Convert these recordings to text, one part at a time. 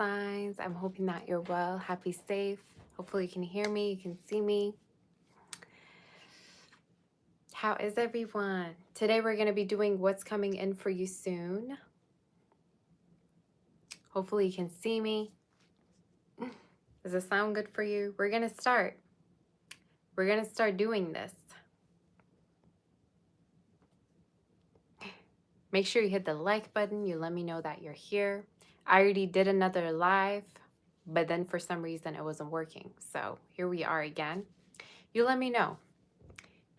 signs. I'm hoping that you're well, happy, safe. Hopefully you can hear me, you can see me. How is everyone? Today we're going to be doing what's coming in for you soon. Hopefully you can see me. Does it sound good for you? We're going to start. We're going to start doing this. Make sure you hit the like button. You let me know that you're here. I already did another live, but then for some reason it wasn't working. So here we are again. You let me know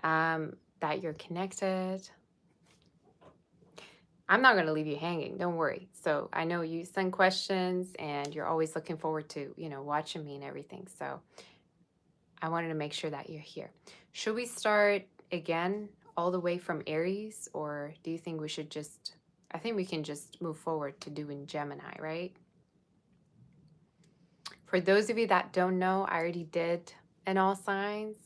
that you're connected. I'm not going to leave you hanging. Don't worry. So I know you send questions and you're always looking forward to, watching me and everything. So I wanted to make sure that you're here. Should we start again all the way from Aries, or do you think we should I think we can just move forward to doing Gemini, right? For those of you that don't know, I already did in all signs.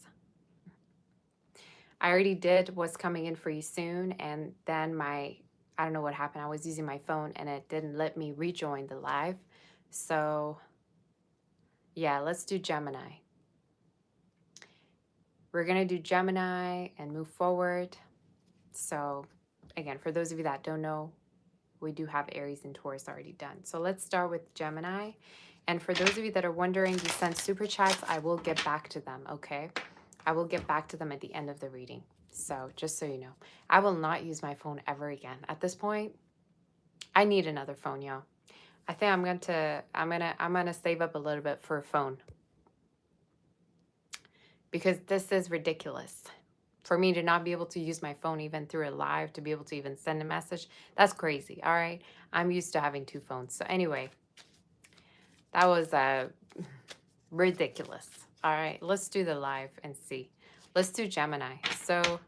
I already did what's coming in for you soon, and then I don't know what happened. I was using my phone and it didn't let me rejoin the live. So yeah, let's do Gemini. We're going to do Gemini and move forward. So again, for those of you that don't know, we do have Aries and Taurus already done. So let's start with Gemini. And for those of you that are wondering, you send super chats, I will get back to them, okay? I will get back to them at the end of the reading. So just so you know, I will not use my phone ever again. At this point, I need another phone, y'all. I think I'm gonna save up a little bit for a phone, because this is ridiculous. For me to not be able to use my phone even through a live, to be able to even send a message, that's crazy, all right? I'm used to having two phones. So anyway, that was ridiculous. All right, let's do the live and see. Let's do Gemini. So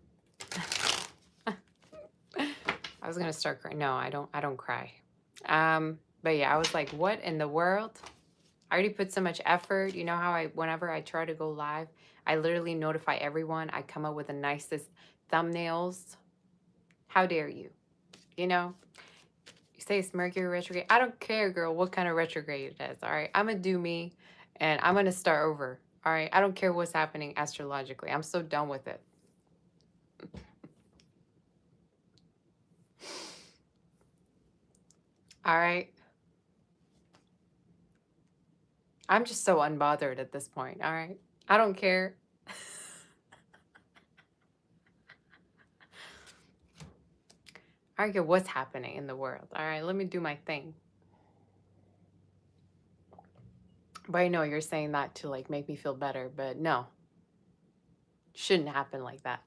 I was gonna start crying. No, I don't cry. But yeah, I was like, what in the world? I already put so much effort. You know how whenever I try to go live, I literally notify everyone. I come up with the nicest thumbnails. How dare you? You know, you say it's Mercury retrograde. I don't care, girl, what kind of retrograde it is. All right, I'm gonna do me, and I'm gonna start over. All right, I don't care what's happening astrologically. I'm so done with it. All right. I'm just so unbothered at this point. All right. I don't care. I don't care what's happening in the world. All right. Let me do my thing. But I know you're saying that to like make me feel better, but no. Shouldn't happen like that.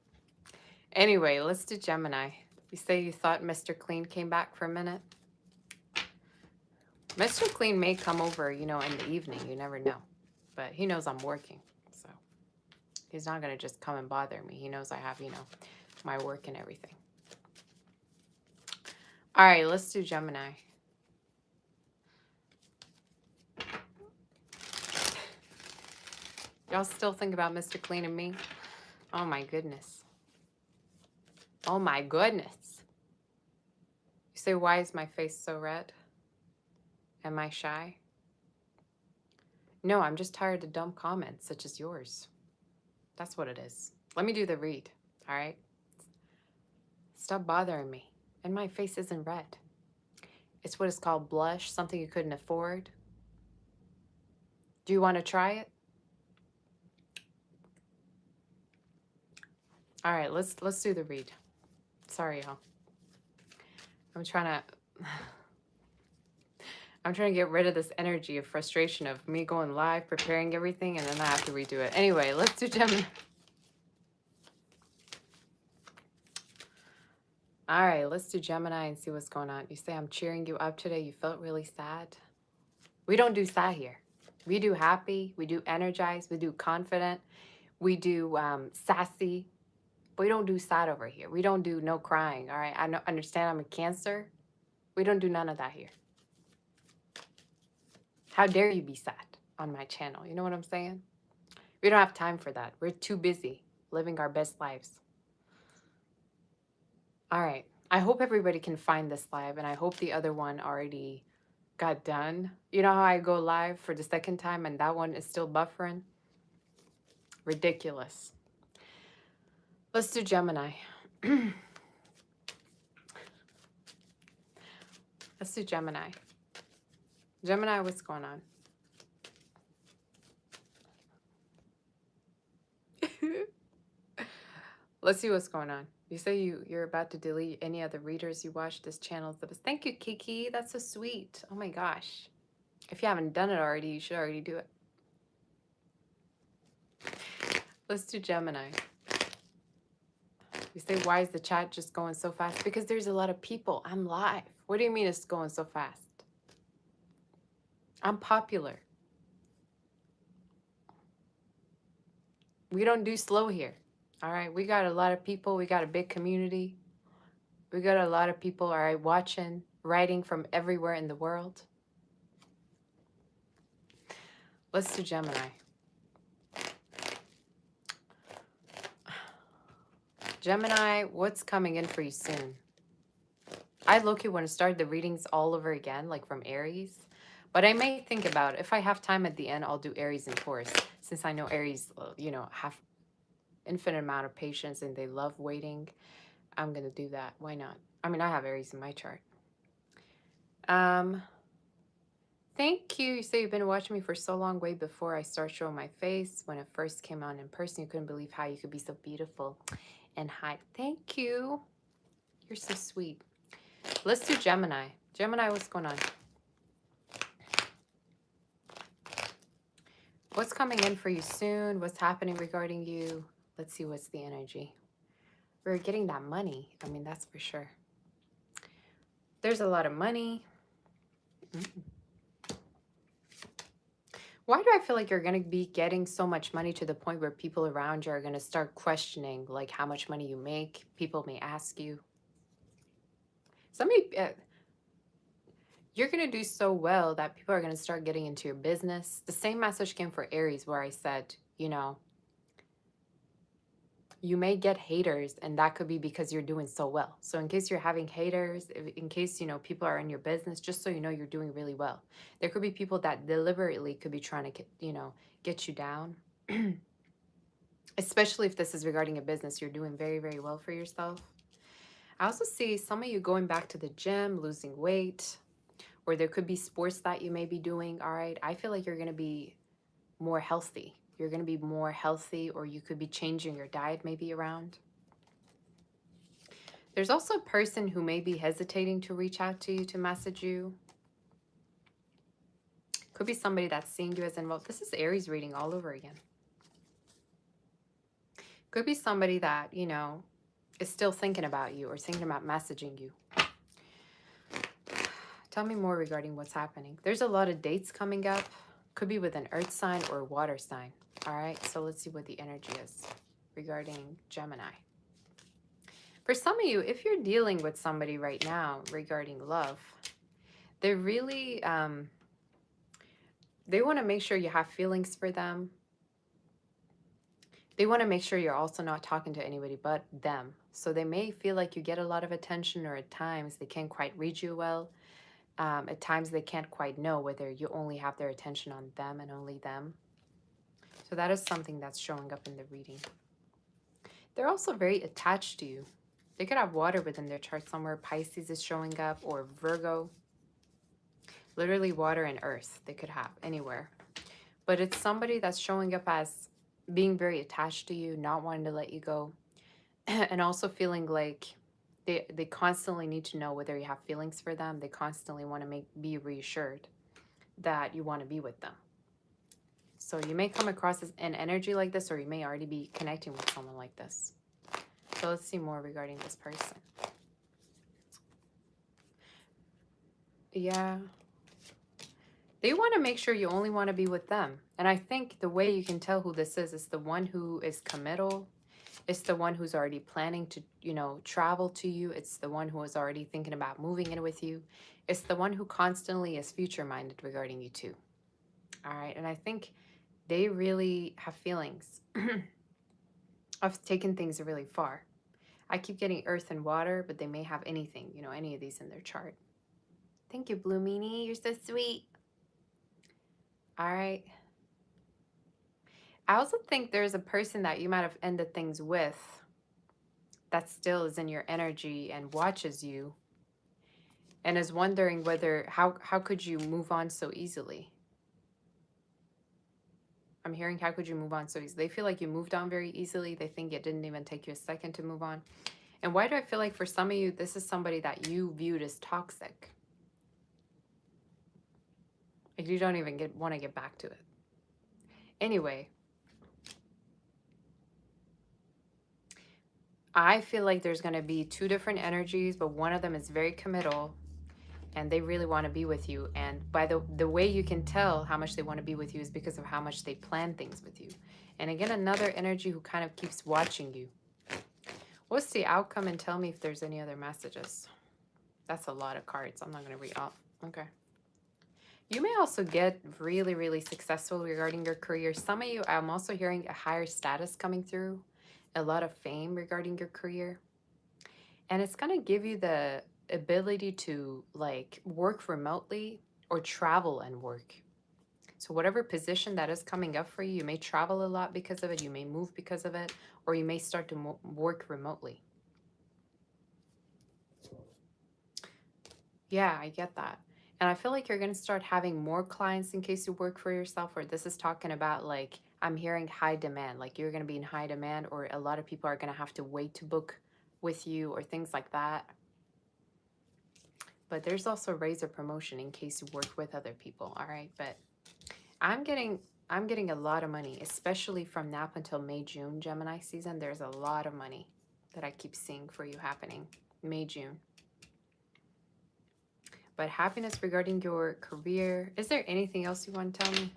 Anyway, let's do Gemini. You say you thought Mr. Clean came back for a minute. Mr. Clean may come over, in the evening. You never know. But he knows I'm working. So he's not going to just come and bother me. He knows I have, my work and everything. All right, let's do Gemini. Y'all still think about Mr. Clean and me? Oh my goodness. Oh my goodness. You say, why is my face so red? Am I shy? No, I'm just tired of dumb comments such as yours. That's what it is. Let me do the read, all right? Stop bothering me. And my face isn't red. It's what is called blush, something you couldn't afford. Do you want to try it? All right, let's do the read. Sorry, y'all. I'm trying to get rid of this energy of frustration of me going live, preparing everything, and then I have to redo it. Anyway, let's do Gemini. All right, let's do Gemini and see what's going on. You say I'm cheering you up today. You felt really sad. We don't do sad here. We do happy. We do energized. We do confident. We do sassy. We don't do sad over here. We don't do no crying, all right? I understand I'm a Cancer. We don't do none of that here. How dare you be sad on my channel? You know what I'm saying? We don't have time for that. We're too busy living our best lives. All right. I hope everybody can find this live, and I hope the other one already got done. You know how I go live for the second time and that one is still buffering? Ridiculous. Let's do Gemini. Let's do Gemini. Gemini, what's going on? Let's see what's going on. You say you're about to delete any other readers you watch this channel. Thank you, Kiki. That's so sweet. Oh my gosh. If you haven't done it already, you should already do it. Let's do Gemini. You say, why is the chat just going so fast? Because there's a lot of people. I'm live. What do you mean it's going so fast? I'm popular. We don't do slow here. All right. We got a lot of people. We got a big community. We got a lot of people, all right, watching, writing from everywhere in the world. Let's do Gemini. Gemini, what's coming in for you soon? I low-key want to start the readings all over again, like from Aries. But I may think about, if I have time at the end, I'll do Aries and Taurus. Since I know Aries, you know, have infinite amount of patience and they love waiting, I'm going to do that. Why not? I mean, I have Aries in my chart. Thank you. You say you've been watching me for so long, way before I start showing my face. When I first came on in person, you couldn't believe how you could be so beautiful and hot. Thank you. You're so sweet. Let's do Gemini. Gemini, what's going on? What's coming in for you soon? What's happening regarding you? Let's see what's the energy. We're getting that money. I mean, that's for sure. There's a lot of money. Why do I feel like you're going to be getting so much money to the point where people around you are going to start questioning, like, how much money you make? People may ask you. Somebody, you're going to do so well that people are going to start getting into your business. The same message came for Aries where I said, you know, you may get haters and that could be because you're doing so well. So in case you're having haters, in case, you know, people are in your business, just so you know you're doing really well. There could be people that deliberately could be trying to, you know, get you down. Especially if this is regarding a business, you're doing very, very well for yourself. I also see some of you going back to the gym, losing weight, or there could be sports that you may be doing. All right. I feel like you're going to be more healthy. You're going to be more healthy, or you could be changing your diet maybe around. There's also a person who may be hesitating to reach out to you, to message you. Could be somebody that's seeing you as involved. This is Aries reading all over again. Could be somebody that, you know, is still thinking about you or thinking about messaging you. Tell me more regarding what's happening. There's a lot of dates coming up. Could be with an earth sign or a water sign. All right, so let's see what the energy is regarding Gemini. For some of you, if you're dealing with somebody right now regarding love, they're really, they want to make sure you have feelings for them. They want to make sure you're also not talking to anybody but them. So they may feel like you get a lot of attention, or at times they can't quite read you well. At times they can't quite know whether you only have their attention on them and only them. So that is something that's showing up in the reading. They're also very attached to you. They could have water within their chart somewhere. Pisces is showing up, or Virgo. Literally water and earth they could have anywhere. But it's somebody that's showing up as being very attached to you, not wanting to let you go. And also feeling like they constantly need to know whether you have feelings for them. They constantly want to be reassured that you want to be with them. So you may come across as an energy like this, or you may already be connecting with someone like this. So let's see more regarding this person. Yeah. They want to make sure you only want to be with them. And I think the way you can tell who this is the one who is committal. It's the one who's already planning to, you know, travel to you. It's the one who is already thinking about moving in with you. It's the one who constantly is future-minded regarding you too. All right. And I think they really have feelings of taking things really far. I keep getting earth and water, but they may have anything, you know, any of these in their chart. Thank you, Blue Meanie. You're so sweet. All right. I also think there's a person that you might have ended things with that still is in your energy and watches you and is wondering whether how could you move on so easily. I'm hearing how could you move on so easily. They feel like you moved on very easily. They think it didn't even take you a second to move on. And why do I feel like for some of you this is somebody that you viewed as toxic? Like you don't even want to get back to it. Anyway, I feel like there's going to be two different energies, but one of them is very committal and they really want to be with you. And by the way you can tell how much they want to be with you is because of how much they plan things with you. And again, another energy who kind of keeps watching you. What's the outcome, and tell me if there's any other messages. That's a lot of cards. I'm not going to read all. Okay. You may also get really, really successful regarding your career. Some of you, I'm also hearing a higher status coming through, a lot of fame regarding your career. And it's going to give you the ability to like work remotely or travel and work. So whatever position that is coming up for you, you may travel a lot because of it, you may move because of it, or you may start to work remotely. Yeah, I get that. And I feel like you're going to start having more clients in case you work for yourself, or this is talking about like, I'm hearing high demand, like you're going to be in high demand, or a lot of people are going to have to wait to book with you or things like that. But there's also raise or promotion in case you work with other people. All right. But I'm getting a lot of money, especially from now up until May, June, Gemini season. There's a lot of money that I keep seeing for you happening May, June. But happiness regarding your career. Is there anything else you want to tell me?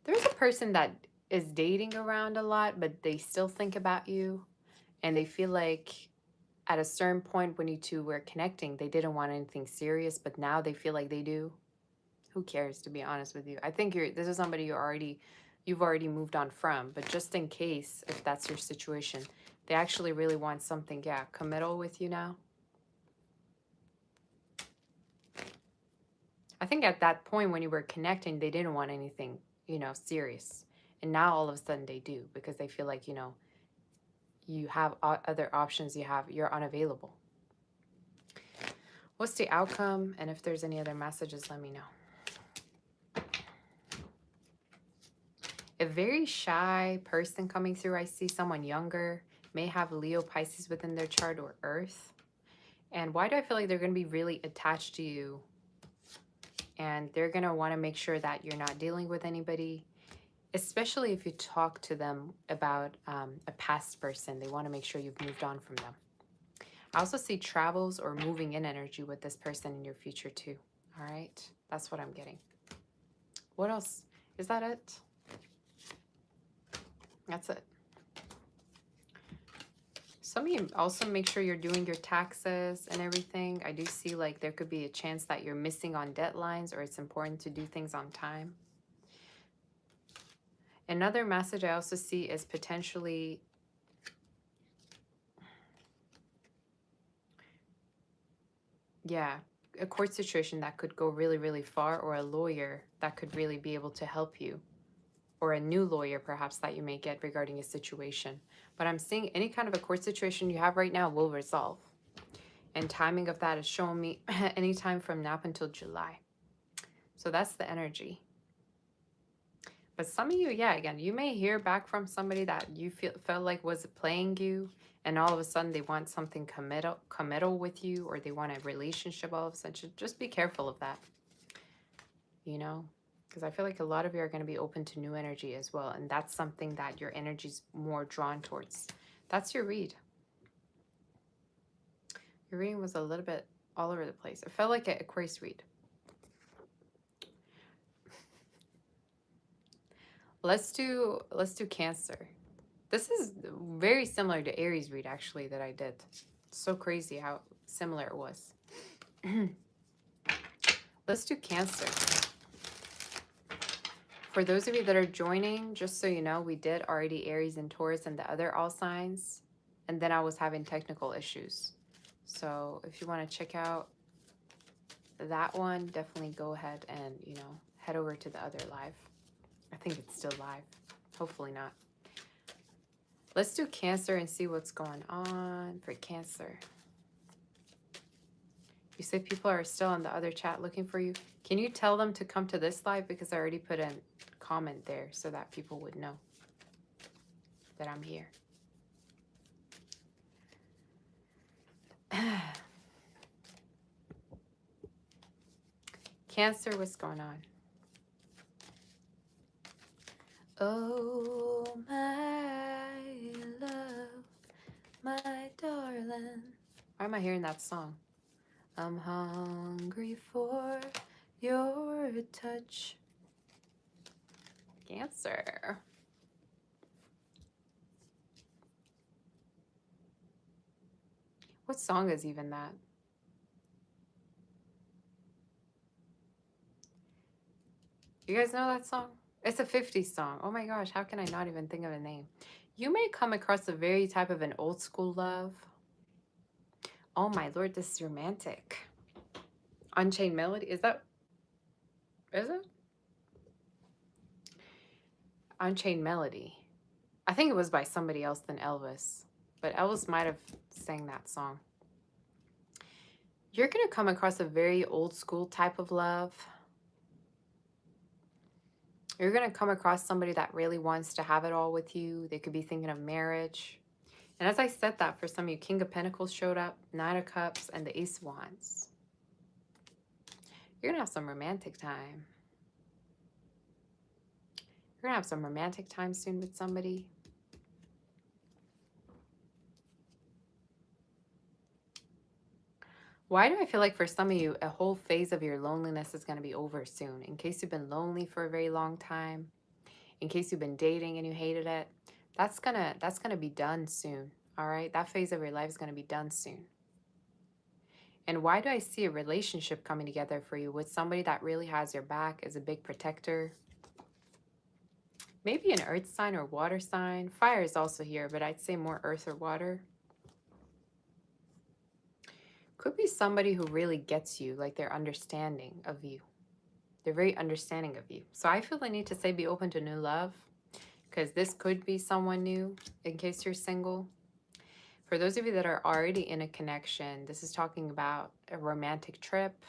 There's a person that is dating around a lot, but they still think about you. And they feel like at a certain point when you two were connecting, they didn't want anything serious, but now they feel like they do. Who cares, to be honest with you? I think this is somebody you've already moved on from, but just in case, if that's your situation, they actually really want something, yeah, committal with you now. I think at that point when you were connecting, they didn't want anything, serious. And now all of a sudden they do because they feel like, you have other options, you're unavailable. What's the outcome? And if there's any other messages, let me know. A very shy person coming through. I see someone younger, may have Leo, Pisces within their chart, or Earth. And why do I feel like they're going to be really attached to you? And they're going to want to make sure that you're not dealing with anybody, especially if you talk to them about a past person. They want to make sure you've moved on from them. I also see travels or moving in energy with this person in your future too. All right. That's what I'm getting. What else? Is that it? That's it. Some of you also make sure you're doing your taxes and everything. I do see like there could be a chance that you're missing on deadlines, or it's important to do things on time. Another message I also see is potentially a court situation that could go really, really far, or a lawyer that could really be able to help you, or a new lawyer perhaps that you may get regarding a situation. But I'm seeing any kind of a court situation you have right now will resolve. And timing of that is showing me anytime from now up until July. So that's the energy. But some of you, again, you may hear back from somebody that you felt like was playing you, and all of a sudden they want something committal with you, or they want a relationship all of a sudden. Just be careful of that, because I feel like a lot of you are going to be open to new energy as well, and that's something that your energy's more drawn towards. That's your read. Your reading was a little bit all over the place. It felt like an Aquarius read. Let's do Cancer. This is very similar to Aries read, actually, that I did. So crazy how similar it was. Let's do Cancer. For those of you that are joining, just so you know, we did already Aries and Taurus and the other all signs. And then I was having technical issues. So if you want to check out that one, definitely go ahead and, you know, head over to the other live. I think it's still live. Hopefully not. Let's do Cancer and see what's going on for Cancer. You say people are still in the other chat looking for you. Can you tell them to come to this live? Because I already put a comment there so that people would know that I'm here. Cancer, what's going on? Oh, my love, my darling. Why am I hearing that song? I'm hungry for your touch. Cancer. What song is even that? You guys know that song? It's a 50s song. Oh my gosh, how can I not even think of a name? You may come across a very type of an old school love. Oh my lord, this is romantic. Unchained Melody, is it? Unchained Melody. I think it was by somebody else than Elvis, but Elvis might have sang that song. You're going to come across a very old school type of love. You're going to come across somebody that really wants to have it all with you. They could be thinking of marriage. And as I said that, for some of you, King of Pentacles showed up, Nine of Cups, and the Ace of Wands. You're going to have some romantic time. You're going to have some romantic time soon with somebody. Why do I feel like for some of you, a whole phase of your loneliness is going to be over soon? In case you've been lonely for a very long time, in case you've been dating and you hated it, that's gonna be done soon. All right, that phase of your life is gonna be done soon. And why do I see a relationship coming together for you with somebody that really has your back, is a big protector? Maybe an earth sign or water sign. Fire is also here, but I'd say more earth or water. Could be somebody who really gets you, like they're understanding of you. They're very understanding of you. So I feel the need to say be open to new love, because this could be someone new in case you're single. For those of you that are already in a connection, this is talking about a romantic trip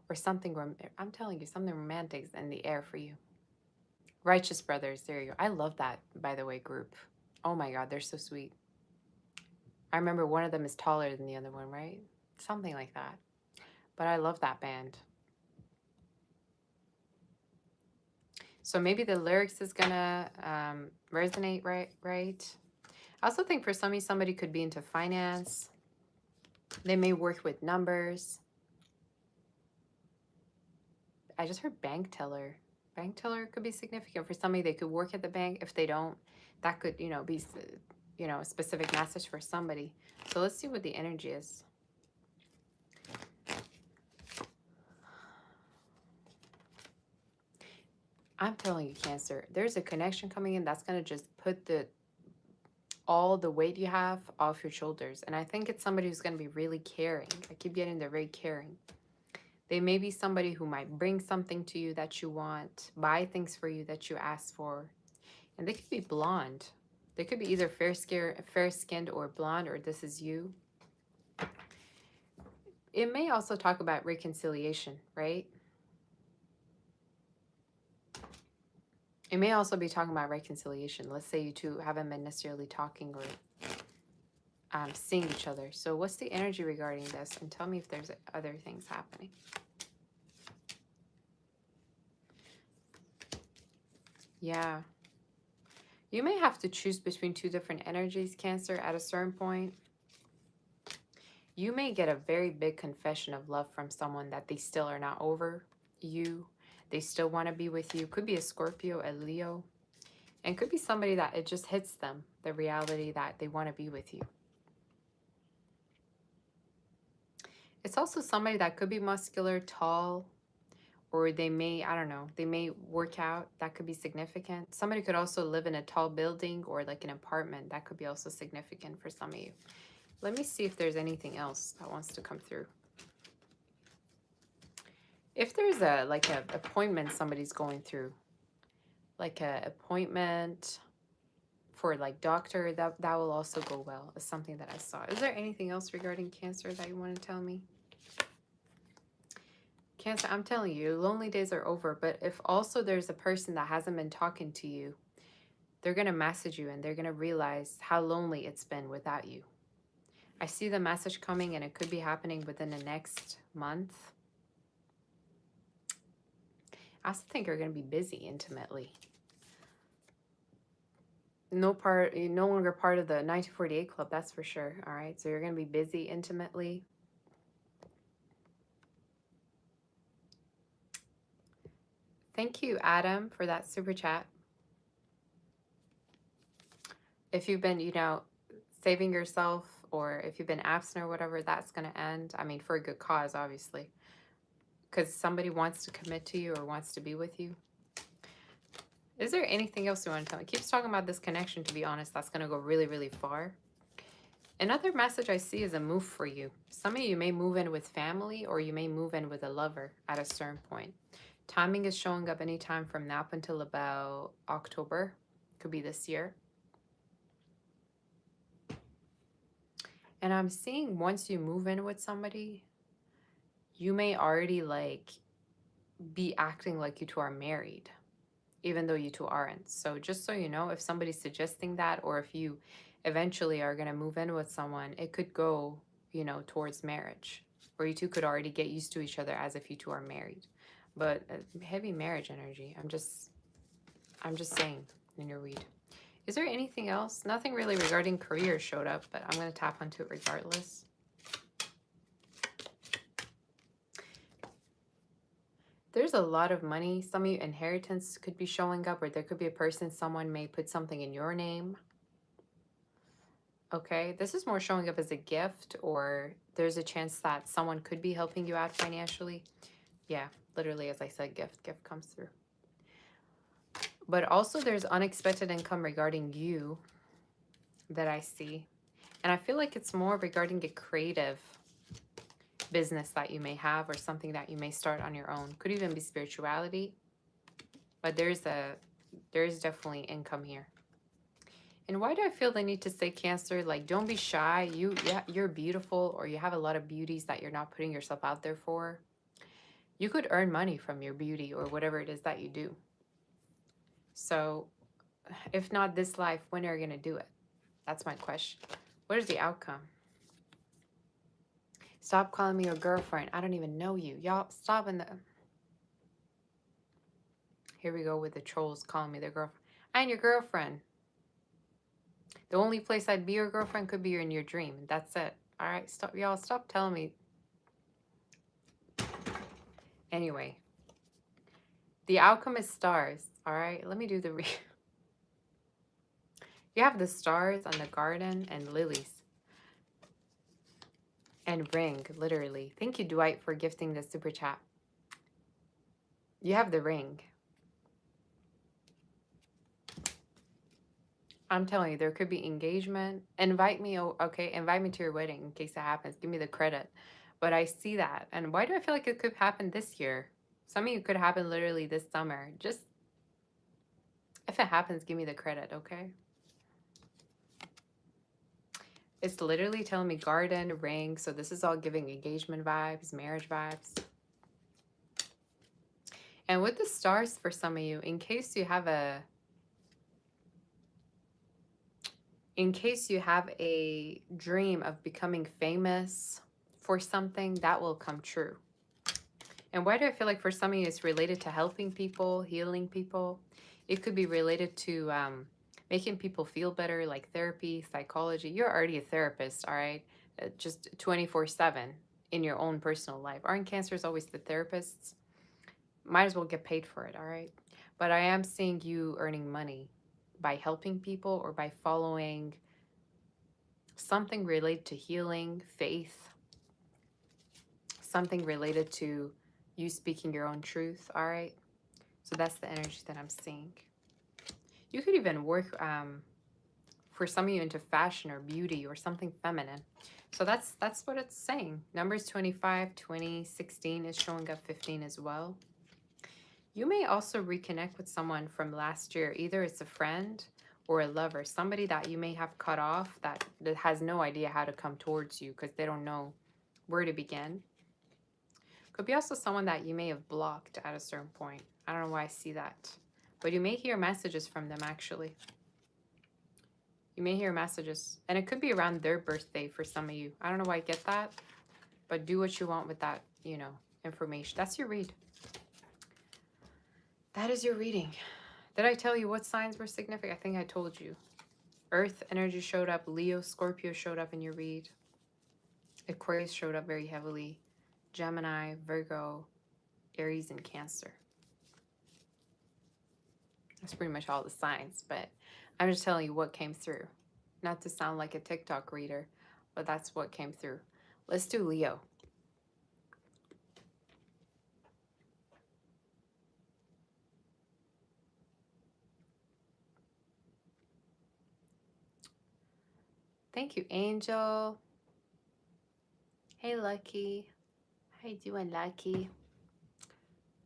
or something. I'm telling you, something romantic is in the air for you. Righteous Brothers, there you go. I love that, by the way, group. Oh my God, they're so sweet. I remember one of them is taller than the other one, right? Something like that. But I love that band. So maybe the lyrics is gonna resonate, right? I also think for some of you, somebody could be into finance. They may work with numbers. I just heard bank teller. Bank teller could be significant. For somebody, they could work at the bank. If they don't, that could, you know, be, you know, a specific message for somebody. So let's see what the energy is. I'm telling you, Cancer, there's a connection coming in that's going to just put all the weight you have off your shoulders. And I think it's somebody who's going to be really caring. I keep getting they're very caring. They may be somebody who might bring something to you that you want, buy things for you that you ask for. And they could be blonde. They could be either fair-skinned or blonde, or this is you. It may also talk about reconciliation, right? It may also be talking about reconciliation. Let's say you two haven't been necessarily talking or seeing each other. So what's the energy regarding this? And tell me if there's other things happening. Yeah. You may have to choose between two different energies, Cancer, at a certain point. You may get a very big confession of love from someone that they still are not over you. They still want to be with you. Could be a Scorpio, a Leo. And could be somebody that it just hits them, the reality that they want to be with you. It's also somebody that could be muscular, tall, or they may, I don't know, they may work out. That could be significant. Somebody could also live in a tall building or like an apartment. That could be also significant for some of you. Let me see if there's anything else that wants to come through. If there's a like a appointment somebody's going through, like a appointment for like doctor, that will also go well. Is something that I saw. Is there anything else regarding Cancer that you want to tell me? Cancer, I'm telling you, lonely days are over. But if also there's a person that hasn't been talking to you, they're going to message you and they're going to realize how lonely it's been without you. I see the message coming and it could be happening within the next month. I also think you're going to be busy intimately. No longer part of the 1948 club, that's for sure. All right, so you're going to be busy intimately. Thank you, Adam, for that super chat. If you've been, saving yourself, or if you've been absent or whatever, that's going to end. I mean, for a good cause, obviously, because somebody wants to commit to you or wants to be with you. Is there anything else you want to tell me? Keeps talking about this connection, to be honest. That's going to go really, really far. Another message I see is a move for you. Some of you may move in with family, or you may move in with a lover at a certain point. Timing is showing up anytime from now up until about October. Could be this year. And I'm seeing once you move in with somebody, you may already be acting like you two are married, even though you two aren't. So just so you know, if somebody's suggesting that, or if you eventually are going to move in with someone, it could go, towards marriage, or you two could already get used to each other as if you two are married. But heavy marriage energy. I'm just saying in your read. Is there anything else? Nothing really regarding career showed up, but I'm going to tap onto it regardless. There's a lot of money. Some of you inheritance could be showing up, or there could be a person, someone may put something in your name. Okay, this is more showing up as a gift, or there's a chance that someone could be helping you out financially. Yeah, literally, as I said, gift comes through. But also there's unexpected income regarding you that I see. And I feel like it's more regarding a creative business that you may have, or something that you may start on your own. Could even be spirituality. But there's definitely income here. And why do I feel the need to say, Cancer, like, don't be shy. You're beautiful, or you have a lot of beauties that you're not putting yourself out there for. You could earn money from your beauty or whatever it is that you do. So if not this life, when are you going to do it? That's my question. What is the outcome? Stop calling me your girlfriend. I don't even know you. Y'all, stop in the... Here we go with the trolls calling me their girlfriend. I ain't your girlfriend. The only place I'd be your girlfriend could be in your dream. That's it. All right? Stop, y'all. Stop telling me. Anyway. The outcome is stars. All right? Let me do the... You have the stars on the garden and lilies. And ring, literally. Thank you, Dwight, for gifting the super chat. You have the ring. I'm telling you, there could be engagement. Invite me, okay? Invite me to your wedding in case that happens. Give me the credit. But I see that. And why do I feel like it could happen this year? Some of you could happen literally this summer. Just, if it happens, give me the credit, okay? It's literally telling me garden, ring. So this is all giving engagement vibes, marriage vibes. And with the stars for some of you, in case you have a dream of becoming famous for something, that will come true. And why do I feel like for some of you it's related to helping people, healing people? It could be related to making people feel better, like therapy, psychology. You're already a therapist, all right? Just 24/7 in your own personal life. Aren't Cancers always the therapists? Might as well get paid for it, all right? But I am seeing you earning money by helping people, or by following something related to healing, faith, something related to you speaking your own truth, all right? So that's the energy that I'm seeing. You could even work for some of you into fashion or beauty or something feminine. So that's what it's saying. Numbers 25, 20, 16 is showing up 15 as well. You may also reconnect with someone from last year. Either it's a friend or a lover, somebody that you may have cut off that has no idea how to come towards you because they don't know where to begin. Could be also someone that you may have blocked at a certain point. I don't know why I see that. But you may hear messages from them, actually. You may hear messages. And it could be around their birthday for some of you. I don't know why I get that. But do what you want with that, you know, information. That's your read. That is your reading. Did I tell you what signs were significant? I think I told you. Earth energy showed up. Leo, Scorpio showed up in your read. Aquarius showed up very heavily. Gemini, Virgo, Aries, and Cancer. That's pretty much all the signs, but I'm just telling you what came through. Not to sound like a TikTok reader, but that's what came through. Let's do Leo. Thank you, Angel. Hey, Lucky. How you doing, Lucky?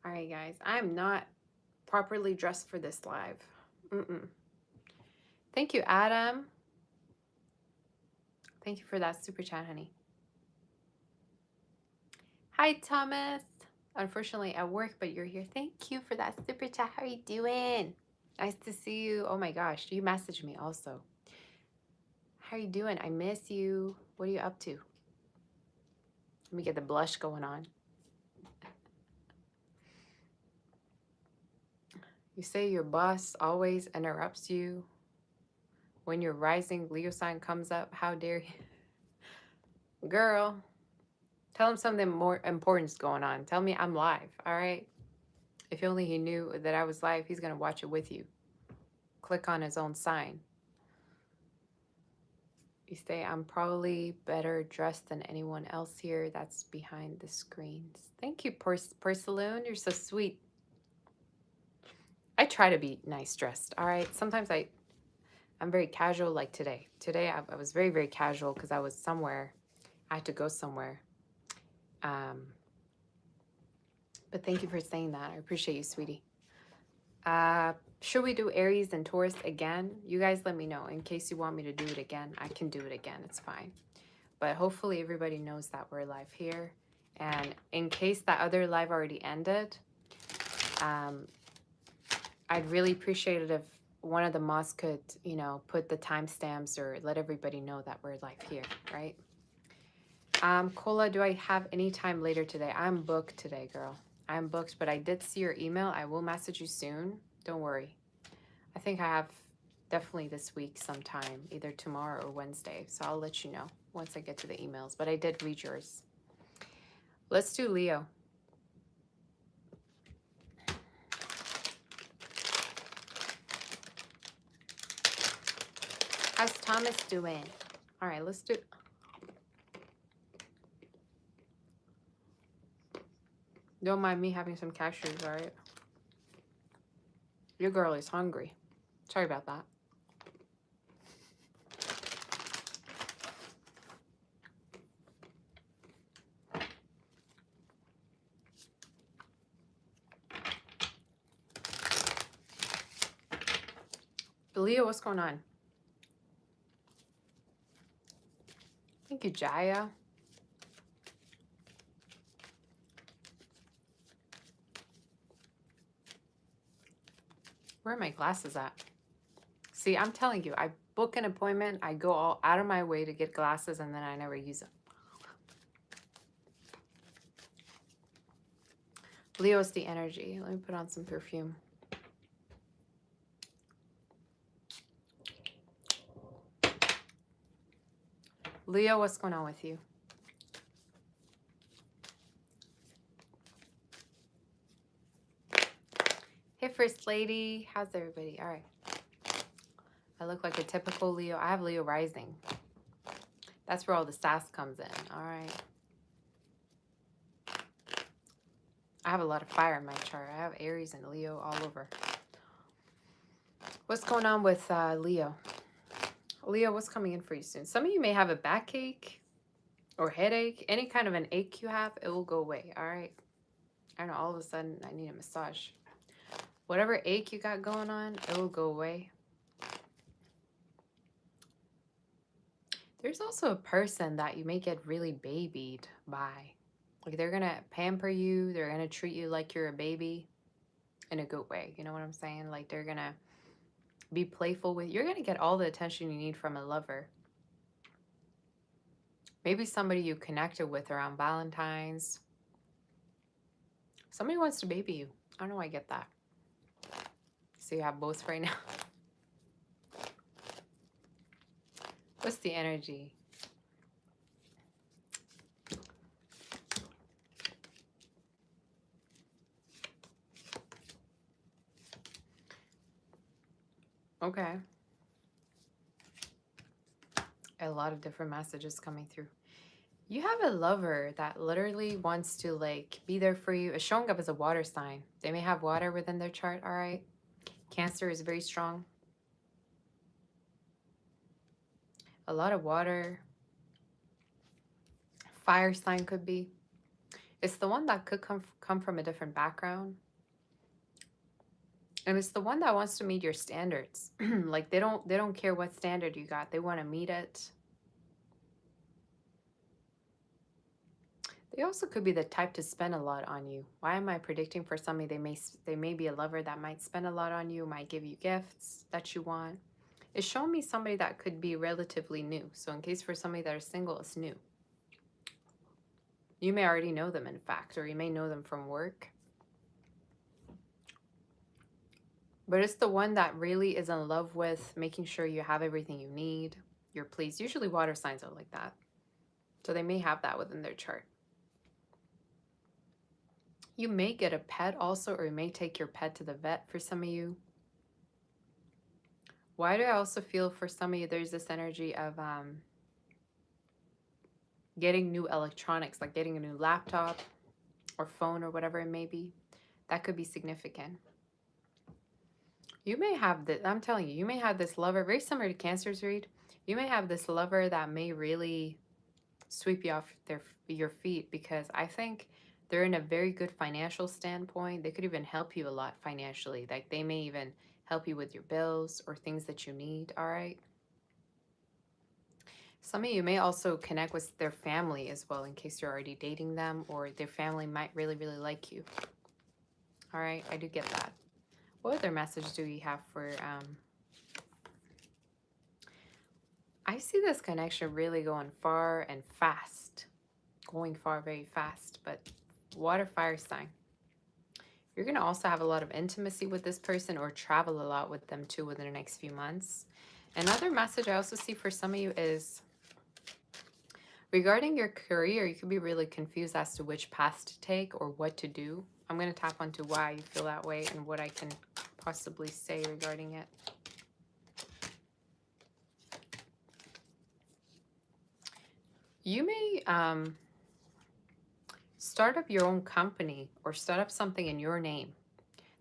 All right, guys. I'm not properly dressed for this live. Thank you, Adam. Thank you for that super chat, honey. Hi, Thomas. Unfortunately at work, but you're here. Thank you for that super chat. How are you doing? Nice to see you. Oh my gosh, you messaged me also. How are you doing? I miss you. What are you up to? Let me get the blush going on. You say your boss always interrupts you when your rising Leo sign comes up. How dare you? Girl, tell him something more important's going on. Tell me I'm live, all right? If only he knew that I was live, he's going to watch it with you. Click on his own sign. You say, I'm probably better dressed than anyone else here that's behind the screens. Thank you, Porcelain. You're so sweet. I try to be nice dressed, all right? Sometimes I'm very casual like today. Today I was very, very casual because I was somewhere. I had to go somewhere. But thank you for saying that. I appreciate you, sweetie. Should we do Aries and Taurus again? You guys let me know. In case you want me to do it again, I can do it again. It's fine. But hopefully everybody knows that we're live here. And in case that other live already ended, I'd really appreciate it if one of the mods could, you know, put the timestamps or let everybody know that we're live here, right? Kola, do I have any time later today? I'm booked today, girl. I'm booked, but I did see your email. I will message you soon. Don't worry. I think I have definitely this week sometime, either tomorrow or Wednesday. So I'll let you know once I get to the emails. But I did read yours. Let's do Leo. How's Thomas doing? All right, let's do... Don't mind me having some cashews, all right? Your girl is hungry. Sorry about that. Leo, what's going on? Thank you, Jaya. Where are my glasses at? See, I'm telling you, I book an appointment, I go all out of my way to get glasses, and then I never use them. Leo's the energy. Let me put on some perfume. Leo, what's going on with you? Hey, First Lady. How's everybody? All right. I look like a typical Leo. I have Leo rising. That's where all the sass comes in. All right. I have a lot of fire in my chart. I have Aries and Leo all over. What's going on with Leo? Leo, what's coming in for you soon? Some of you may have a backache or headache. Any kind of an ache you have, it will go away, all right? I don't know, all of a sudden, I need a massage. Whatever ache you got going on, it will go away. There's also a person that you may get really babied by. Like, they're going to pamper you. They're going to treat you like you're a baby in a good way. You know what I'm saying? Like, they're going to be playful with you. You're going to get all the attention you need from a lover. Maybe somebody you connected with around Valentine's. Somebody wants to baby you. I don't know why I get that. So you have both right now. What's the energy? Okay. A lot of different messages coming through. You have a lover that literally wants to like be there for you. It's showing up as a water sign. They may have water within their chart, all right? Cancer is very strong. A lot of water. Fire sign could be. It's the one that could come from a different background. And it's the one that wants to meet your standards. Like they don't care what standard you got. They want to meet it. They also could be the type to spend a lot on you. Why am I predicting for somebody? They may be a lover that might spend a lot on you, might give you gifts that you want. It's showing me somebody that could be relatively new. So in case for somebody that is single, it's new. You may already know them, in fact, or you may know them from work. But it's the one that really is in love with making sure you have everything you need. You're pleased. Usually water signs are like that. So they may have that within their chart. You may get a pet also, or you may take your pet to the vet for some of you. Why do I also feel for some of you there's this energy of getting new electronics, like getting a new laptop or phone or whatever it may be? That could be significant. You may have this, I'm telling you, you may have this lover, very similar to Cancer's read. You may have this lover that may really sweep you off your feet, because I think they're in a very good financial standpoint. They could even help you a lot financially. Like they may even help you with your bills or things that you need, all right? Some of you may also connect with their family as well, in case you're already dating them, or their family might really, really like you. All right, I do get that. What other message do we have for... I see this connection really going far and fast. Going far very fast, but water fire sign. You're going to also have a lot of intimacy with this person, or travel a lot with them too within the next few months. Another message I also see for some of you is regarding your career. You could be really confused as to which path to take or what to do. I'm going to tap onto why you feel that way and what I can possibly say regarding it. You may start up your own company or start up something in your name.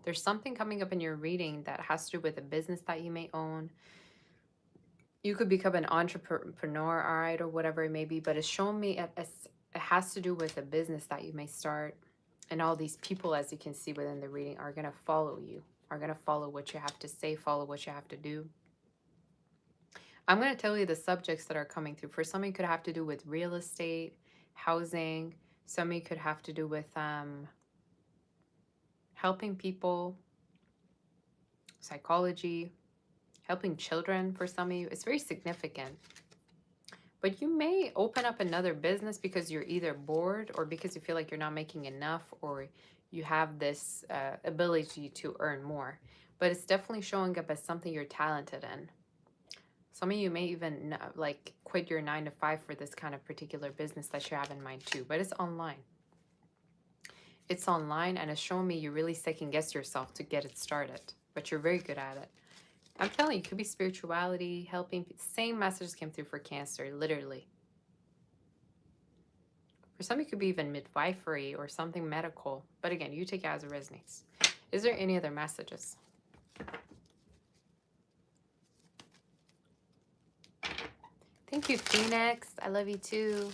There's something coming up in your reading that has to do with a business that you may own. You could become an entrepreneur, all right, or whatever it may be, but it's showing me it has to do with a business that you may start. And all these people, as you can see within the reading, are going to follow you, are going to follow what you have to say, follow what you have to do. I'm going to tell you the subjects that are coming through. For some, it could have to do with real estate, housing. Some of you could have to do with helping people, psychology, helping children for some of you. It's very significant. But you may open up another business because you're either bored, or because you feel like you're not making enough, or you have this ability to earn more. But it's definitely showing up as something you're talented in. Some of you may even like quit your 9-to-5 for this kind of particular business that you have in mind too. But it's online. It's online, and it's showing me you really second guess yourself to get it started. But you're very good at it. I'm telling you, it could be spirituality, helping. Same messages came through for Cancer, literally. For some, it could be even midwifery or something medical. But again, you take it as it resonates. Is there any other messages? Thank you, Phoenix. I love you too.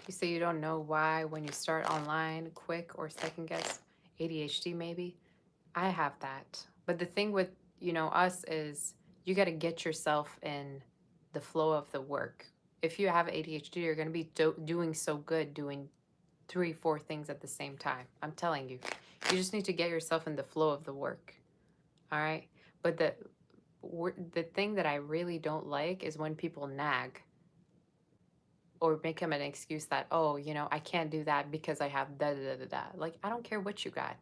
You say you don't know why when you start online quick or second guess. ADHD maybe. I have that. But the thing with, us is you got to get yourself in the flow of the work. If you have ADHD, you're going to be doing so good doing 3, 4 things at the same time. I'm telling you. You just need to get yourself in the flow of the work. All right? But the thing that I really don't like is when people nag or make him an excuse that, oh, I can't do that because I have da da da da. Like, I don't care what you got.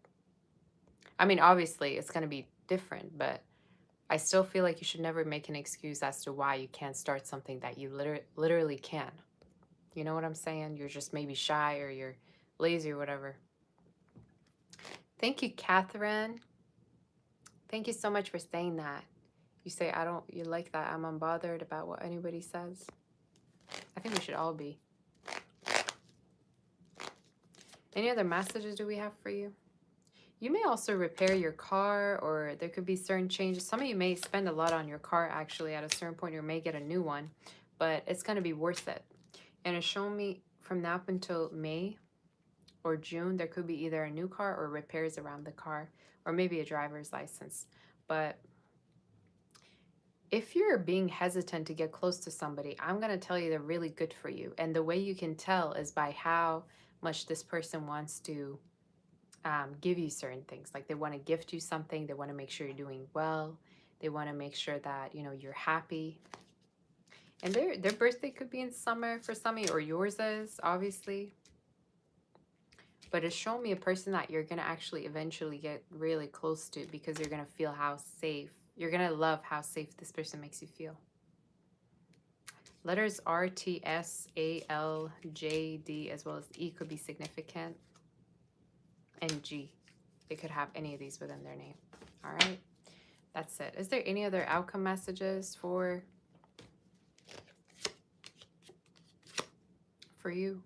I mean, obviously, it's going to be different, but I still feel like you should never make an excuse as to why you can't start something that you literally can. You know what I'm saying? You're just maybe shy or you're lazy or whatever. Thank you, Catherine. Thank you so much for saying that. You say, you like that I'm unbothered about what anybody says. I think we should all be. Any other messages do we have for you? You may also repair your car, or there could be certain changes. Some of you may spend a lot on your car actually at a certain point, or may get a new one, but it's going to be worth it. And it's showing me from now up until May or June, there could be either a new car or repairs around the car, or maybe a driver's license. But if you're being hesitant to get close to somebody, I'm going to tell you they're really good for you. And the way you can tell is by how much this person wants to give you certain things. Like they want to gift you something. They want to make sure you're doing well. They want to make sure that, you're happy. And their birthday could be in summer for some of you, or yours is, obviously. But it's showing me a person that you're going to actually eventually get really close to, because you're going to feel how safe. You're going to love how safe this person makes you feel. Letters R, T, S, A, L, J, D, as well as E could be significant. And G. They could have any of these within their name. All right. That's it. Is there any other outcome messages for you?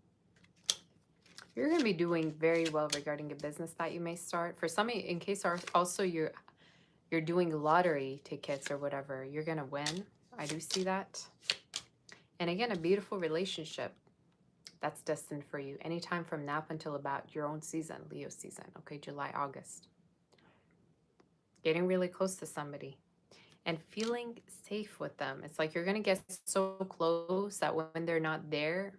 You're going to be doing very well regarding a business that you may start. For some of you, in case also you're doing lottery tickets or whatever, you're going to win. I do see that. And again, a beautiful relationship that's destined for you anytime from now up until about your own season, Leo season, okay, July, August. Getting really close to somebody and feeling safe with them. It's like you're going to get so close that when they're not there,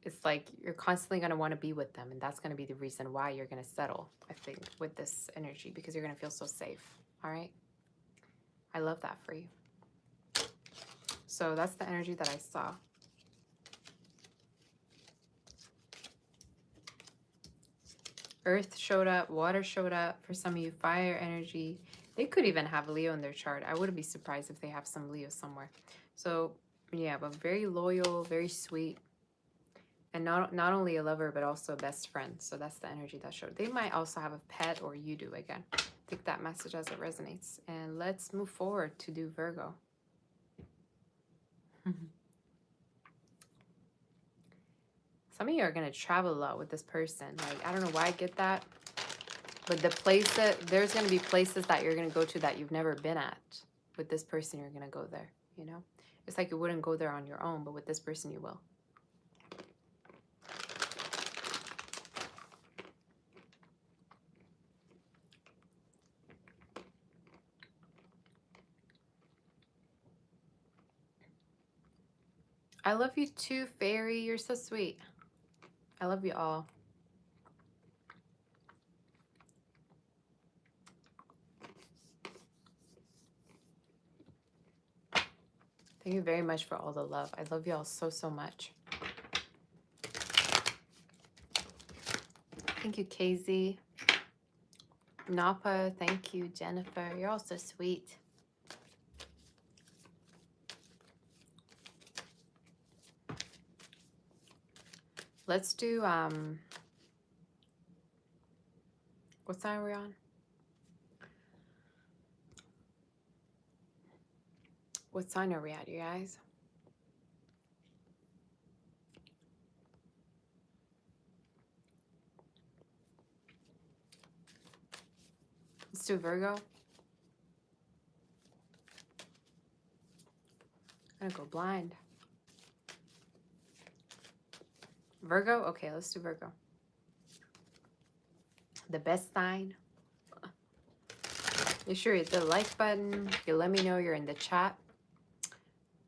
it's like you're constantly going to want to be with them. And that's going to be the reason why you're going to settle, I think, with this energy, because you're going to feel so safe. All right. I love that for you. So that's the energy that I saw. Earth showed up. Water showed up. For some of you, fire energy. They could even have Leo in their chart. I wouldn't be surprised if they have some Leo somewhere. So yeah, but very loyal, very sweet. And not only a lover, but also a best friend. So that's the energy that showed. They might also have a pet, or you do again. Take that message as it resonates. And let's move forward to do Virgo. Some of you are going to travel a lot with this person. Like, I don't know why I get that. But there's going to be places that you're going to go to that you've never been at. With this person, you're going to go there, It's like you wouldn't go there on your own, but with this person, you will. I love you too, Fairy. You're so sweet. I love you all. Thank you very much for all the love. I love you all so, so much. Thank you, KZ. Napa, thank you, Jennifer. You're all so sweet. Let's do, what sign are we on? What sign are we at, you guys? Let's do Virgo. gonna go blind. Virgo? Okay, let's do Virgo. The best sign. Make sure you hit the like button. You let me know you're in the chat.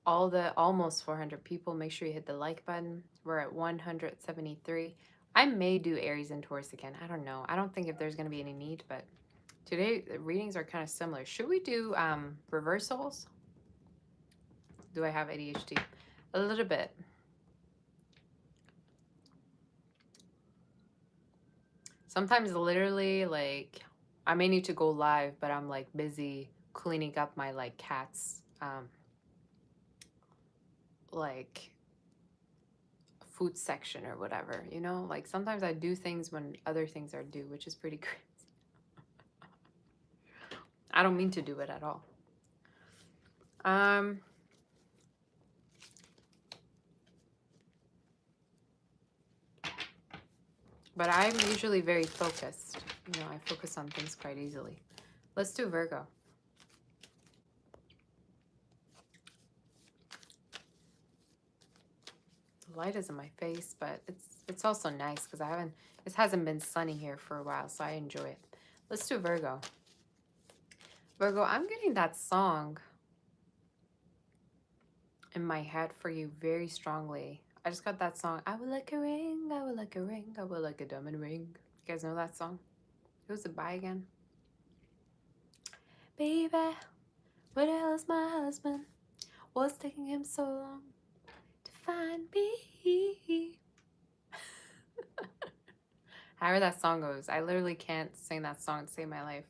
All the almost 400 people, make sure you hit the like button. We're at 173. I may do Aries and Taurus again. I don't know. I don't think if there's going to be any need, but today the readings are kind of similar. Should we do reversals? Do I have ADHD? A little bit. Sometimes literally like I may need to go live, but I'm like busy cleaning up my like cat's like food section or whatever, you know? Like sometimes I do things when other things are due, which is pretty crazy. I don't mean to do it at all. But I'm usually very focused. You know, I focus on things quite easily. Let's do Virgo. The light is in my face, but it's also nice because it hasn't been sunny here for a while, so I enjoy it. Let's do Virgo. Virgo, I'm getting that song in my head for you very strongly. I just got that song. I would like a ring, I would like a ring, I would like a diamond ring. You guys know that song? Who's it by again? Baby, where the hell is my husband? What's taking him so long to find me? However that song goes, I literally can't sing that song to save my life.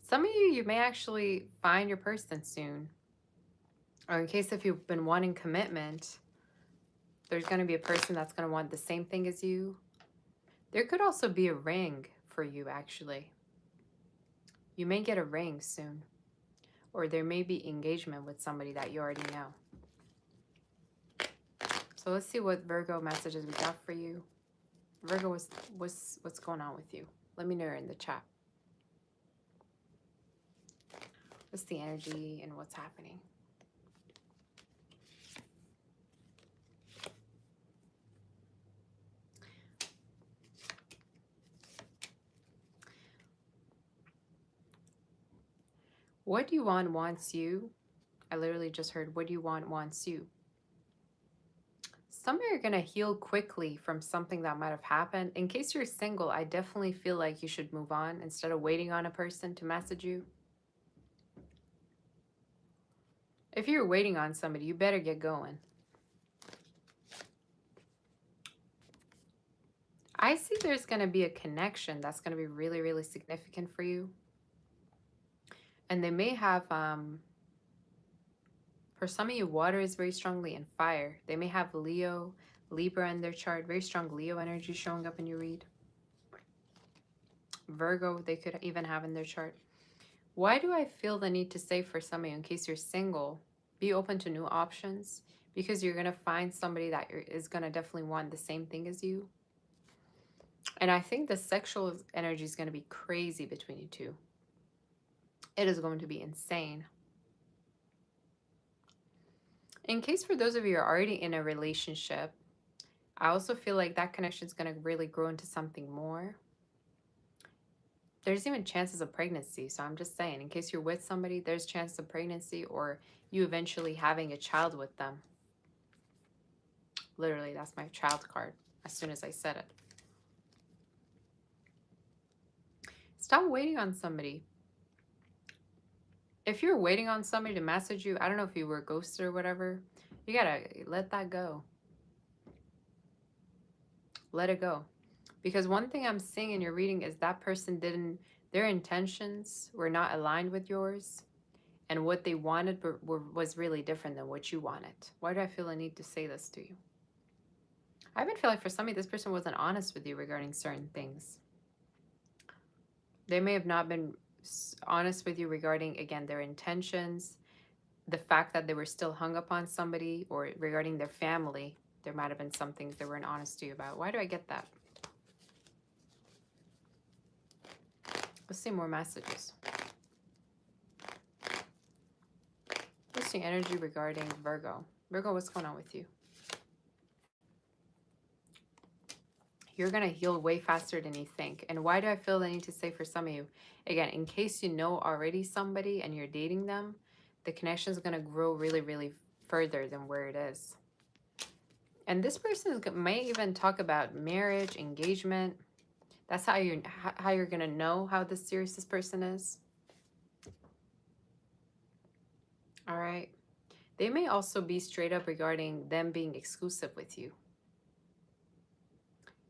Some of you may actually find your person soon. Or in case if you've been wanting commitment, there's going to be a person that's going to want the same thing as you. There could also be a ring for you, actually. You may get a ring soon. Or there may be engagement with somebody that you already know. So let's see what Virgo messages we got for you. Virgo, what's going on with you? Let me know in the chat. What's the energy and what's happening? What do you want wants you? I literally just heard, what do you want wants you? Some of you are going to heal quickly from something that might have happened. In case you're single, I definitely feel like you should move on instead of waiting on a person to message you. If you're waiting on somebody, you better get going. I see there's going to be a connection that's going to be really, really significant for you. And they may have, for some of you, water is very strongly in fire. They may have Leo, Libra in their chart. Very strong Leo energy showing up in your read. Virgo, they could even have in their chart. Why do I feel the need to say for some of you, in case you're single, be open to new options? Because you're going to find somebody that is going to definitely want the same thing as you. And I think the sexual energy is going to be crazy between you two. It is going to be insane. In case for those of you who are already in a relationship, I also feel like that connection is going to really grow into something more. There's even chances of pregnancy. So I'm just saying, in case you're with somebody, there's chances of pregnancy or you eventually having a child with them. Literally, that's my child card as soon as I said it. Stop waiting on somebody. If you're waiting on somebody to message you, I don't know if you were ghosted or whatever, you gotta let that go. Let it go. Because one thing I'm seeing in your reading is that person their intentions were not aligned with yours. And what they wanted was really different than what you wanted. Why do I feel a need to say this to you? I even feel like for some of you, this person wasn't honest with you regarding certain things. They may have not been honest with you regarding, again, their intentions, the fact that they were still hung up on somebody, or regarding their family. There might have been some things they weren't honest to you about. Why do I get that? Let's see more messages. Interesting energy regarding Virgo. Virgo, what's going on with you? You're going to heal way faster than you think. And why do I feel the need to say for some of you? Again, in case you know already somebody and you're dating them, the connection is going to grow really, really further than where it is. And this person may even talk about marriage, engagement. That's how you're going to know how serious this person is. All right. They may also be straight up regarding them being exclusive with you.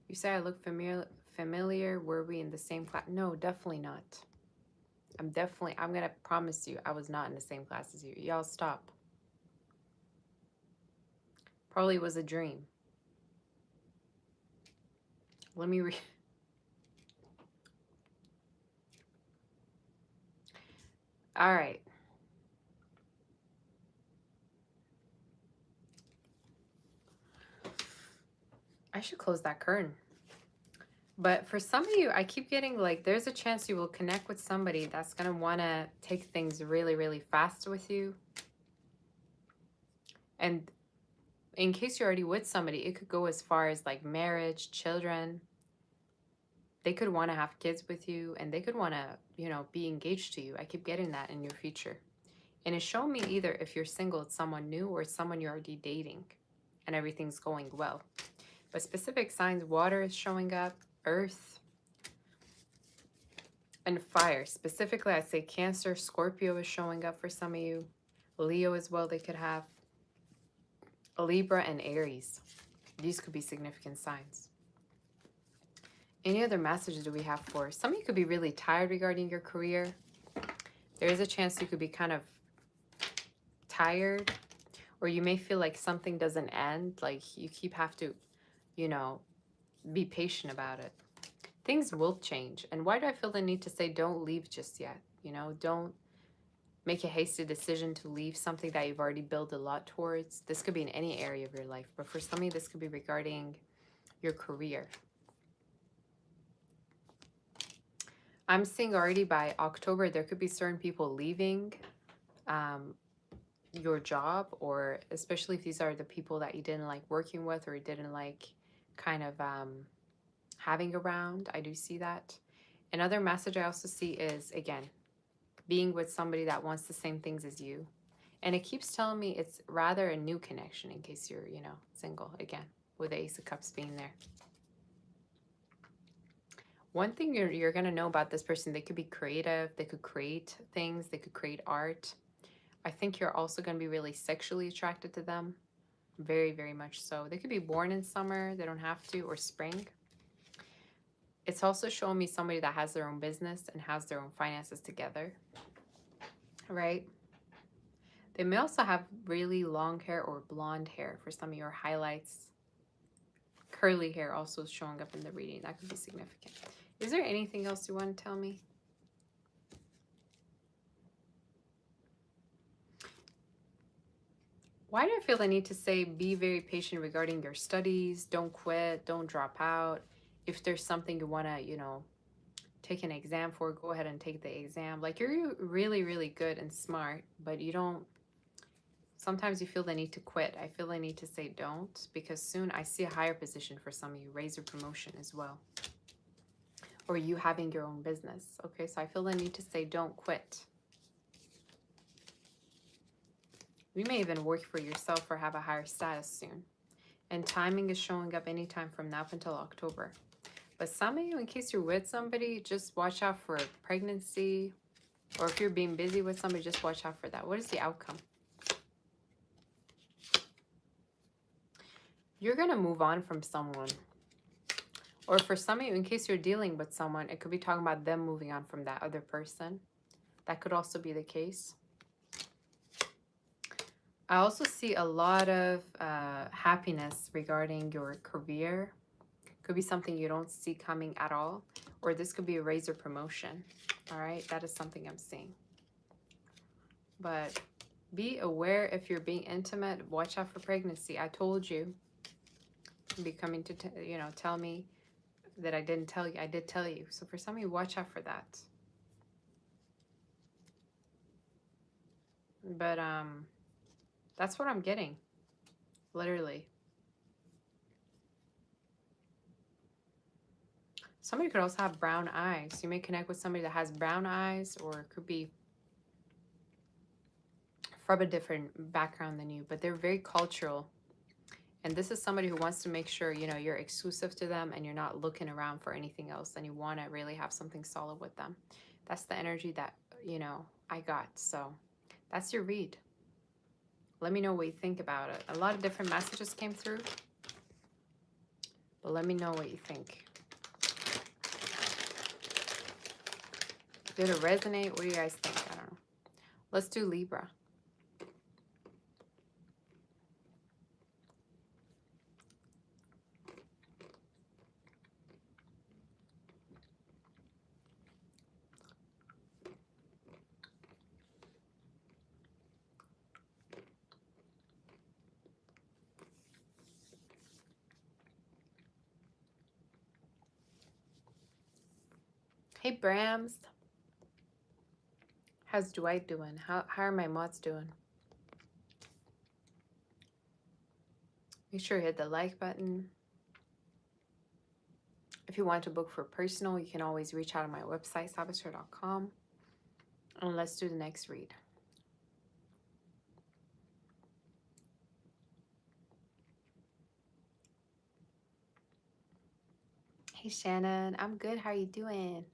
You say I look familiar. Were we in the same class? No, definitely not. I'm going to promise you I was not in the same class as you. Y'all stop. Probably was a dream. Let me All right. I should close that curtain. But for some of you, I keep getting like, there's a chance you will connect with somebody that's going to want to take things really, really fast with you. And in case you're already with somebody, it could go as far as like marriage, children. They could want to have kids with you and they could want to, you know, be engaged to you. I keep getting that in your future. And it's showing me either if you're single, it's someone new or it's someone you're already dating and everything's going well. But specific signs, water is showing up, earth, and fire. Specifically, I say Cancer, Scorpio is showing up for some of you. Leo as well, they could have. Libra and Aries. These could be significant signs. Any other messages do we have for? Some of you could be really tired regarding your career. There is a chance you could be kind of tired, or you may feel like something doesn't end, like you have to, you know, be patient about it. Things will change. And why do I feel the need to say don't leave just yet? You know, don't make a hasty decision to leave something that you've already built a lot towards. This could be in any area of your life, but for some of you, this could be regarding your career. I'm seeing already by October, there could be certain people leaving your job, or especially if these are the people that you didn't like working with or you didn't like kind of having around. I do see that. Another message I also see is, again, being with somebody that wants the same things as you. And it keeps telling me it's rather a new connection in case you're, you know, single, again, with the Ace of Cups being there. One thing you're going to know about this person, they could be creative, they could create things, they could create art. I think you're also going to be really sexually attracted to them. Very, very much so. They could be born in summer, they don't have to, or spring. It's also showing me somebody that has their own business and has their own finances together, right? They may also have really long hair or blonde hair for some of your highlights. Curly hair also showing up in the reading. That could be significant. Is there anything else you want to tell me? Why do I feel the need to say be very patient regarding your studies? Don't quit. Don't drop out. If there's something you want to, you know, take an exam for, go ahead and take the exam. Like, you're really, really good and smart, but you don't, sometimes you feel the need to quit. I feel the need to say don't, because soon I see a higher position for some of you, raise your promotion as well. Or you having your own business. Okay, so I feel the need to say don't quit. You may even work for yourself or have a higher status soon. And timing is showing up anytime from now up until October. But some of you, in case you're with somebody, just watch out for pregnancy. Or if you're being busy with somebody, just watch out for that. What is the outcome? You're going to move on from someone. Or for some of you, in case you're dealing with someone, it could be talking about them moving on from that other person. That could also be the case. I also see a lot of happiness regarding your career. Could be something you don't see coming at all. Or this could be a raise or promotion. All right, that is something I'm seeing. But be aware if you're being intimate. Watch out for pregnancy. I told you. Be coming to, you know, tell me that I didn't tell you. I did tell you. So for some of you, watch out for that. But That's what I'm getting. Literally. Somebody could also have brown eyes. You may connect with somebody that has brown eyes, or it could be from a different background than you, but they're very cultural. And this is somebody who wants to make sure, you know, you're exclusive to them and you're not looking around for anything else, and you want to really have something solid with them. That's the energy that, you know, I got. So that's your read. Let me know what you think about it. A lot of different messages came through, but let me know what you think. Did it resonate? What do you guys think? I don't know. Let's do Libra. Hey, Brams. How's Dwight doing? How are my mods doing? Make sure you hit the like button. If you want to book for personal, you can always reach out on my website, saboteur.com. And let's do the next read. Hey, Shannon. I'm good. How are you doing?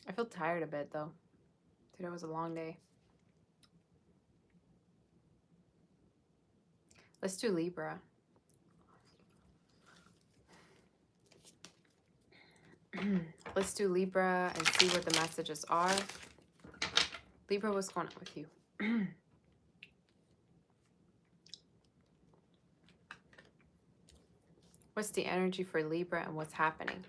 I feel tired a bit, though. Today was a long day. Let's do Libra. Let's do Libra and see what the messages are. Libra, what's going on with you? What's the energy for Libra and what's happening?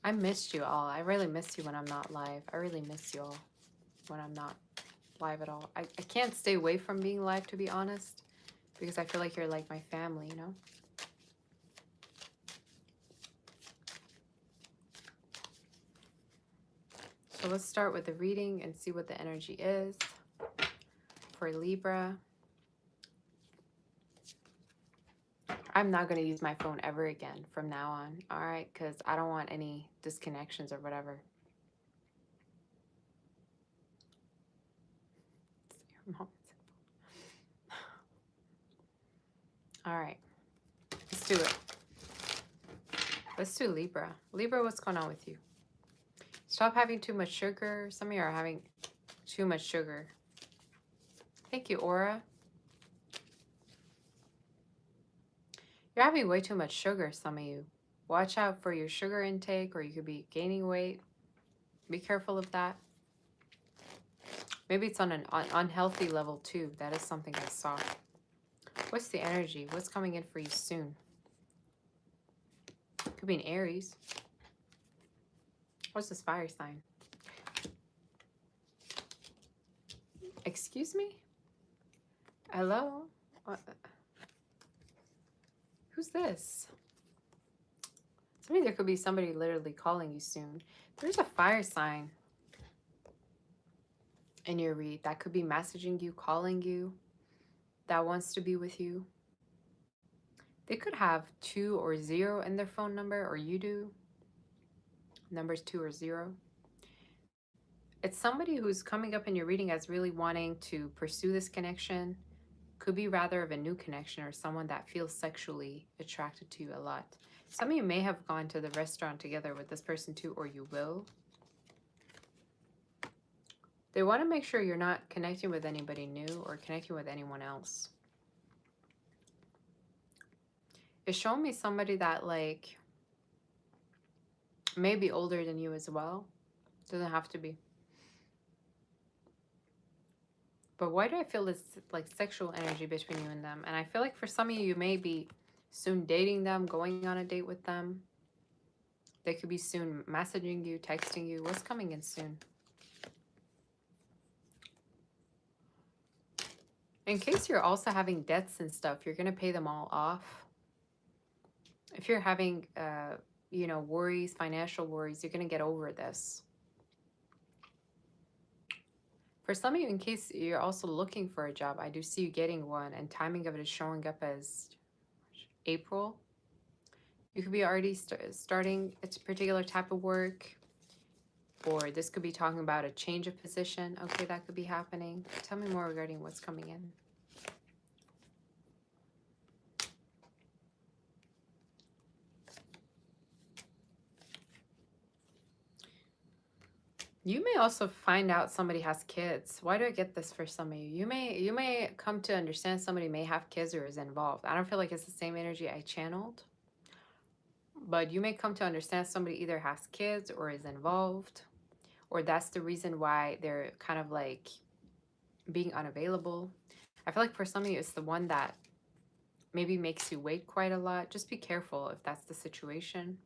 I missed you all. I really miss you when I'm not live. I really miss you all when I'm not live at all. I can't stay away from being live, to be honest, because I feel like you're like my family, you know? So let's start with the reading and see what the energy is for Libra. I'm not going to use my phone ever again from now on, all right? Because I don't want any disconnections or whatever. All right, let's do it. Let's do Libra. Libra, what's going on with you? Stop having too much sugar. Some of you are having too much sugar. Thank you, Aura. You're having way too much sugar, some of you. Watch out for your sugar intake, or you could be gaining weight. Be careful of that. Maybe it's on an unhealthy level too. That is something I saw. What's the energy? What's coming in for you soon? Could be an Aries. What's this fire sign? Excuse me? Hello? What? Who's this? Maybe there could be somebody literally calling you soon. There's a fire sign in your read that could be messaging you, calling you, that wants to be with you. They could have 2 or 0 in their phone number, or you do. Numbers 2 or 0. It's somebody who's coming up in your reading as really wanting to pursue this connection. Could be rather of a new connection, or someone that feels sexually attracted to you a lot. Some of you may have gone to the restaurant together with this person too, or you will. They want to make sure you're not connecting with anybody new or connecting with anyone else. It's showing me somebody that like may be older than you as well. Doesn't have to be. But why do I feel this like sexual energy between you and them? And I feel like for some of you, you may be soon dating them, going on a date with them. They could be soon messaging you, texting you. What's coming in soon? In case you're also having debts and stuff, you're going to pay them all off. If you're having, you know, worries, financial worries, you're going to get over this. For some of you, in case you're also looking for a job, I do see you getting one, and timing of it is showing up as April. You could be already starting a particular type of work, or this could be talking about a change of position. Okay, that could be happening. Tell me more regarding what's coming in. You may also find out somebody has kids. Why do I get this for some of you? You may come to understand somebody may have kids or is involved. I don't feel like it's the same energy I channeled, but you may come to understand somebody either has kids or is involved, or that's the reason why they're kind of like being unavailable. I feel like for some of you, it's the one that maybe makes you wait quite a lot. Just be careful if that's the situation.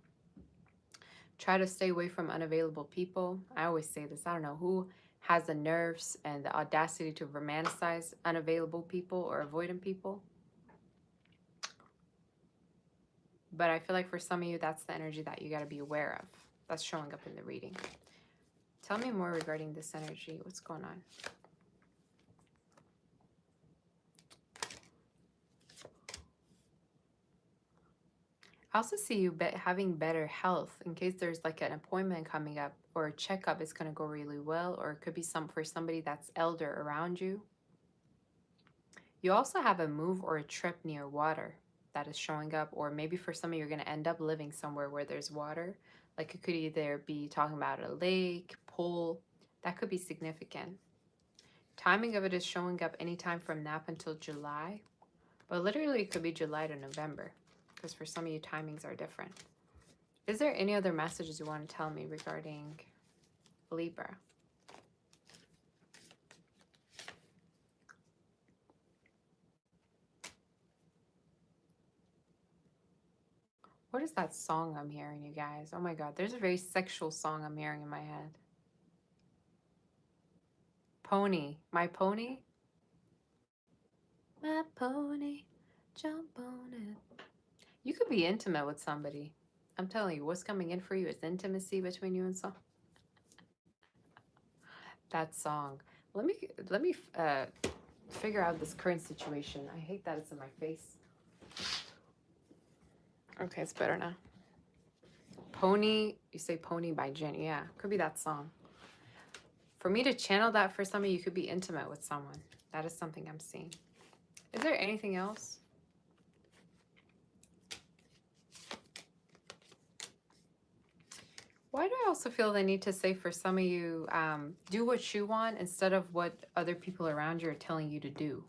Try to stay away from unavailable people. I always say this. I don't know who has the nerves and the audacity to romanticize unavailable people or avoidant people. But I feel like for some of you, that's the energy that you got to be aware of. That's showing up in the reading. Tell me more regarding this energy. What's going on? I also see you having better health in case there's like an appointment coming up or a checkup is going to go really well, or it could be for somebody that's elder around you. You also have a move or a trip near water that is showing up, or maybe for some of you, you're going to end up living somewhere where there's water. Like it could either be talking about a lake, pool. That could be significant. Timing of it is showing up anytime from now until July, but literally it could be July to November, because for some of you, timings are different. Is there any other messages you want to tell me regarding Libra? What is that song I'm hearing, you guys? Oh my God, there's a very sexual song I'm hearing in my head. Pony. My pony? My pony, jump on it. You could be intimate with somebody. I'm telling you, what's coming in for you is intimacy between you and some. That song. Let me figure out this current situation. I hate that it's in my face. Okay, it's better now. Pony, you say Pony by Jen. Yeah, could be that song. For me to channel that for some of you, could be intimate with someone. That is something I'm seeing. Is there anything else? Why do I also feel the need to say for some of you, do what you want instead of what other people around you are telling you to do?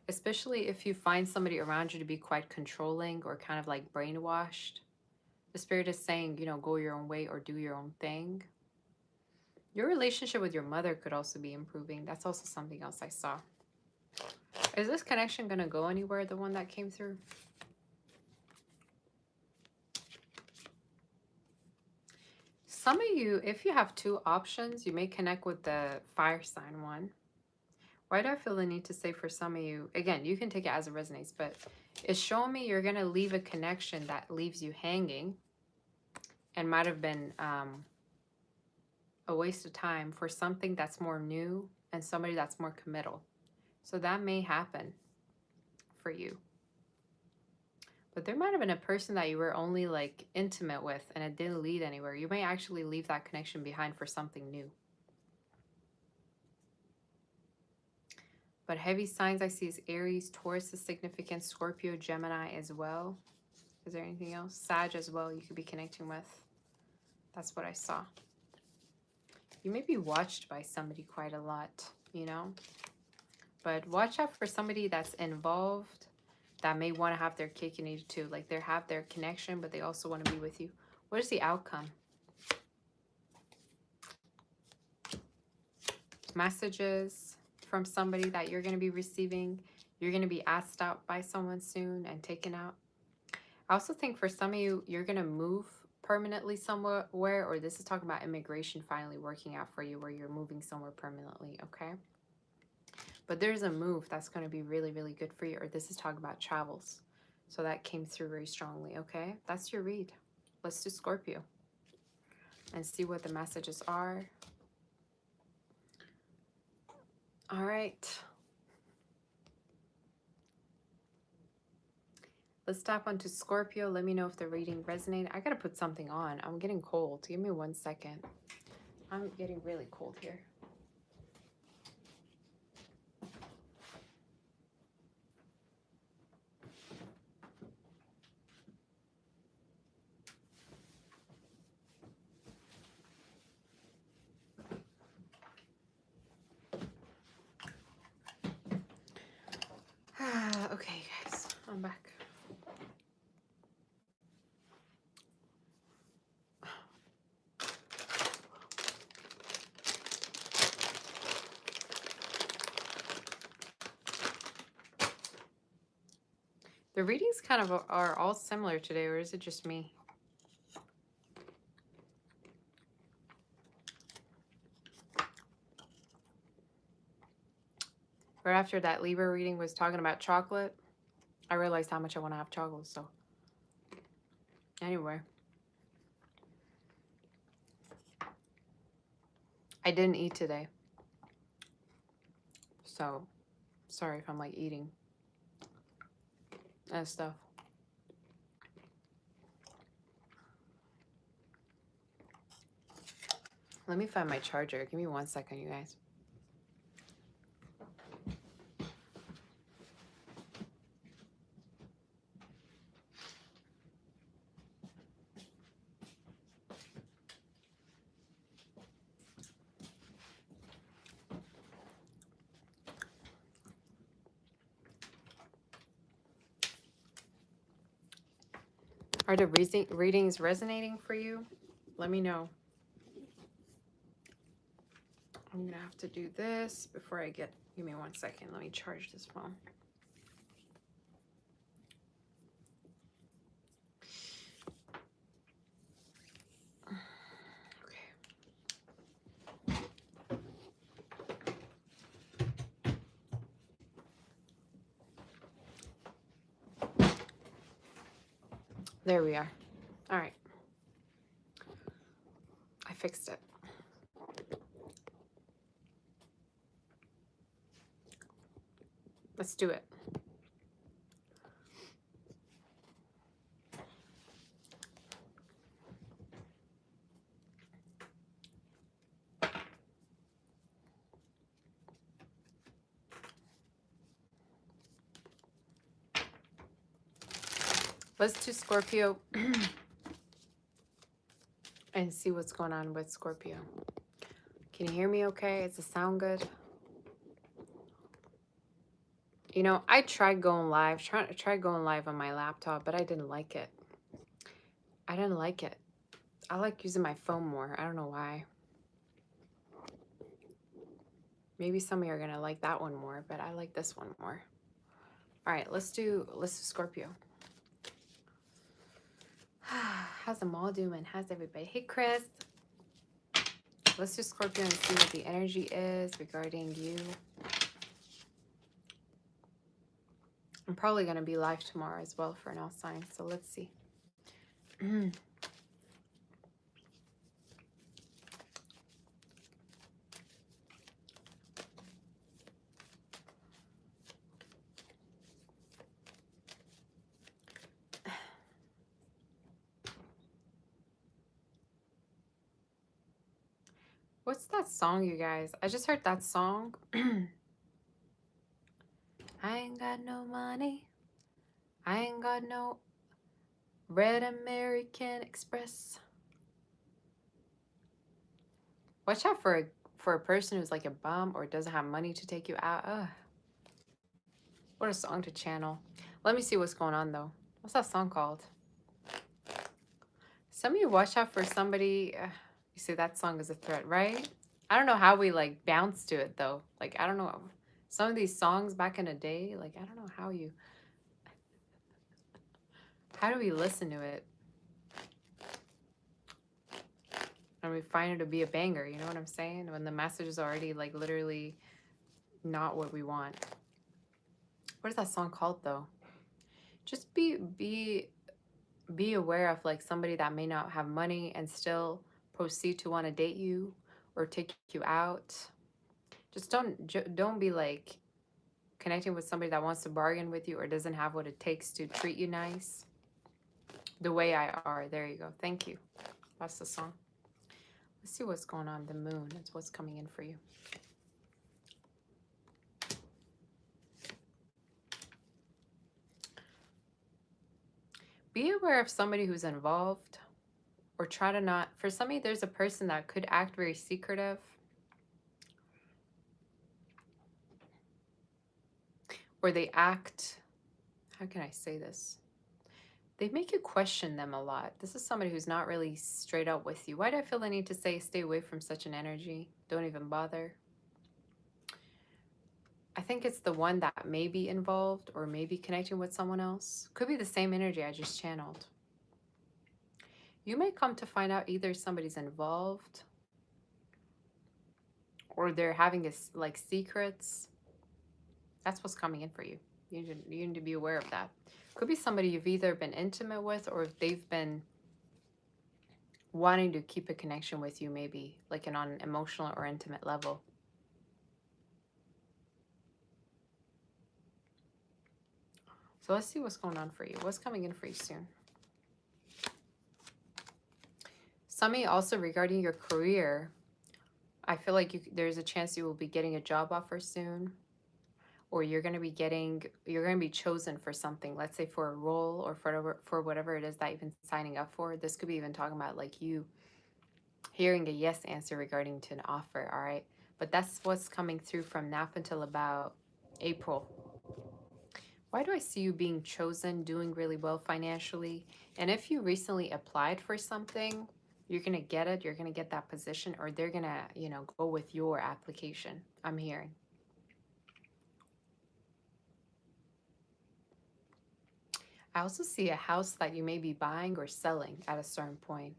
Especially if you find somebody around you to be quite controlling or kind of like brainwashed. The spirit is saying, you know, go your own way or do your own thing. Your relationship with your mother could also be improving. That's also something else I saw. Is this connection going to go anywhere, the one that came through? Some of you, if you have two options, you may connect with the fire sign one. Why do I feel the need to say for some of you, again, you can take it as it resonates, but it's showing me you're going to leave a connection that leaves you hanging and might have been a waste of time for something that's more new and somebody that's more committal. So that may happen for you. But there might have been a person that you were only like intimate with and it didn't lead anywhere. You may actually leave that connection behind for something new. But heavy signs I see is Aries, Taurus is significant, Scorpio, Gemini as well. Is there anything else? Sag as well you could be connecting with. That's what I saw. You may be watched by somebody quite a lot, you know? But watch out for somebody that's involved that may want to have their cake and eat it too. Like they have their connection, but they also want to be with you. What is the outcome? Messages from somebody that you're going to be receiving. You're going to be asked out by someone soon and taken out. I also think for some of you, you're going to move permanently somewhere, or this is talking about immigration finally working out for you where you're moving somewhere permanently, okay? But there's a move that's going to be really, really good for you. Or this is talking about travels. So that came through very strongly, okay? That's your read. Let's do Scorpio and see what the messages are. All right. Let's tap onto Scorpio. Let me know if the reading resonated. I got to put something on. I'm getting cold. Give me 1 second. I'm getting really cold here. Okay, guys. I'm back. The readings kind of are all similar today, or is it just me? Right after that Libra reading was talking about chocolate, I realized how much I want to have chocolate, so. Anyway. I didn't eat today. So, sorry if I'm like eating and stuff. Let me find my charger. Give me 1 second, you guys. Are the readings resonating for you? Let me know. I'm going to have to do this before I get... Give me 1 second. Let me charge this phone. There we are. All right. I fixed it. Let's do it. Let's do Scorpio and see what's going on with Scorpio. Can you hear me okay? Does it sound good? You know, I tried going live, tried going live on my laptop, but I didn't like it. I didn't like it. I like using my phone more. I don't know why. Maybe some of you are gonna like that one more, but I like this one more. All right, let's do Scorpio. How's the mall doing? How's everybody? Hey, Chris. Let's do Scorpio and see what the energy is regarding you. I'm probably gonna be live tomorrow as well for an all sign, so let's see. What's that song, you guys? I just heard that song. I ain't got no money. I ain't got no Red American Express. Watch out for a person who's like a bum or doesn't have money to take you out. Ugh. What a song to channel. Let me see what's going on though. What's that song called? Some of you watch out for somebody. You see that song is a threat, right? I don't know how we like bounce to it though. Like, I don't know. Some of these songs back in the day, like, I don't know how do we listen to it? And we find it to be a banger, you know what I'm saying? When the message is already like literally not what we want. What is that song called though? Just be aware of like somebody that may not have money and still proceed to want to date you or take you out. Just don't be like connecting with somebody that wants to bargain with you or doesn't have what it takes to treat you nice. The way I are. There you go. Thank you. That's the song. Let's see what's going on. The moon. That's what's coming in for you. Be aware of somebody who's involved, or try to not. For somebody, there's a person that could act very secretive, or they act, how can I say this? They make you question them a lot. This is somebody who's not really straight up with you. Why do I feel the need to say stay away from such an energy? Don't even bother. I think it's the one that may be involved or maybe connecting with someone else. Could be the same energy I just channeled. You may come to find out either somebody's involved or they're having like secrets. That's what's coming in for you. You need to be aware of that. Could be somebody you've either been intimate with or if they've been wanting to keep a connection with you, maybe like on an emotional or intimate level. So let's see what's going on for you. What's coming in for you soon? Somebody also regarding your career, I feel like there's a chance you will be getting a job offer soon, or you're going to be chosen for something, let's say for a role or for whatever it is that you've been signing up for. This could be even talking about like you hearing a yes answer regarding to an offer, all right? But that's what's coming through from now until about April. Why do I see you being chosen, doing really well financially? And if you recently applied for something, you're going to get it. You're going to get that position, or they're going to, go with your application. I'm hearing. I also see a house that you may be buying or selling at a certain point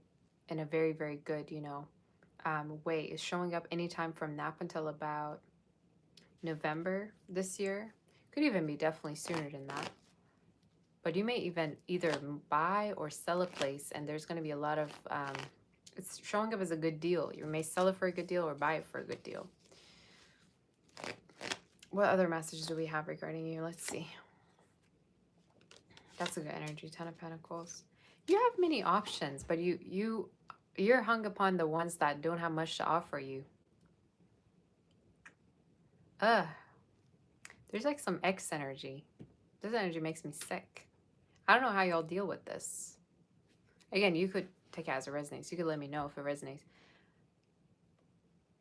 in a very, very good, way. Is showing up anytime from now until about November this year. Could even be definitely sooner than that. But you may even either buy or sell a place, and there's going to be a lot of, it's showing up as a good deal. You may sell it for a good deal or buy it for a good deal. What other messages do we have regarding you? Let's see. That's a good energy. 10 of Pentacles. You have many options, but you're hung upon the ones that don't have much to offer you. There's like some X energy. This energy makes me sick. I don't know how y'all deal with this. Again, you could take it as it resonates. You could let me know if it resonates.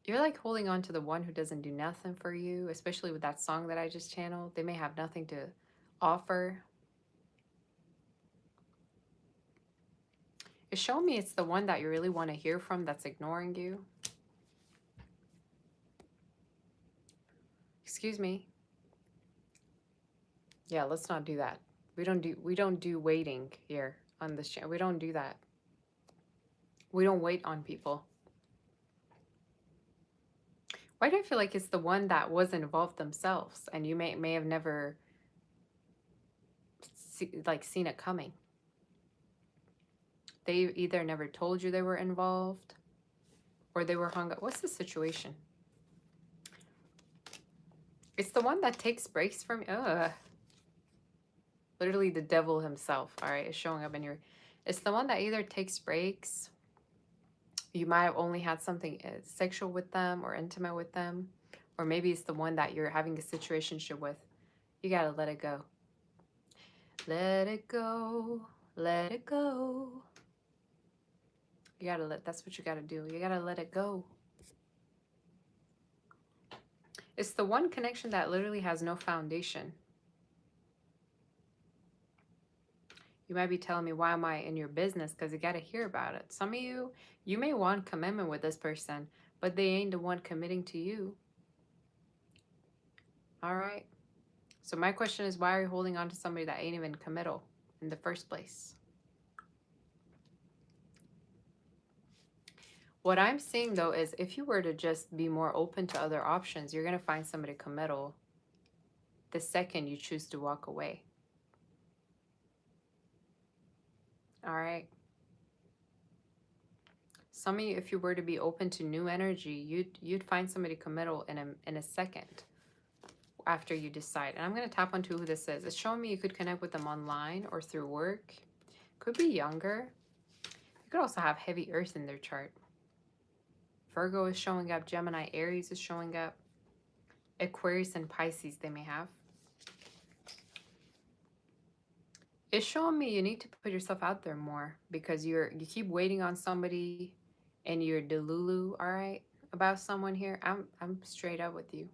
You're like holding on to the one who doesn't do nothing for you, especially with that song that I just channeled. They may have nothing to offer. It's showing me it's the one that you really want to hear from that's ignoring you. Excuse me. Yeah, let's not do that. We don't do waiting here on this channel. We don't do that. We don't wait on people. Why do I feel like it's the one that was involved themselves and you may have never seen it coming? They either never told you they were involved or they were hung up. What's the situation? It's the one that takes breaks from literally the devil himself, all right, is showing up in your... It's the one that either takes breaks. You might have only had something sexual with them or intimate with them. Or maybe it's the one that you're having a situationship with. You got to let it go. Let it go. Let it go. You got to that's what you got to do. You got to let it go. It's the one connection that literally has no foundation. You might be telling me, why am I in your business? Because you got to hear about it. Some of you may want commitment with this person, but they ain't the one committing to you. All right. So my question is, why are you holding on to somebody that ain't even committal in the first place? What I'm seeing though is if you were to just be more open to other options, you're going to find somebody committal the second you choose to walk away. All right. Some of you, if you were to be open to new energy, you'd find somebody committal in a second after you decide. And I'm going to tap onto who this is. It's showing me you could connect with them online or through work. Could be younger. You could also have heavy earth in their chart. Virgo is showing up. Gemini, Aries is showing up. Aquarius and Pisces they may have. It's showing me you need to put yourself out there more because you keep waiting on somebody and you're delulu, all right, about someone here. I'm straight up with you.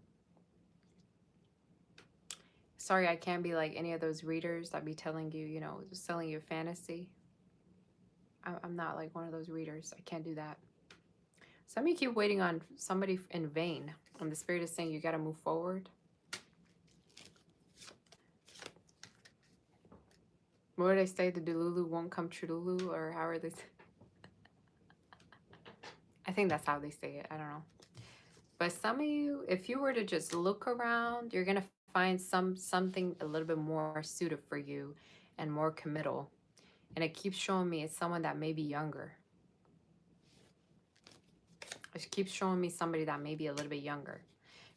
Sorry, I can't be like any of those readers that be telling you, you know, selling you fantasy. I'm not like one of those readers. I can't do that. Some of you keep waiting on somebody in vain. And the spirit is saying you got to move forward. What did I say? The delulu won't come true, or how are they? I think that's how they say it. I don't know. But some of you, if you were to just look around, you're gonna find something a little bit more suited for you and more committal. And it keeps showing me it's someone that may be younger. It keeps showing me somebody that may be a little bit younger.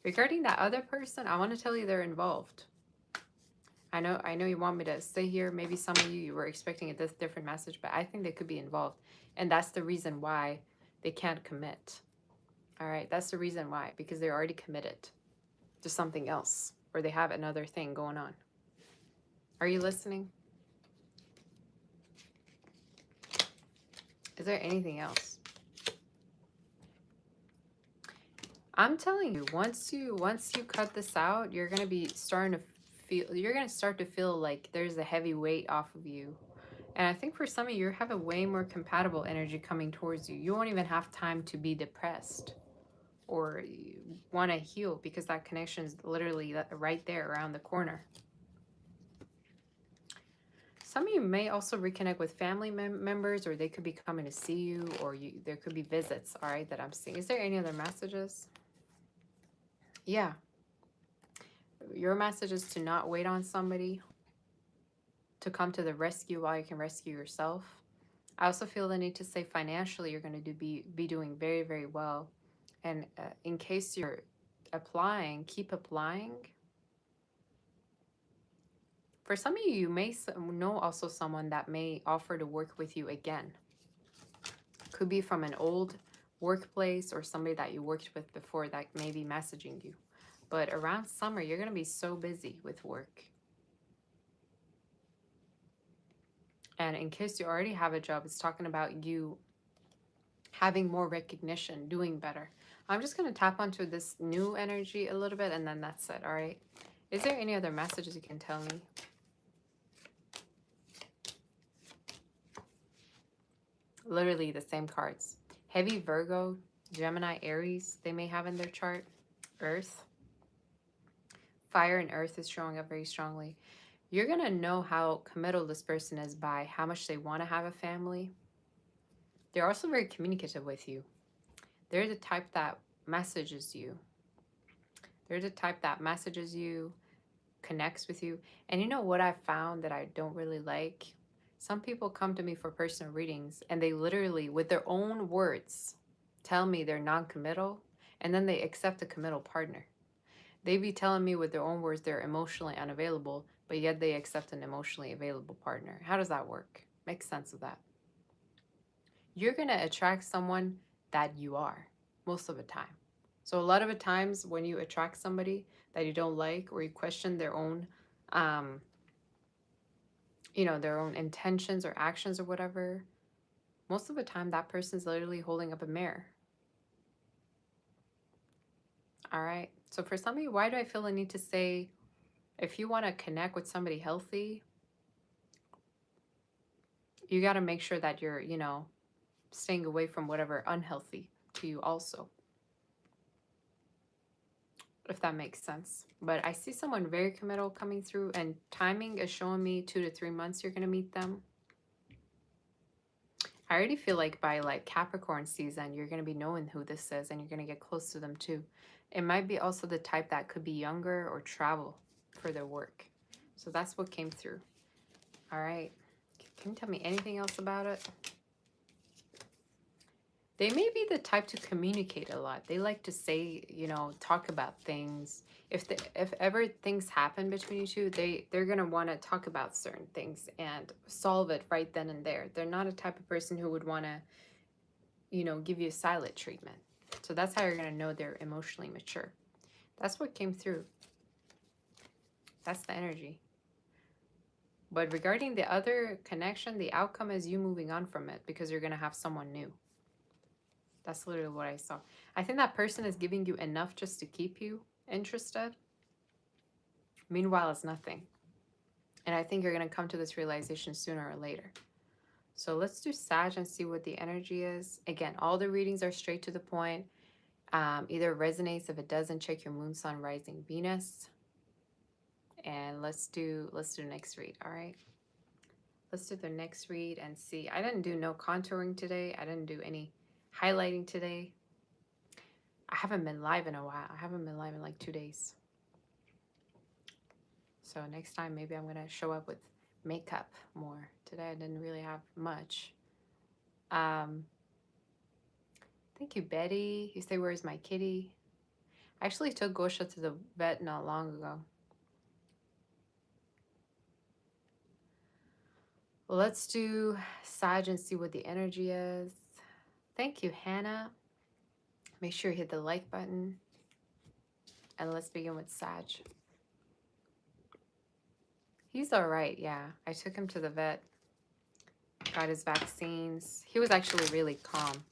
Regarding that other person, I want to tell you they're involved. I know you want me to stay here. Maybe some of you were expecting a different message, but I think they could be involved. And that's the reason why they can't commit. All right, that's the reason why, because they're already committed to something else or they have another thing going on. Are you listening? Is there anything else? I'm telling you, once you cut this out, you're going to be starting to you're going to start to feel like there's a heavy weight off of you. And I think for some of you, you have a way more compatible energy coming towards you. You won't even have time to be depressed or want to heal because that connection is literally right there around the corner. Some of you may also reconnect with family members, or they could be coming to see you, or there could be visits, all right, that I'm seeing. Is there any other messages? Yeah. Your message is to not wait on somebody to come to the rescue while you can rescue yourself. I also feel the need to say financially you're going to be doing very, very well. And in case you're applying, keep applying. For some of you, you may know also someone that may offer to work with you again. Could be from an old workplace or somebody that you worked with before that may be messaging you. But around summer, you're going to be so busy with work. And in case you already have a job, it's talking about you having more recognition, doing better. I'm just going to tap onto this new energy a little bit, and then that's it, all right? Is there any other messages you can tell me? Literally the same cards. Heavy Virgo, Gemini, Aries, they may have in their chart. Earth. Fire and earth is showing up very strongly. You're going to know how committal this person is by how much they want to have a family. They're also very communicative with you. They're the type that messages you. They're the type that messages you, connects with you. And you know what I found that I don't really like? Some people come to me for personal readings and they literally, with their own words, tell me they're non-committal, and then they accept a committal partner. They be telling me with their own words they're emotionally unavailable, but yet they accept an emotionally available partner. How does that work? Make sense of that. You're going to attract someone that you are most of the time. So a lot of the times when you attract somebody that you don't like or you question their own, their own intentions or actions or whatever, most of the time that person's literally holding up a mirror. All right. So for some of you, why do I feel the need to say, if you want to connect with somebody healthy, you got to make sure that you're, staying away from whatever unhealthy to you also. If that makes sense. But I see someone very committal coming through, and timing is showing me 2 to 3 months you're going to meet them. I already feel like by like Capricorn season, you're going to be knowing who this is and you're going to get close to them too. It might be also the type that could be younger or travel for their work. So that's what came through. All right. Can you tell me anything else about it? They may be the type to communicate a lot. They like to say, you know, talk about things. If ever things happen between you two, they're gonna want to talk about certain things and solve it right then and there. They're not a type of person who would want to, you know, give you a silent treatment. So that's how you're gonna know they're emotionally mature. That's what came through. That's the energy. But regarding the other connection, the outcome is you moving on from it because you're gonna have someone new. That's literally what I saw. I think that person is giving you enough just to keep you interested. Meanwhile, it's nothing. And I think you're going to come to this realization sooner or later. So let's do Sag and see what the energy is. Again, all the readings are straight to the point. Either resonates. If it doesn't, check your moon, sun, rising, Venus. And let's do next read. All right. Let's do the next read and see. I didn't do no contouring today. I didn't do any highlighting today. I haven't been live in a while. I haven't been live in like 2 days. So next time, maybe I'm going to show up with makeup more. Today, I didn't really have much. Thank you, Betty. You say, where's my kitty? I actually took Gosha to the vet not long ago. Well, let's do Sag and see what the energy is. Thank you, Hannah. Make sure you hit the like button. And let's begin with Sag. He's all right, yeah. I took him to the vet. Got his vaccines. He was actually really calm.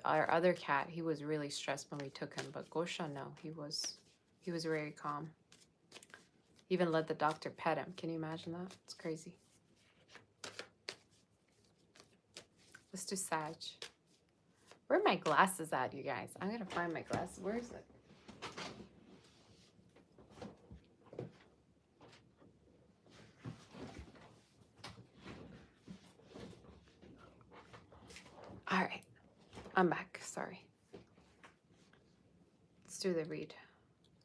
Our other cat, he was really stressed when we took him, but Gosha, no, he was very calm. Even let the doctor pet him. Can you imagine that? It's crazy. Let's do Sag. Where are my glasses at, you guys? I'm gonna find my glasses. Where is it? All right, I'm back. Sorry. Let's do the read.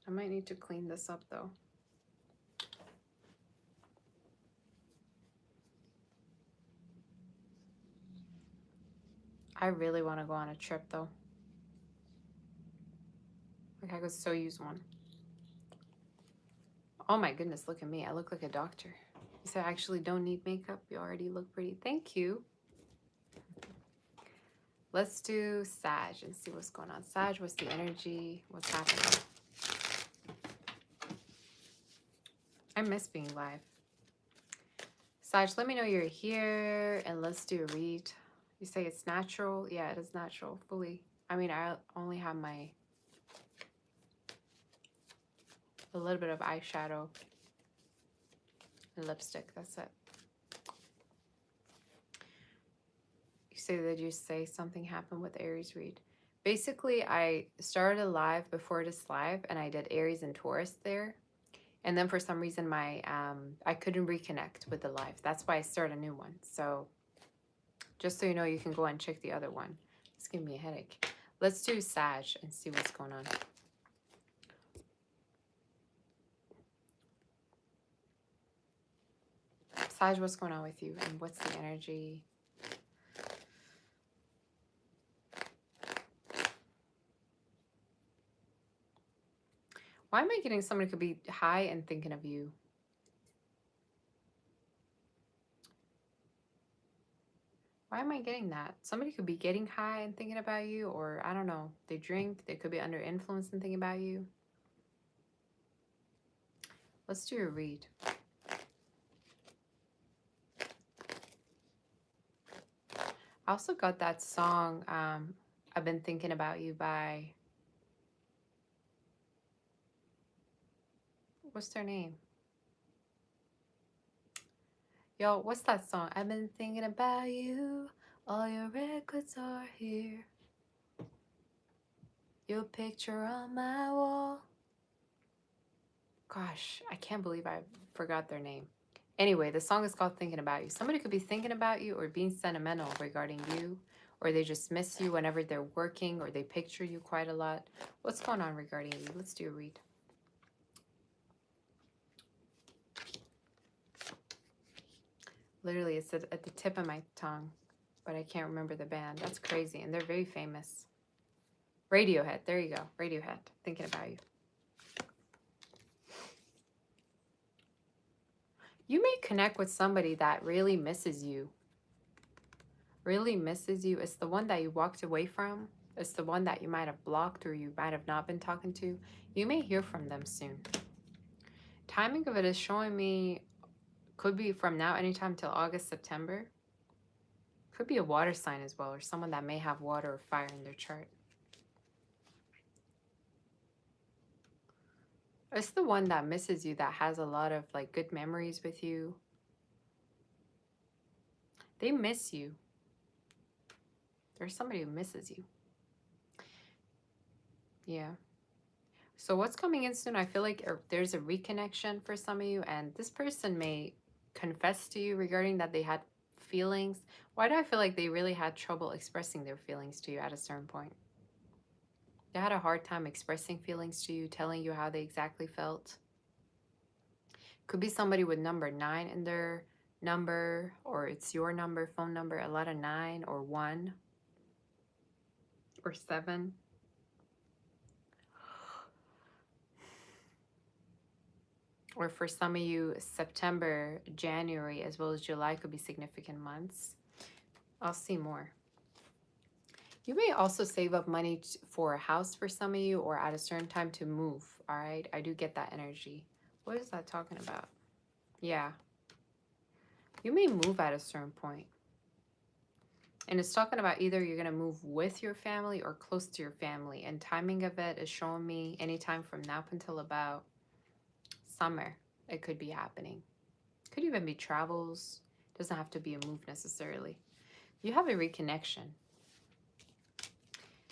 I might need to clean this up though. I really want to go on a trip though. Like I could so use one. Oh my goodness, look at me. I look like a doctor. You said I actually don't need makeup. You already look pretty. Thank you. Let's do Sag and see what's going on. Sag, what's the energy? What's happening? I miss being live. Sag, let me know you're here and let's do a read. You say it's natural? Yeah, it is natural, fully. I mean, I only have a little bit of eyeshadow and lipstick. That's it. You say that you say something happened with Aries read. Basically, I started a live before this live and I did Aries and Taurus there. And then for some reason, I couldn't reconnect with the live. That's why I started a new one. So just so you know, you can go and check the other one. It's giving me a headache. Let's do Sag and see what's going on. Sag, what's going on with you? And what's the energy? Why am I getting someone who could be high and thinking of you? Why am I getting that? Somebody could be getting high and thinking about you, or I don't know. They drink. They could be under influence and thinking about you. Let's do a read. I also got that song, I've Been Thinking About You by... What's their name? Yo, what's that song? I've been thinking about you. All your records are here. Your picture on my wall. Gosh, I can't believe I forgot their name. Anyway, the song is called Thinking About You. Somebody could be thinking about you or being sentimental regarding you, or they just miss you whenever they're working, or they picture you quite a lot. What's going on regarding you? Let's do a read. Literally, it's at the tip of my tongue, but I can't remember the band. That's crazy, and they're very famous. Radiohead. There you go. Radiohead. Thinking About You. You may connect with somebody that really misses you. Really misses you. It's the one that you walked away from. It's the one that you might have blocked or you might have not been talking to. You may hear from them soon. Timing of it is showing me could be from now anytime till August, September. Could be a water sign as well, or someone that may have water or fire in their chart. It's the one that misses you, that has a lot of like good memories with you. They miss you. There's somebody who misses you. Yeah. So what's coming in soon? I feel like there's a reconnection for some of you, and this person may confess to you regarding that they had feelings. Why do I feel like they really had trouble expressing their feelings to you at a certain point? They had a hard time expressing feelings to you, telling you how they exactly felt. Could be somebody with number 9 in their number, or it's your number, phone number, a lot of 9 or 1 or 7. Or for some of you, September, January, as well as July could be significant months. I'll see more. You may also save up money for a house for some of you, or at a certain time to move. All right, I do get that energy. What is that talking about? Yeah. You may move at a certain point. And it's talking about either you're going to move with your family or close to your family. And timing of it is showing me anytime from now until about summer. It could be happening. Could even be travels. Doesn't have to be a move necessarily. You have a reconnection.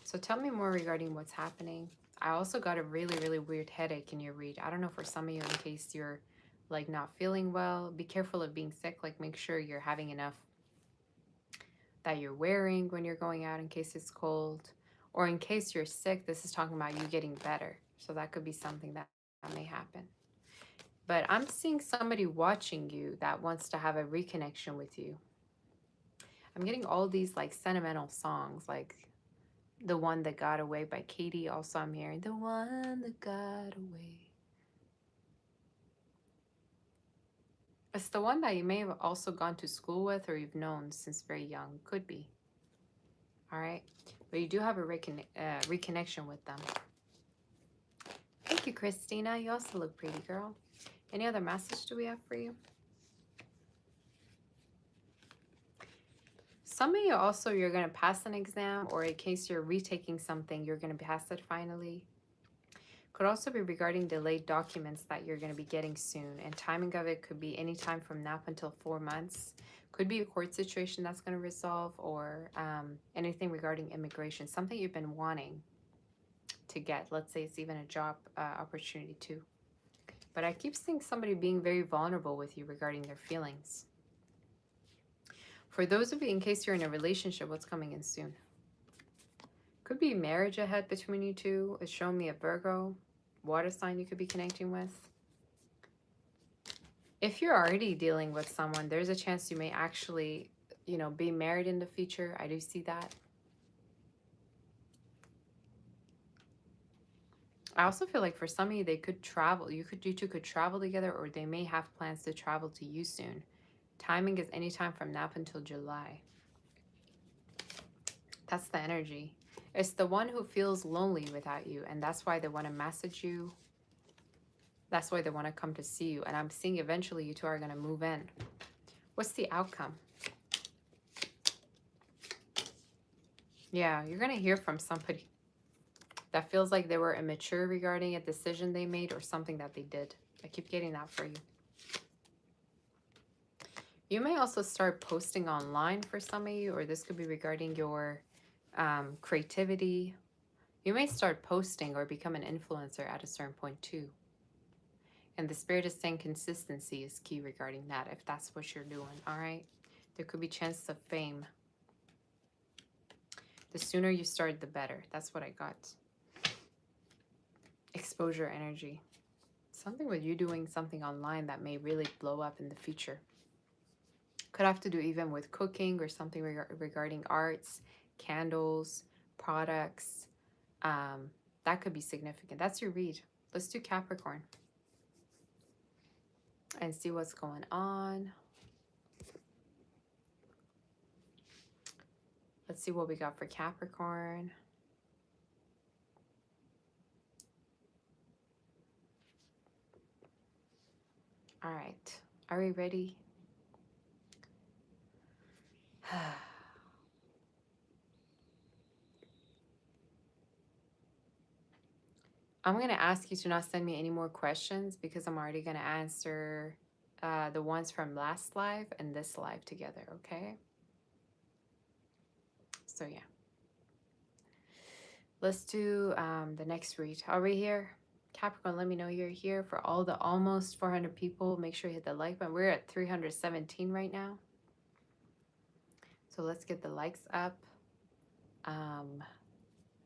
So tell me more regarding what's happening. I also got a really, really weird headache in your read. I don't know, for some of you, in case you're like not feeling well, be careful of being sick. Like make sure you're having enough that you're wearing when you're going out in case it's cold. Or in case you're sick, this is talking about you getting better. So that could be something that may happen. But I'm seeing somebody watching you that wants to have a reconnection with you. I'm getting all these like sentimental songs, like The One That Got Away by Katie. Also, I'm hearing The One That Got Away. It's the one that you may have also gone to school with, or you've known since very young. Could be. All right. But you do have a reconnection with them. Thank you, Christina. You also look pretty, girl. Any other message do we have for you? Some of you also, you're going to pass an exam, or in case you're retaking something, you're going to pass it finally. Could also be regarding delayed documents that you're going to be getting soon. And timing of it could be anytime from now until 4 months. Could be a court situation that's going to resolve, or anything regarding immigration. Something you've been wanting to get. Let's say it's even a job opportunity too. But I keep seeing somebody being very vulnerable with you regarding their feelings. For those of you, in case you're in a relationship, what's coming in soon? Could be marriage ahead between you two. It's showing me a Virgo, water sign you could be connecting with. If you're already dealing with someone, there's a chance you may actually, be married in the future. I do see that. I also feel like for some of you, they could travel. You two could travel together, or they may have plans to travel to you soon. Timing is anytime from now until July. That's the energy. It's the one who feels lonely without you, and that's why they want to message you. That's why they want to come to see you. And I'm seeing eventually you two are going to move in. What's the outcome? Yeah, you're going to hear from somebody that feels like they were immature regarding a decision they made or something that they did. I keep getting that for you. You may also start posting online for some of you, or this could be regarding your creativity. You may start posting or become an influencer at a certain point too. And the Spirit is saying consistency is key regarding that, if that's what you're doing, all right? There could be chances of fame. The sooner you start, the better. That's what I got. Exposure energy. Something with you doing something online that may really blow up in the future. Could have to do even with cooking or something regarding arts, candles, products. That could be significant. That's your read. Let's do Capricorn and see what's going on. Let's see what we got for Capricorn. All right. Are we ready? I'm going to ask you to not send me any more questions because I'm already going to answer the ones from last live and this live together, okay? So, yeah. Let's do the next read. Are we here? Capricorn, let me know you're here. For all the almost 400 people, make sure you hit the like button. We're at 317 right now. So let's get the likes up. I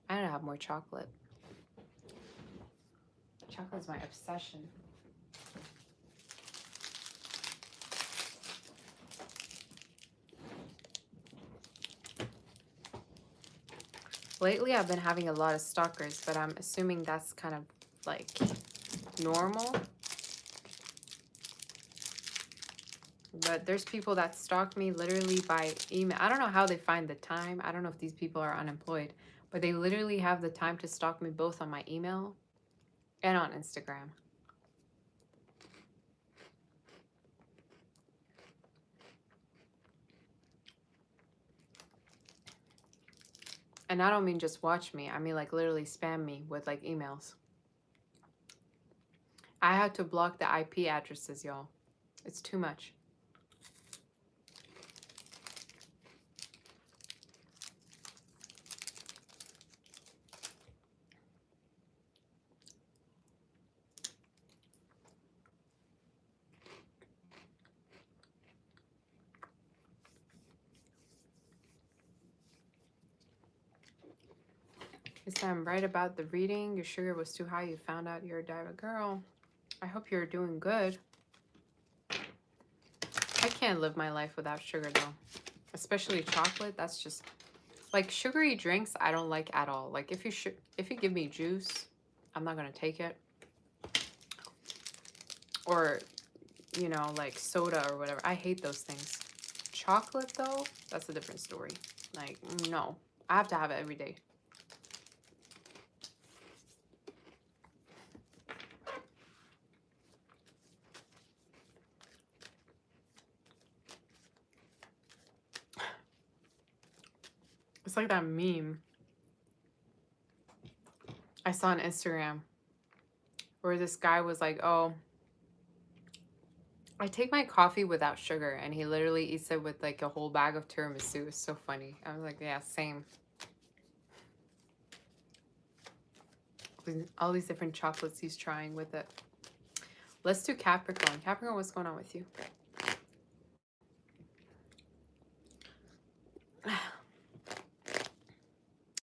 don't have more chocolate. Chocolate is my obsession. Lately, I've been having a lot of stalkers, but I'm assuming that's kind of like normal. But there's people that stalk me literally by email. I don't know how they find the time. I don't know if these people are unemployed, but they literally have the time to stalk me both on my email and on Instagram. And I don't mean just watch me. I mean like literally spam me with like emails. I had to block the IP addresses, y'all. It's too much. This I'm right about the reading. Your sugar was too high. You found out you're a diva girl. I hope you're doing good. I can't live my life without sugar though. Especially chocolate. That's just like sugary drinks I don't like at all. Like if you give me juice, I'm not gonna take it. Or, you know, like soda or whatever. I hate those things. Chocolate though, that's a different story. Like, no. I have to have it every day. It's like that meme I saw on Instagram where this guy was like, oh, I take my coffee without sugar. And he literally eats it with like a whole bag of tiramisu. It's so funny. I was like, yeah, same. All these different chocolates he's trying with it. Let's do Capricorn. Capricorn, what's going on with you?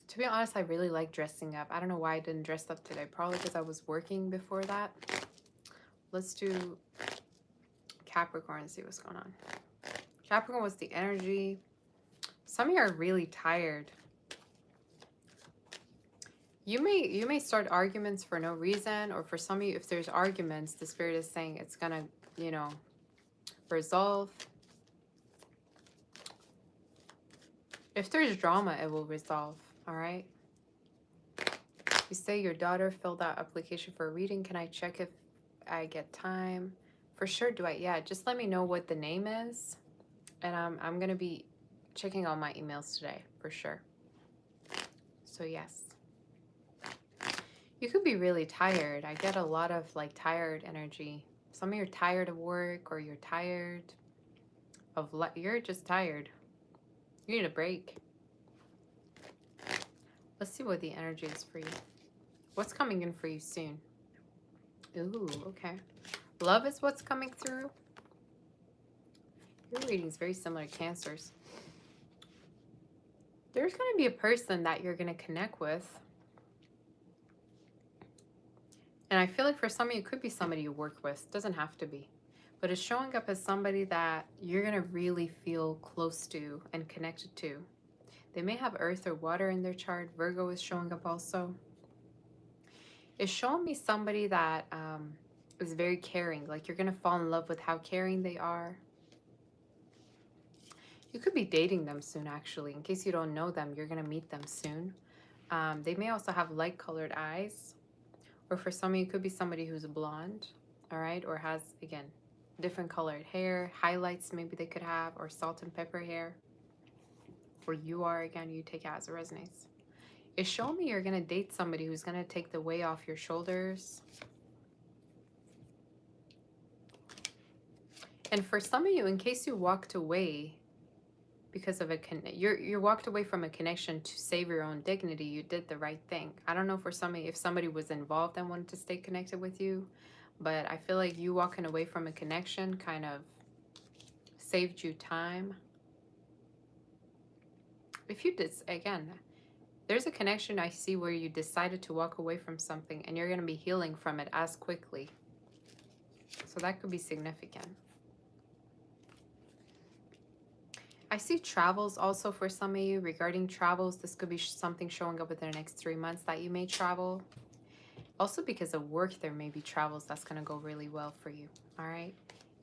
To be honest, I really like dressing up. I don't know why I didn't dress up today. Probably because I was working before that. Let's do Capricorn and see what's going on. Capricorn, what's the energy? Some of you are really tired. You may start arguments for no reason, or for some of you, if there's arguments, the Spirit is saying it's gonna, you know, resolve. If there's drama, it will resolve. All right. You say your daughter filled out application for a reading. Can I check if I get time? For sure, do I? Yeah, just let me know what the name is. And I'm going to be checking all my emails today, for sure. So, yes. You could be really tired. I get a lot of, like, tired energy. Some of you are tired of work, or you're tired of... You're just tired. You need a break. Let's see what the energy is for you. What's coming in for you soon? Ooh, okay. Love is what's coming through. Your reading is very similar to Cancer's. There's going to be a person that you're going to connect with. And I feel like for some of you, it could be somebody you work with. Doesn't have to be. But it's showing up as somebody that you're going to really feel close to and connected to. They may have earth or water in their chart. Virgo is showing up also. It's showing me somebody that is very caring. Like you're going to fall in love with how caring they are. You could be dating them soon, actually. In case you don't know them, you're going to meet them soon. They may also have light-colored eyes. Or for some of you, it could be somebody who's blonde, all right? Or has, again, different colored hair. Highlights maybe they could have. Or salt and pepper hair. Or you are, again, you take it as it resonates. It's showing me you're going to date somebody who's going to take the weight off your shoulders. And for some of you, in case you walked away because of you walked away from a connection to save your own dignity, you did the right thing. I don't know for somebody if somebody was involved and wanted to stay connected with you, but I feel like you walking away from a connection kind of saved you time. If you did, again, there's a connection I see where you decided to walk away from something and you're going to be healing from it as quickly. So that could be significant. I see travels also for some of you. Regarding travels, this could be something showing up within the next 3 months that you may travel. Also because of work, there may be travels that's going to go really well for you. All right.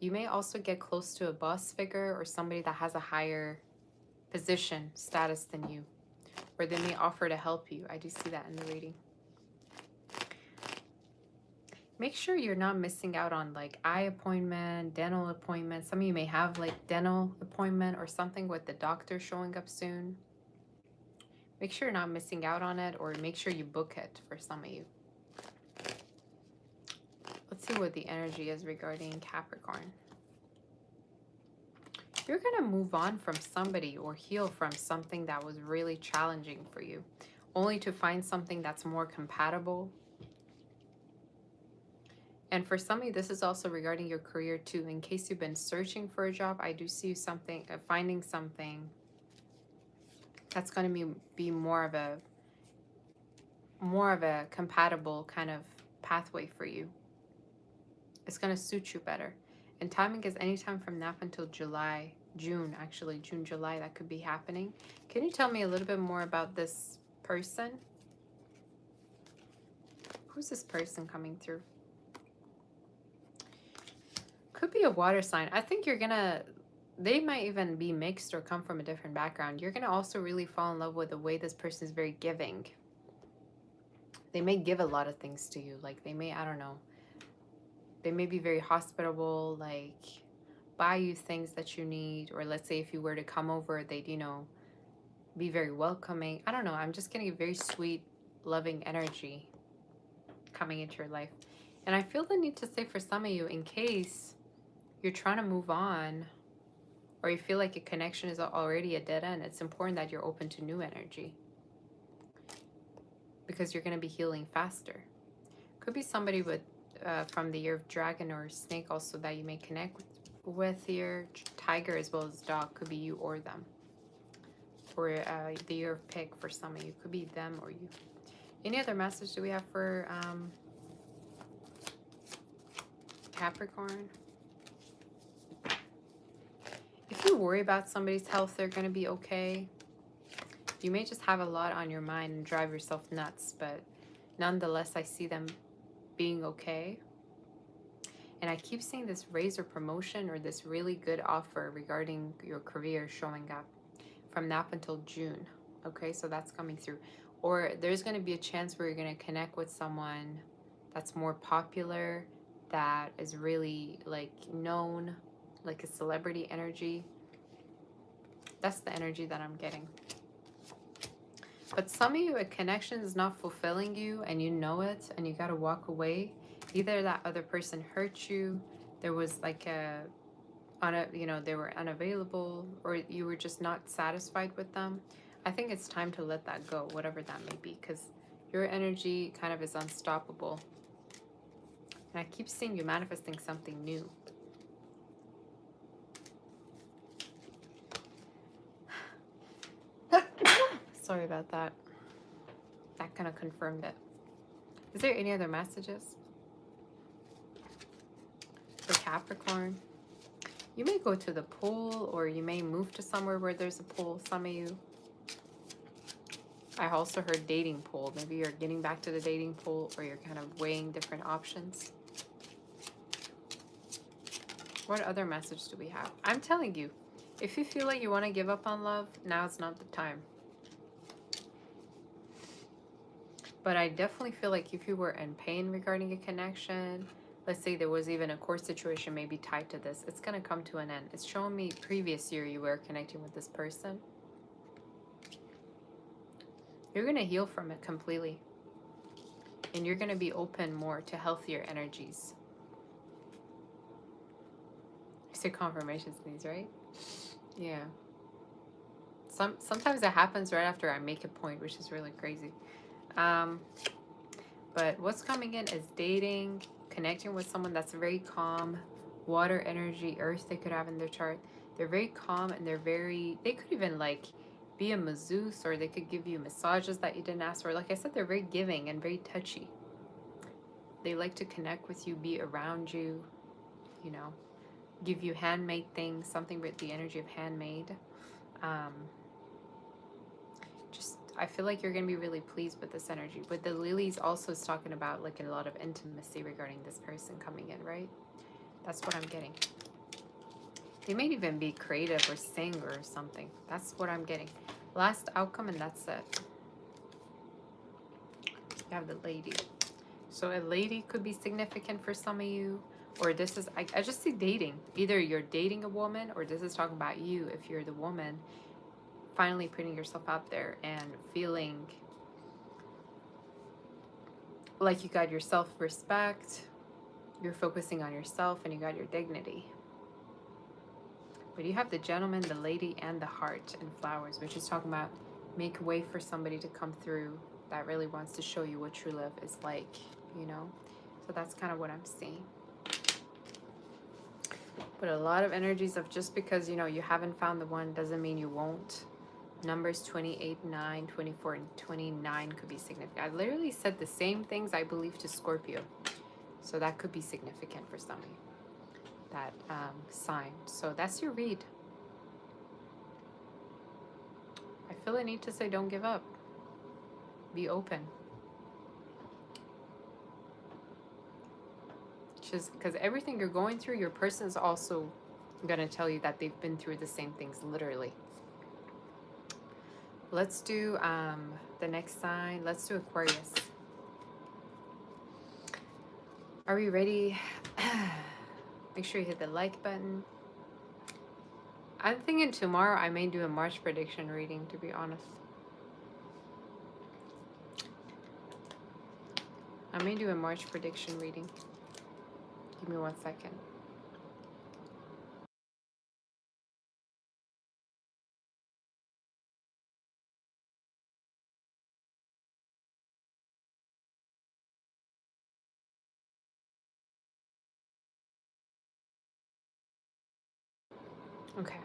You may also get close to a boss figure or somebody that has a higher position, status than you. Or they may offer to help you. I do see that in the reading. Make sure you're not missing out on like eye appointment, dental appointment. Some of you may have like dental appointment or something with the doctor showing up soon. Make sure you're not missing out on it, or make sure you book it for some of you. Let's see what the energy is regarding Capricorn. You're going to move on from somebody or heal from something that was really challenging for you, only to find something that's more compatible. And for some of you, this is also regarding your career too. In case you've been searching for a job, I do see something, finding something that's going to be more of a compatible kind of pathway for you. It's going to suit you better. And timing is anytime from now until July, June, actually, June, July, that could be happening. Can you tell me a little bit more about this person? Who's this person coming through? Could be a water sign. I think you're gonna, they might even be mixed or come from a different background. You're gonna also really fall in love with the way this person is very giving. They may give a lot of things to you. Like they may, I don't know, they may be very hospitable, like buy you things that you need. Or let's say if you were to come over, they'd, you know, be very welcoming. I don't know. I'm just getting a very sweet, loving energy coming into your life. And I feel the need to say for some of you, in case you're trying to move on or you feel like a connection is already a dead end, it's important that you're open to new energy because you're going to be healing faster. Could be somebody with from the year of dragon or snake also that you may connect with here. Tiger as well as dog could be you or them. Or the year of pig for some of you. Could be them or you. Any other message do we have for Capricorn? If you worry about somebody's health, they're going to be okay. You may just have a lot on your mind and drive yourself nuts, but nonetheless, I see them being okay. And I keep seeing this raise or promotion or this really good offer regarding your career showing up from now up until June. Okay, so that's coming through. Or there's going to be a chance where you're going to connect with someone that's more popular, that is really like known, like a celebrity energy. That's the energy that I'm getting. But some of you, a connection is not fulfilling you and you know it and you got to walk away. Either that other person hurt you, there was like they were unavailable, or you were just not satisfied with them. I think it's time to let that go, whatever that may be, because your energy kind of is unstoppable. And I keep seeing you manifesting something new. Sorry about that. That kind of confirmed it. Is there any other messages for Capricorn? You may go to the pool, or you may move to somewhere where there's a pool, some of you. I also heard dating pool. Maybe you're getting back to the dating pool, or you're kind of weighing different options. What other message do we have? I'm telling you, if you feel like you want to give up on love, now's not the time. But I definitely feel like if you were in pain regarding a connection, let's say there was even a court situation maybe tied to this, it's going to come to an end. It's showing me previous year you were connecting with this person. You're going to heal from it completely. And you're going to be open more to healthier energies. So confirmations needs, right? Yeah. Sometimes it happens right after I make a point, which is really crazy. But what's coming in is dating, connecting with someone that's very calm, water energy, earth they could have in their chart. They're very calm, and they could even like be a masseuse, or they could give you massages that you didn't ask for. Like I said, they're very giving and very touchy. They like to connect with you, be around you, you know, give you handmade things, something with the energy of handmade. I feel like you're going to be really pleased with this energy. But the lilies also is talking about like a lot of intimacy regarding this person coming in, right? That's what I'm getting. They may even be creative or sing or something. That's what I'm getting. Last outcome, and that's it. You have the lady. So a lady could be significant for some of you. Or this is, I just see dating. Either you're dating a woman, or this is talking about you if you're the woman. Finally putting yourself out there and feeling like you got your self-respect, you're focusing on yourself, and you got your dignity. But you have the gentleman, the lady, and the heart and flowers, which is talking about make way for somebody to come through that really wants to show you what true love is like, you know? So that's kind of what I'm seeing. But a lot of energies of just because, you know, you haven't found the one doesn't mean you won't. Numbers 28, 9, 24, and 29 could be significant. I literally said the same things, I believe, to Scorpio. So that could be significant for some of you, that sign. So that's your read. I feel a need to say don't give up. Be open. Just because everything you're going through, your person is also going to tell you that they've been through the same things, literally. Let's do the next sign. Let's do Aquarius. Are we ready? Make sure you hit the like button. I'm thinking tomorrow I may do a March prediction reading, to be honest. I may do a March prediction reading. Give me 1 second. Okay.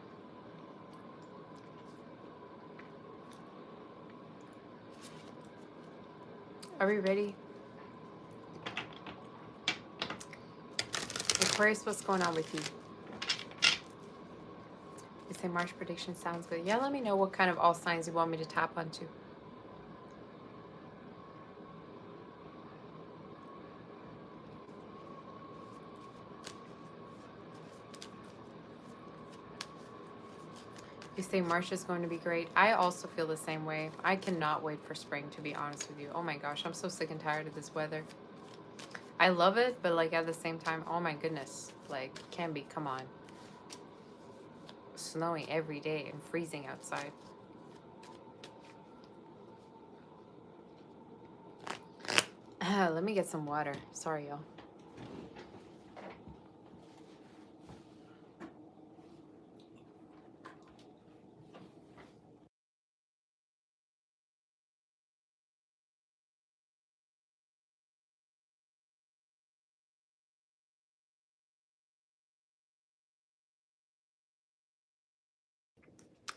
Are we ready? Aquarius, what's going on with you? You say March prediction sounds good. Yeah, let me know what kind of all signs you want me to tap onto. You say March is going to be great. I also feel the same way. I cannot wait for spring, to be honest with you. Oh my gosh, I'm so sick and tired of this weather. I love it, but like at the same time, oh my goodness, like can be, come on. Snowing every day and freezing outside. Let me get some water. Sorry, y'all.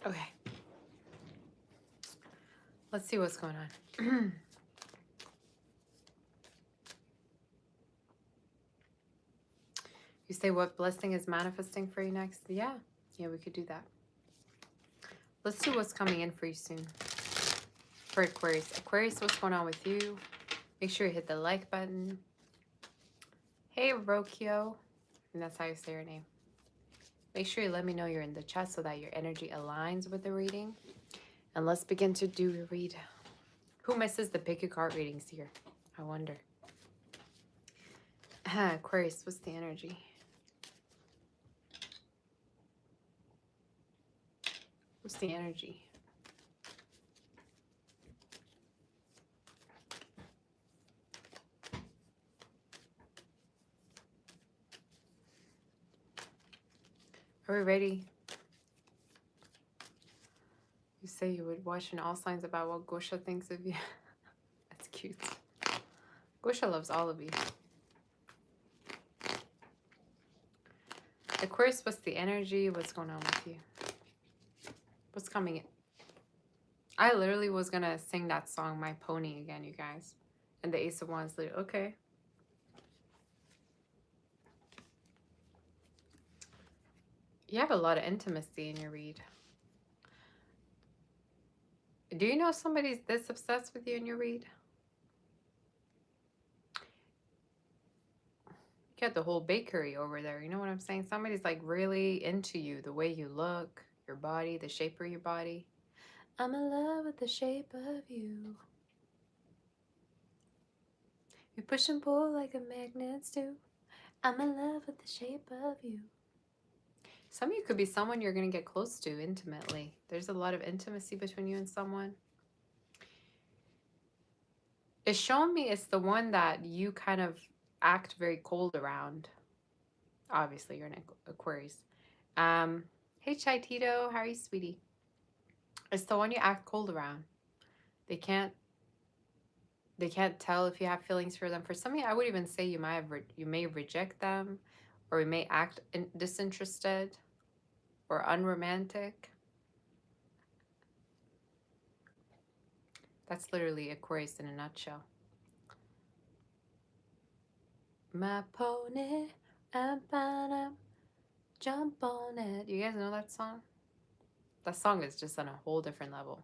Okay. Let's see what's going on. You say what blessing is manifesting for you next? Yeah, we could do that. Let's see what's coming in for you soon. For Aquarius. Aquarius, what's going on with you? Make sure you hit the like button. Hey, Rokio. And that's how you say your name. Make sure you let me know you're in the chat so that your energy aligns with the reading. And let's begin to do your read. Who misses the pick a card readings here? I wonder. Aquarius, what's the energy? What's the energy? Are we ready? You say you would watch in all signs about what Gosha thinks of you. That's cute. Gosha loves all of you. Aquarius, what's the energy? What's going on with you? What's coming in? I literally was going to sing that song, My Pony, again, you guys. And the Ace of Wands, like, okay. You have a lot of intimacy in your read. Do you know somebody's this obsessed with you in your read? You got the whole bakery over there. You know what I'm saying? Somebody's like really into you, the way you look, your body, the shape of your body. I'm in love with the shape of you. You push and pull like a magnets do. I'm in love with the shape of you. Some of you could be someone you're going to get close to intimately. There's a lot of intimacy between you and someone. It's showing me it's the one that you kind of act very cold around. Obviously, you're an Aquarius. Hey, Chai Tito. How are you, sweetie? It's the one you act cold around. They can't tell if you have feelings for them. For some of you, I would even say you may reject them, or you may act disinterested or unromantic. That's literally Aquarius in a nutshell. My pony, I'm gonna jump on it. You guys know that song? That song is just on a whole different level.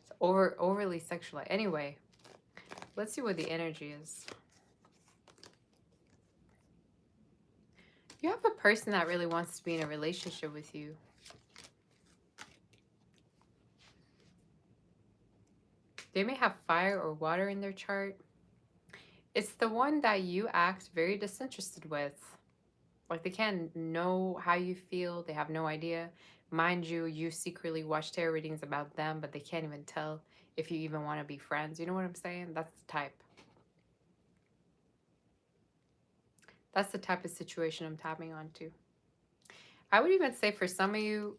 It's overly sexualized. Anyway, let's see what the energy is. You have a person that really wants to be in a relationship with you. They may have fire or water in their chart. It's the one that you act very disinterested with. Like they can't know how you feel. They have no idea. Mind you, you secretly watch tarot readings about them, but they can't even tell if you even want to be friends. You know what I'm saying? That's the type. That's the type of situation I'm tapping onto. I would even say for some of you,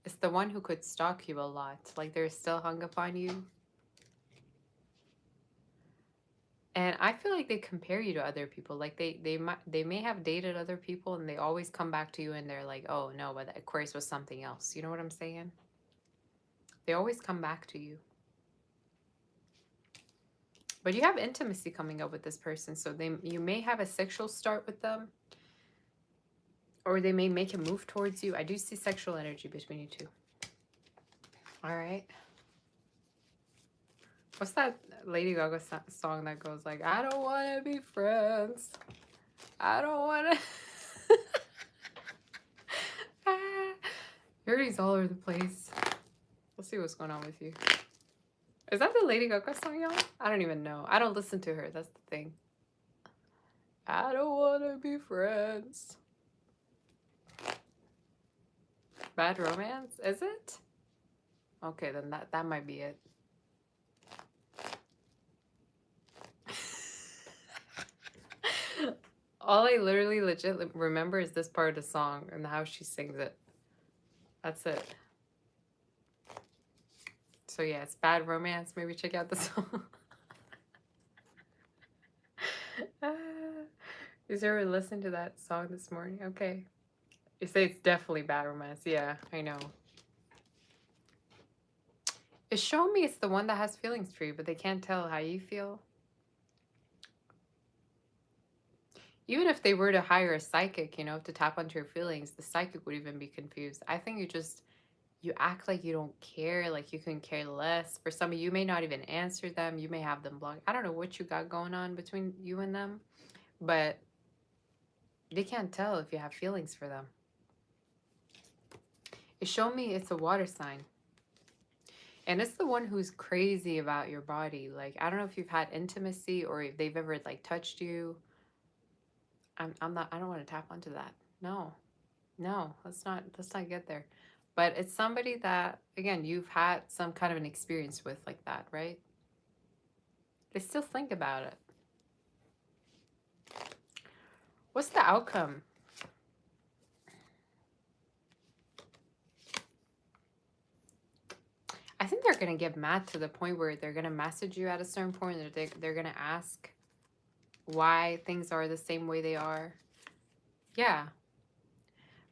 it's the one who could stalk you a lot. Like they're still hung up on you. And I feel like they compare you to other people. Like they may have dated other people and they always come back to you and they're like, oh no, but the Aquarius was something else. You know what I'm saying? They always come back to you. But you have intimacy coming up with this person. So you may have a sexual start with them. Or they may make a move towards you. I do see sexual energy between you two. All right. What's that Lady Gaga song that goes like, I don't want to be friends. I don't want to. Everybody's all over the place. We'll see what's going on with you. Is that the Lady Gaga song, y'all? I don't even know. I don't listen to her. That's the thing. I don't want to be friends. Bad Romance? Is it? Okay, then that might be it. All I literally legit remember is this part of the song and how she sings it. That's it. So yeah, it's Bad Romance. Maybe check out the song. You ever listened to that song this morning? Okay. You say it's definitely bad romance. Yeah, I know. It's showing me it's the one that has feelings for you, but they can't tell how you feel. Even if they were to hire a psychic, you know, to tap onto your feelings, the psychic would even be confused. I think you act like you don't care, like you can care less. For some of you, may not even answer them. You may have them blocked. I don't know what you got going on between you and them, but they can't tell if you have feelings for them. It showed me it's a water sign. And it's the one who's crazy about your body. Like, I don't know if you've had intimacy or if they've ever like touched you. I'm not, I don't want to tap onto that. No. No, let's not get there. But it's somebody that, again, you've had some kind of an experience with like that, right? They still think about it. What's the outcome? I think they're going to get mad to the point where they're going to message you at a certain point. They're going to ask why things are the same way they are. Yeah.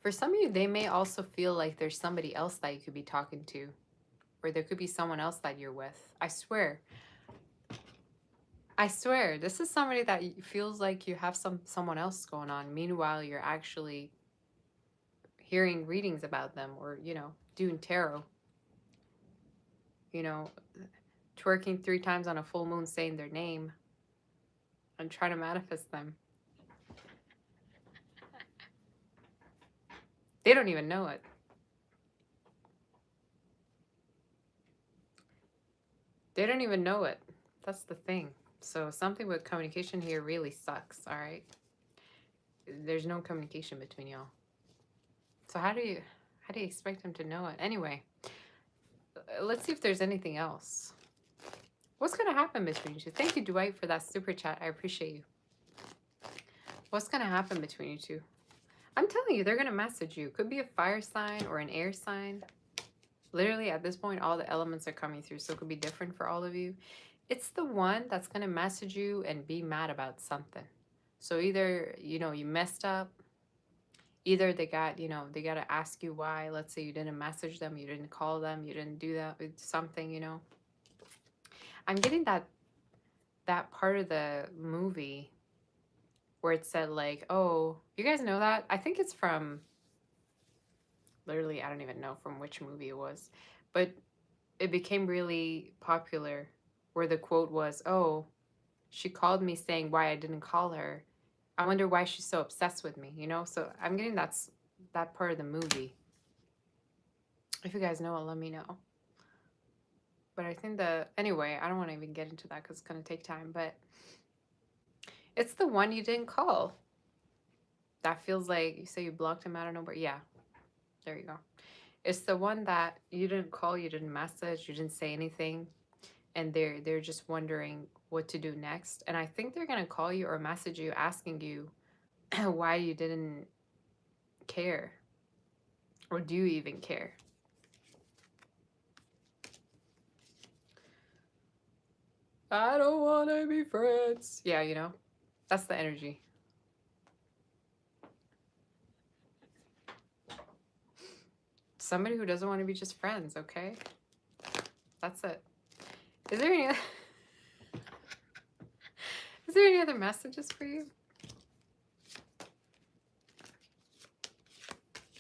For some of you, they may also feel like there's somebody else that you could be talking to, or there could be someone else that you're with. I swear. I swear, this is somebody that feels like you have someone else going on. Meanwhile, you're actually hearing readings about them, or, you know, doing tarot. You know, twerking 3 times on a full moon, saying their name and trying to manifest them. They don't even know it. They don't even know it. That's the thing. So something with communication here really sucks, all right? There's no communication between y'all. So how do you expect them to know it? Anyway, let's see if there's anything else. What's going to happen between you two? Thank you, Dwight, for that super chat. I appreciate you. What's going to happen between you two? I'm telling you, they're going to message you. Could be a fire sign or an air sign. Literally, at this point, all the elements are coming through, so it could be different for all of you. It's the one that's going to message you and be mad about something. So either, you know, you messed up. Either they got, you know, they got to ask you why. Let's say you didn't message them, you didn't call them, you didn't do that with something, you know. I'm getting that part of the movie where it said like, oh, you guys know that? I think it's from, literally, I don't even know from which movie it was, but it became really popular where the quote was, oh, she called me saying why I didn't call her. I wonder why she's so obsessed with me, you know? So I'm getting that part of the movie. If you guys know it, let me know. But I think anyway, I don't want to even get into that because it's going to take time, but it's the one you didn't call. That feels like, you say you blocked him out of nowhere. Yeah, there you go. It's the one that you didn't call, you didn't message, you didn't say anything, and they're just wondering what to do next. And I think they're going to call you or message you asking you why you didn't care, or do you even care? I don't want to be friends. Yeah, you know, that's the energy. Somebody who doesn't want to be just friends, okay? That's it. Is there any Is there any other messages for you?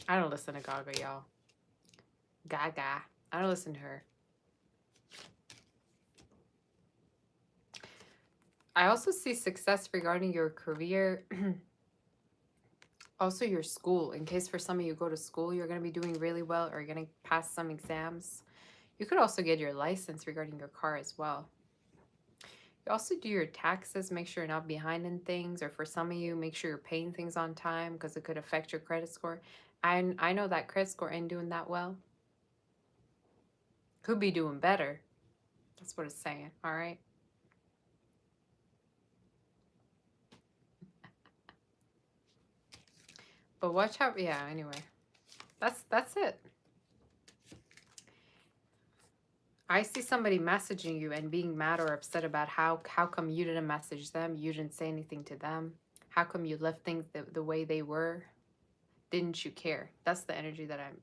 I don't listen to Gaga, y'all. Gaga. I don't listen to her. I also see success regarding your career. Also your school. In case for some of you go to school, you're going to be doing really well, or you're going to pass some exams. You could also get your license regarding your car as well. You also do your taxes, make sure you're not behind in things, or for some of you, make sure you're paying things on time because it could affect your credit score. I know that credit score ain't doing that well. Could be doing better. That's what it's saying, all right? But watch out. Yeah, anyway. That's it. I see somebody messaging you and being mad or upset about how come you didn't message them, you didn't say anything to them, how come you left things the way they were. didn't you care? That's the energy that I'm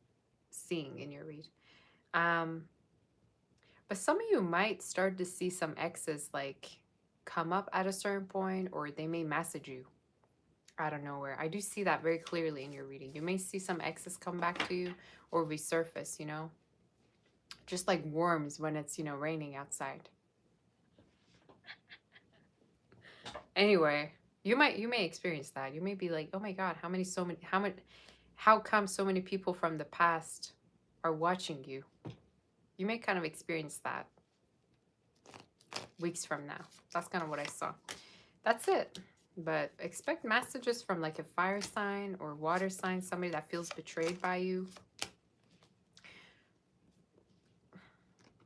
seeing in your read. But some of you might start to see some exes like come up at a certain point, or they may message you out of nowhere. I do see that very clearly in your reading. You may see some exes come back to you or resurface, you know, just like worms when it's, you know, raining outside. Anyway, you may experience that. You may be like, oh my God, how come so many people from the past are watching you? You may kind of experience that weeks from now. That's kind of what I saw. That's it. But expect messages from like a fire sign or water sign, somebody that feels betrayed by you.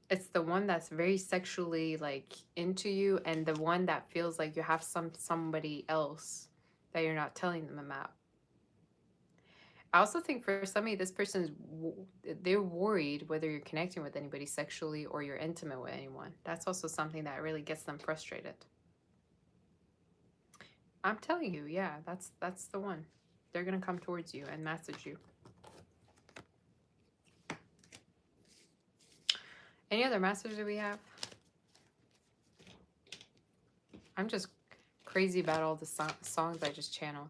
It's the one that's very sexually like into you, and the one that feels like you have somebody else that you're not telling them about. I also think for some of you, this person's, they're worried whether you're connecting with anybody sexually or you're intimate with anyone. That's also something that really gets them frustrated. I'm telling you, yeah, that's the one. They're gonna come towards you and message you. Any other message that we have? I'm just crazy about all the songs I just channeled.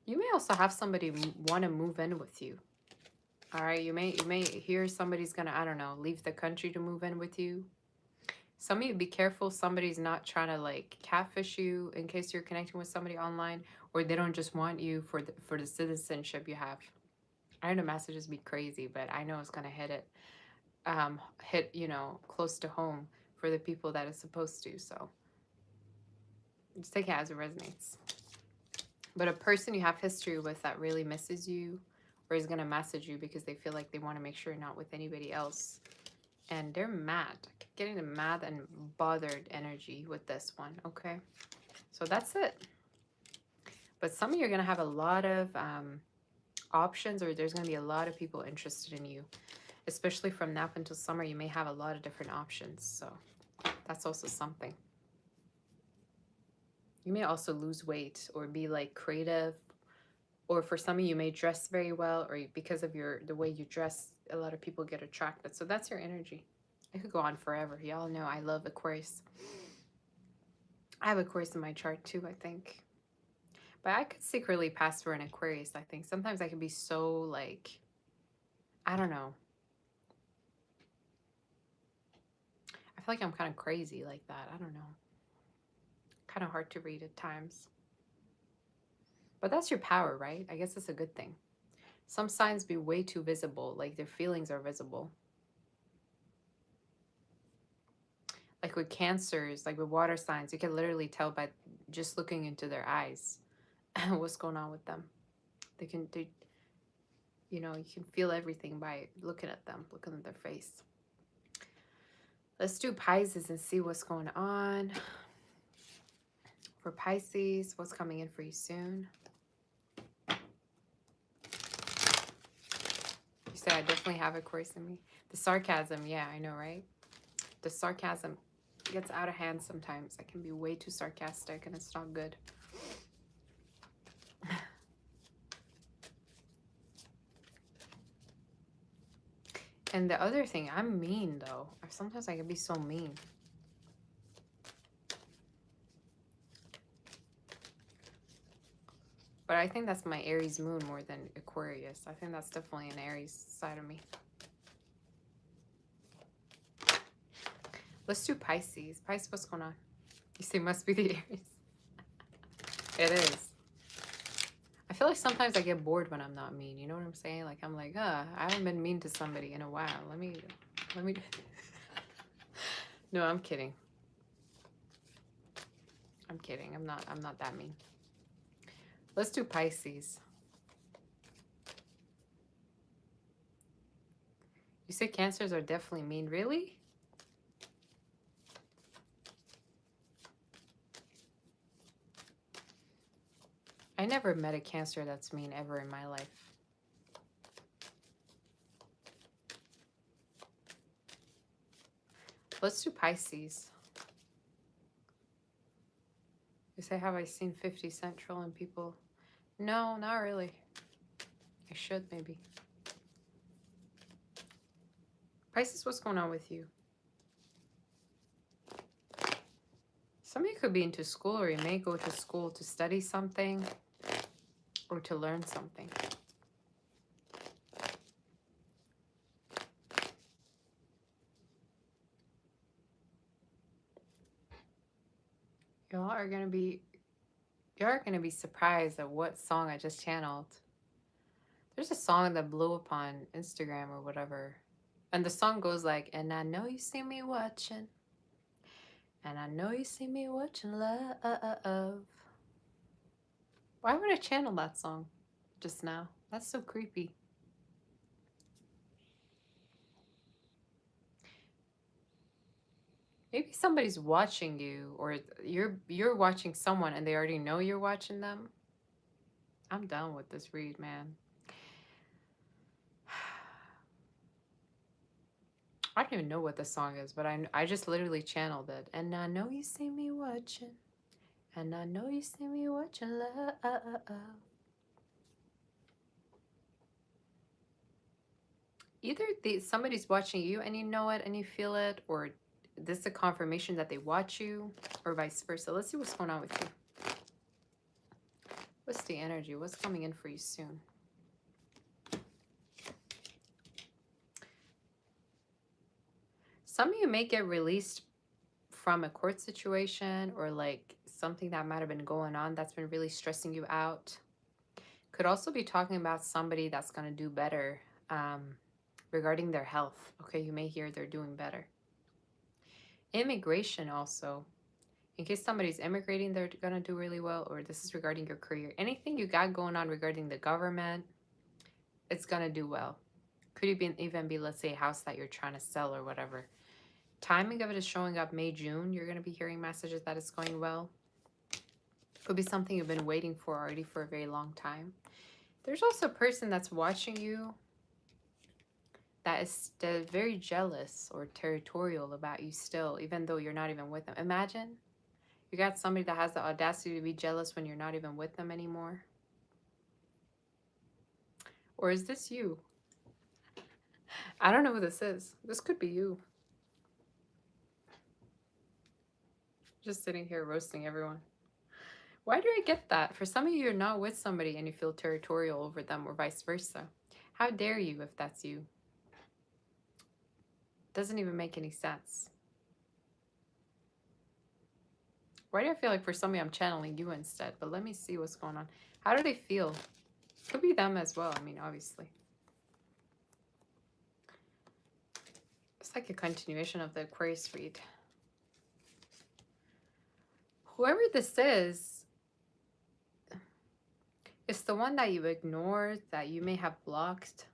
You may also have somebody want to move in with you. All right, you may hear somebody's gonna, I don't know, leave the country to move in with you. Some of you, be careful. Somebody's not trying to like catfish you in case you're connecting with somebody online, or they don't just want you for the citizenship you have. I know messages be crazy, but I know it's gonna hit you know, close to home for the people that it's supposed to. So just take it as it resonates. But a person you have history with that really misses you, or is gonna message you because they feel like they want to make sure you're not with anybody else, and they're mad, getting the mad and bothered energy with this one. Okay, so that's it. But some of you are gonna have a lot of options, or there's gonna be a lot of people interested in you, especially from now up until summer. You may have a lot of different options, so that's also something. You may also lose weight or be like creative, or for some of you may dress very well, or because of the way you dress, a lot of people get attracted. So that's your energy. I could go on forever. Y'all know I love Aquarius. I have Aquarius in my chart too, I think. But I could secretly pass for an Aquarius, I think. Sometimes I can be so like, I don't know. I feel like I'm kind of crazy like that. I don't know. Kind of hard to read at times. But that's your power, right? I guess that's a good thing. Some signs be way too visible, like their feelings are visible. Like with Cancers, like with water signs, you can literally tell by just looking into their eyes what's going on with them. They, you know, you can feel everything by looking at them, looking at their face. Let's do Pisces and see what's going on. For Pisces, what's coming in for you soon? You say, I definitely have Aquarius in me. The sarcasm, yeah, I know, right? The sarcasm gets out of hand sometimes. I can be way too sarcastic and it's not good. And the other thing, I'm mean though. Sometimes I can be so mean. But I think that's my Aries moon more than Aquarius. I think that's definitely an Aries side of me. Let's do Pisces. Pisces, what's going on? You say must be the Aries. It is. I feel like sometimes I get bored when I'm not mean. You know what I'm saying? Like I'm like, I haven't been mean to somebody in a while. Let me. No, I'm kidding. I'm kidding. I'm not that mean. Let's do Pisces. You say Cancers are definitely mean. Really? I never met a Cancer that's mean ever in my life. Let's do Pisces. You say, have I seen 50 Cent trolling people? No, not really. I should, maybe. Pisces, what's going on with you? Some of you could be into school, or you may go to school to study something or to learn something. Y'all are gonna be surprised at what song I just channeled. There's a song that blew up on Instagram or whatever. And the song goes like, and I know you see me watching. And I know you see me watching love. Why would I channel that song just now? That's so creepy. Maybe somebody's watching you, or you're watching someone and they already know you're watching them. I'm done with this read, man. I don't even know what the song is, but I just literally channeled it. And I know you see me watching. And I know you see me watching love. Either somebody's watching you and you know it and you feel it, or this is a confirmation that they watch you, or vice versa. Let's see what's going on with you. What's the energy? What's coming in for you soon? Some of you may get released from a court situation, or like something that might have been going on that's been really stressing you out. Could also be talking about somebody that's going to do better regarding their health. Okay, you may hear they're doing better. Immigration also. In case somebody's immigrating, they're going to do really well, or this is regarding your career. Anything you got going on regarding the government, it's going to do well. Could even be, let's say, a house that you're trying to sell or whatever. Timing of it is showing up May, June. You're going to be hearing messages that it's going well. Could be something you've been waiting for already for a very long time. There's also a person that's watching you that is very jealous or territorial about you still, even though you're not even with them. Imagine you got somebody that has the audacity to be jealous when you're not even with them anymore. Or is this you? I don't know who this is. This could be you. Just sitting here roasting everyone. Why do I get that? For some of you, you're not with somebody and you feel territorial over them, or vice versa. How dare you if that's you? Doesn't even make any sense. Why do I feel like for some of you I'm channeling you instead? But let me see what's going on. How do they feel? Could be them as well. I mean, obviously. It's like a continuation of the Aquarius read. Whoever this is, it's the one that you ignored, that you may have blocked.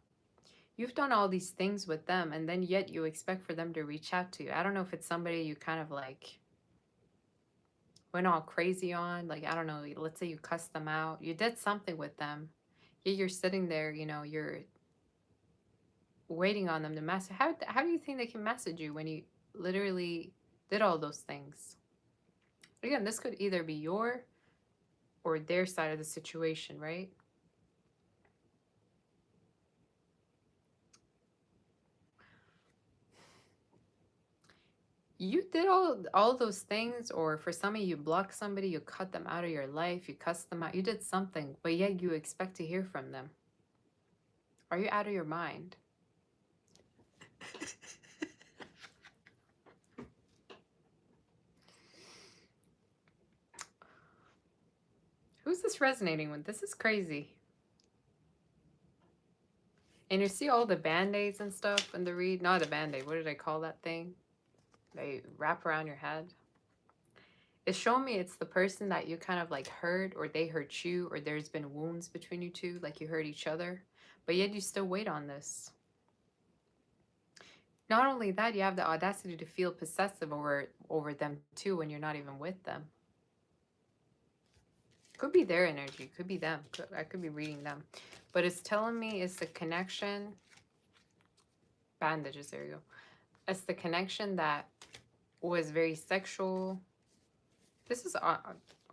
You've done all these things with them, and then yet you expect for them to reach out to you. I don't know if it's somebody you kind of like went all crazy on. Like, I don't know, let's say you cussed them out. You did something with them. Yet you're sitting there, you know, you're waiting on them to message. How do you think they can message you when you literally did all those things? Again, this could either be your or their side of the situation, right? You did all those things, or for some of you, blocked somebody, you cut them out of your life, you cussed them out, you did something, but yet you expect to hear from them. Are you out of your mind? Who's this resonating with? This is crazy. And you see all the band-aids and stuff in the read. Not a band-aid. What did I call that thing? They wrap around your head. It's showing me it's the person that you kind of like hurt, or they hurt you, or there's been wounds between you two, like you hurt each other. But yet you still wait on this. Not only that, you have the audacity to feel possessive over them too when you're not even with them. Could be their energy, could be them. I could be reading them. But it's telling me it's the connection. Bandages, there you go. It's the connection that was very sexual. This is,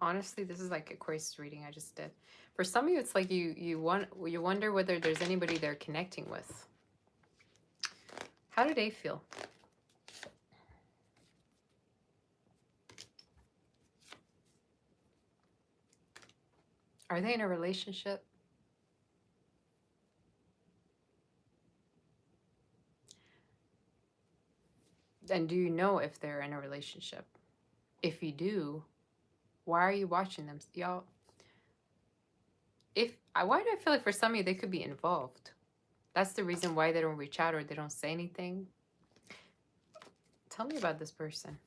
honestly, this is like Aquarius reading I just did. For some of you, it's like you wonder whether there's anybody they're connecting with. How do they feel? Are they in a relationship? And do you know if they're in a relationship? If you do, why are you watching them? Y'all, why do I feel like for some of you, they could be involved? That's the reason why they don't reach out or they don't say anything. Tell me about this person.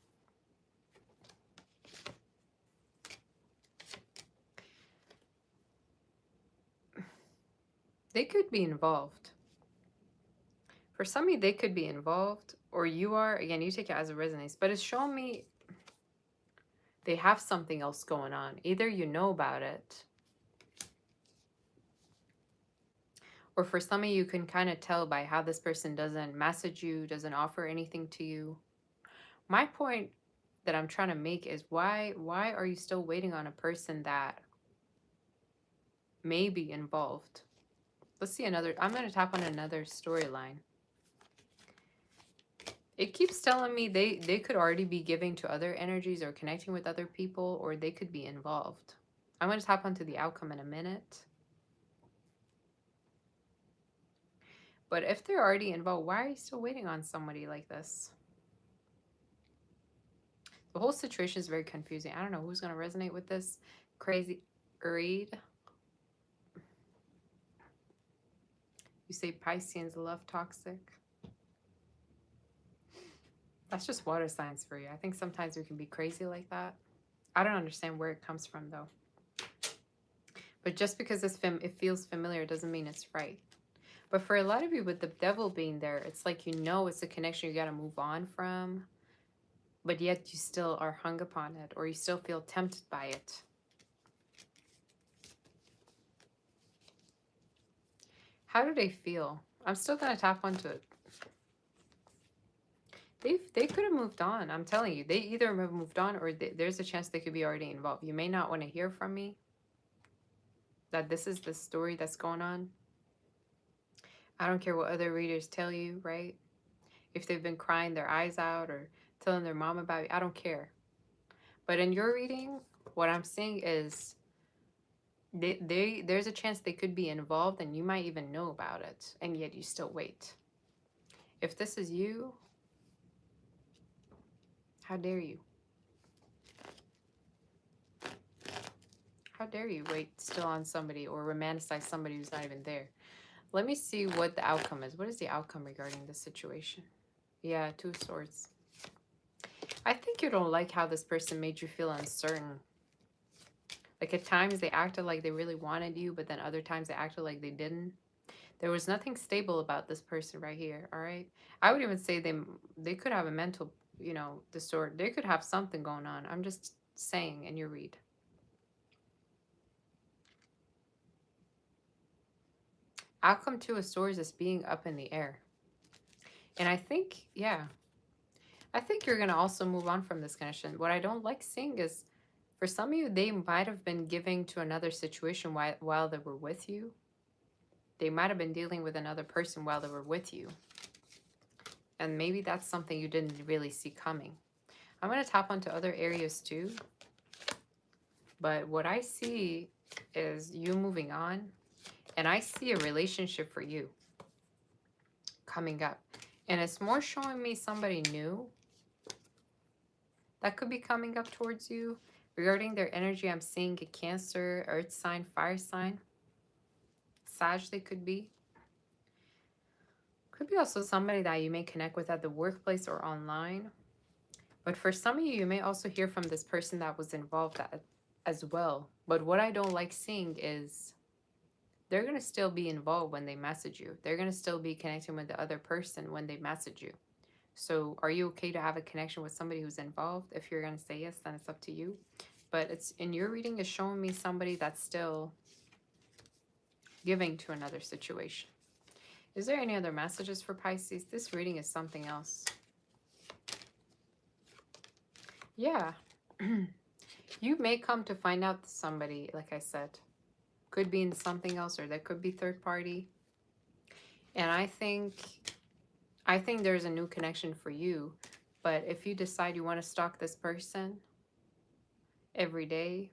They could be involved. For some of you, they could be involved, or you are. Again, you take it as it resonates, but it's showing me they have something else going on. Either you know about it, or for some of you, you can kind of tell by how this person doesn't message you, doesn't offer anything to you. My point that I'm trying to make is why are you still waiting on a person that may be involved? Let's see another. I'm going to tap on another storyline. It keeps telling me they could already be giving to other energies or connecting with other people, or they could be involved. I'm going to tap onto the outcome in a minute. But if they're already involved, why are you still waiting on somebody like this? The whole situation is very confusing. I don't know who's going to resonate with this. Crazy read. You say Pisceans love toxic. That's just water signs for you. I think sometimes we can be crazy like that. I don't understand where it comes from though. But just because it feels familiar doesn't mean it's right. But for a lot of you with the devil being there, it's like you know it's a connection you got to move on from. But yet you still are hung upon it, or you still feel tempted by it. How do they feel? I'm still going to tap onto it. They could have moved on. I'm telling you, they either have moved on or there's a chance they could be already involved. You may not want to hear from me that this is the story that's going on. I don't care what other readers tell you, right? If they've been crying their eyes out or telling their mom about it, I don't care. But in your reading, what I'm seeing is there's a chance they could be involved and you might even know about it, and yet you still wait. If this is you, how dare you? How dare you wait still on somebody or romanticize somebody who's not even there? Let me see what the outcome is. What is the outcome regarding this situation? Yeah, 2 of Swords. I think you don't like how this person made you feel uncertain. Like at times they acted like they really wanted you, but then other times they acted like they didn't. There was nothing stable about this person right here, all right? I would even say they could have a mental, disorder. They could have something going on. I'm just saying in your read. Outcome 2 of Swords is being up in the air. And I think, yeah, I think you're going to also move on from this connection. What I don't like seeing is, for some of you, they might have been giving to another situation while they were with you. They might have been dealing with another person while they were with you. And maybe that's something you didn't really see coming. I'm going to tap onto other areas too. But what I see is you moving on. And I see a relationship for you coming up. And it's more showing me somebody new that could be coming up towards you. Regarding their energy, I'm seeing a Cancer, Earth sign, fire sign. Sag they could be. Could be also somebody that you may connect with at the workplace or online. But for some of you, you may also hear from this person that was involved as well. But what I don't like seeing is they're going to still be involved when they message you. They're going to still be connecting with the other person when they message you. So are you okay to have a connection with somebody who's involved? If you're going to say yes, then it's up to you. But it's in your reading is showing me somebody that's still giving to another situation. Is there any other messages for Pisces? This reading is something else. Yeah. You may come to find out somebody, like I said. could be in something else, or there could be third party. And I think there's a new connection for you. But if you decide you want to stalk this person every day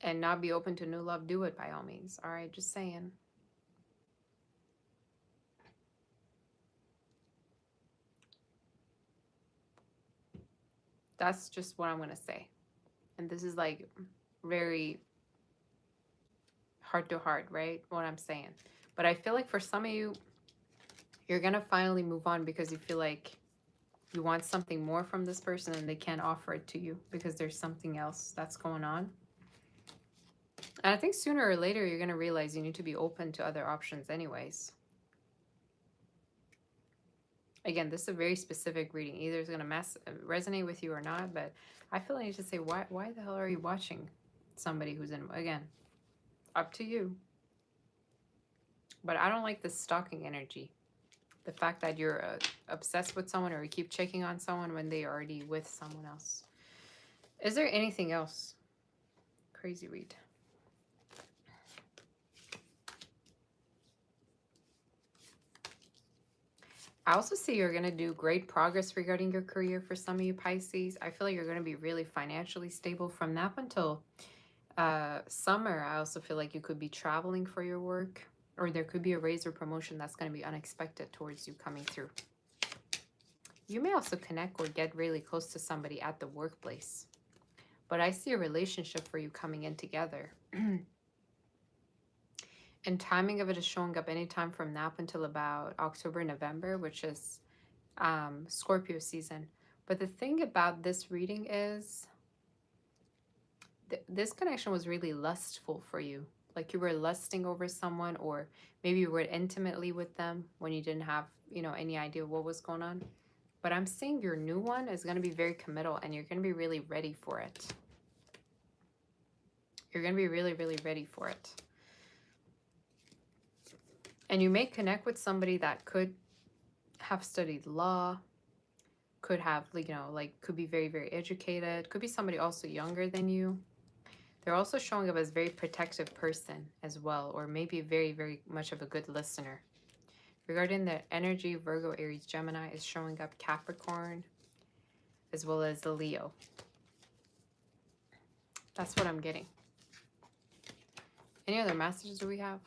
and not be open to new love, do it by all means. All right, just saying. That's just what I'm going to say. And this is like very heart to heart, right? What I'm saying. But I feel like for some of you, you're going to finally move on because you feel like you want something more from this person and they can't offer it to you because there's something else that's going on. And I think sooner or later, you're going to realize you need to be open to other options anyways. Again, this is a very specific reading. Either it's going to resonate with you or not, but I feel like I need to say, why the hell are you watching somebody who's in, again, up to you. But I don't like this stalking energy. The fact that you're obsessed with someone or you keep checking on someone when they're already with someone else. Is there anything else? Crazy read. I also see you're going to do great progress regarding your career for some of you Pisces. I feel like you're going to be really financially stable from now until summer. I also feel like you could be traveling for your work, or there could be a raise or promotion that's going to be unexpected towards you coming through. You may also connect or get really close to somebody at the workplace. But I see a relationship for you coming in together. And timing of it is showing up anytime from now until about October, November, which is Scorpio season. But the thing about this reading is this connection was really lustful for you. Like you were lusting over someone, or maybe you were intimately with them when you didn't have, any idea what was going on. But I'm seeing your new one is going to be very committal and you're going to be really ready for it. You're going to be really, really ready for it. And you may connect with somebody that could have studied law, could have, could be very, very educated, could be somebody also younger than you. They're also showing up as a very protective person as well, or maybe very, very much of a good listener. Regarding the energy, Virgo, Aries, Gemini is showing up Capricorn, as well as the Leo. That's what I'm getting. Any other messages do we have?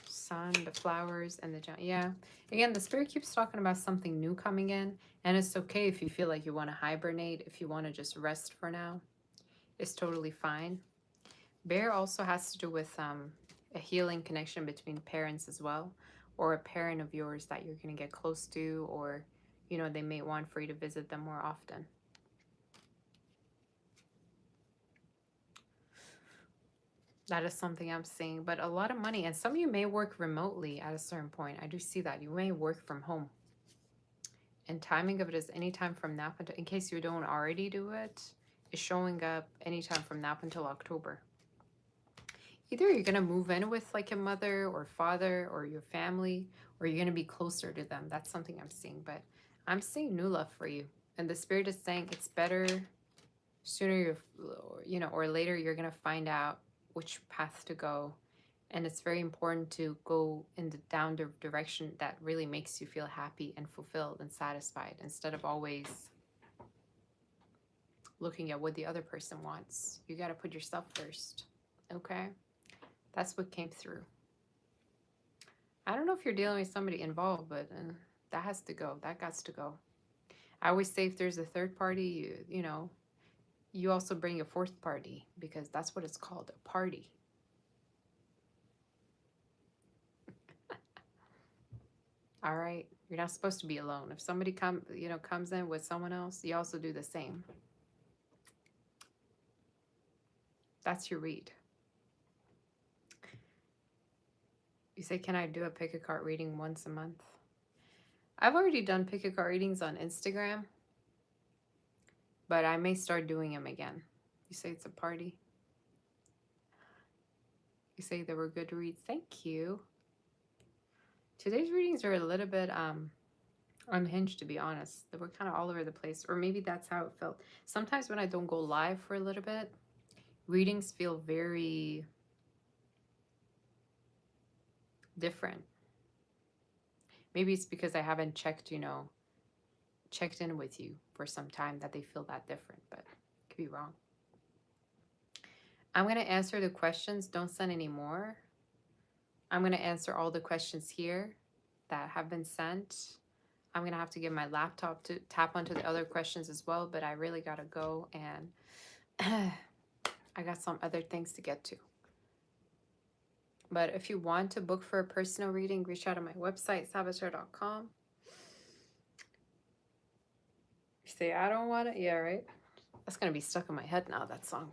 Sun, the flowers, and the yeah. Again, the spirit keeps talking about something new coming in, and it's okay if you feel like you want to hibernate, if you want to just rest for now. It's totally fine. Bear also has to do with a healing connection between parents as well, or a parent of yours that you're going to get close to, or they may want for you to visit them more often. That is something I'm seeing, but a lot of money. And some of you may work remotely at a certain point. I do see that. You may work from home. And timing of it is anytime from now until, in case you don't already do it, is showing up anytime from now until October. Either you're going to move in with like a mother or father or your family, or you're going to be closer to them. That's something I'm seeing. But I'm seeing new love for you. And the spirit is saying it's better sooner, or later you're going to find out which path to go. And it's very important to go down the direction that really makes you feel happy and fulfilled and satisfied, instead of always looking at what the other person wants. You got to put yourself first. Okay? That's what came through. I don't know if you're dealing with somebody involved, but that has to go. That got to go. I always say if there's a third party, you also bring a fourth party, because that's what it's called, a party. All right? You're not supposed to be alone. If somebody comes in with someone else, you also do the same. That's your read. You say, can I do a pick a card reading once a month? I've already done pick a card readings on Instagram, but I may start doing them again. You say it's a party. You say there were good reads. Thank you. Today's readings are a little bit unhinged, to be honest. They were kind of all over the place, or maybe that's how it felt. Sometimes when I don't go live for a little bit, readings feel very different. Maybe it's because I haven't checked, you know, checked in with you for some time that they feel that different, but I could be wrong. I'm going to answer the questions. Don't send any more. I'm going to answer all the questions here that have been sent. I'm going to have to get my laptop to tap onto the other questions as well, but I really got to go, and I got some other things to get to. But if you want to book for a personal reading, reach out on my website, saboteur.com. You say, I don't want it? Yeah, right? That's going to be stuck in my head now, that song.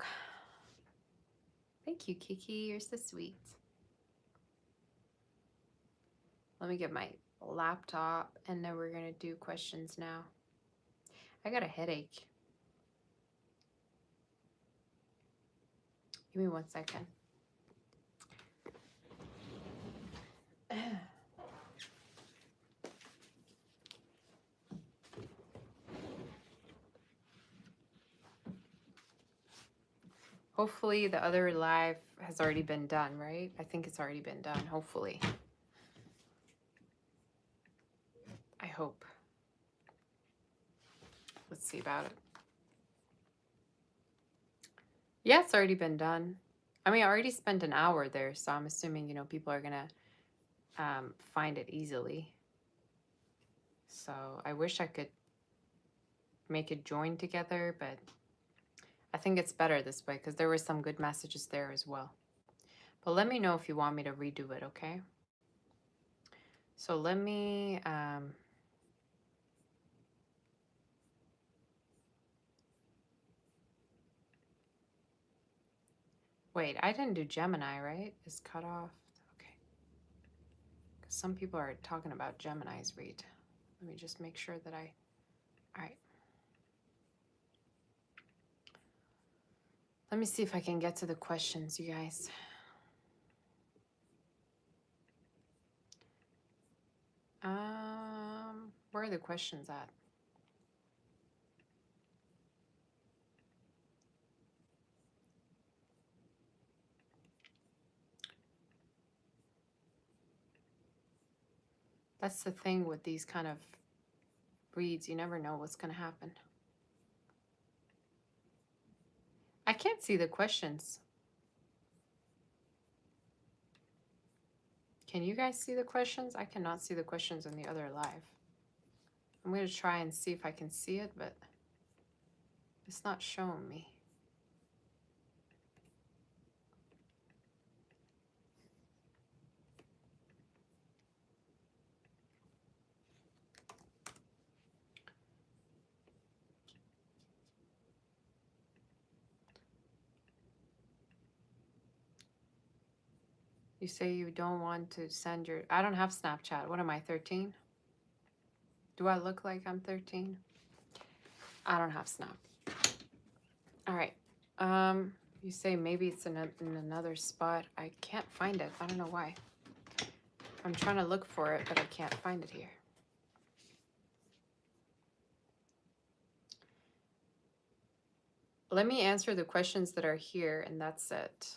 Thank you, Kiki. You're so sweet. Let me get my laptop, and then we're going to do questions now. I got a headache. Give me 1 second. Hopefully the other live has already been done, right? I think it's already been done, hopefully. I hope. Let's see about it. Yeah, it's already been done. I mean, I already spent an hour there, so I'm assuming, you know, people are gonna find it easily. So I wish I could make it join together, but I think it's better this way because there were some good messages there as well. But let me know if you want me to redo it, okay? So let me wait, I didn't do Gemini, right? It's cut off. Okay. Because some people are talking about Gemini's read. Let me just make sure that I... All right. Let me see if I can get to the questions, you guys. Where are the questions at? That's the thing with these kind of reads. You never know what's going to happen. I can't see the questions. Can you guys see the questions? I cannot see the questions in the other live. I'm going to try and see if I can see it, but it's not showing me. You say you don't want to send your... I don't have Snapchat. What am I, 13? Do I look like I'm 13? I don't have Snap. All right. You say maybe it's in another spot. I can't find it. I don't know why. I'm trying to look for it, but I can't find it here. Let me answer the questions that are here, and that's it.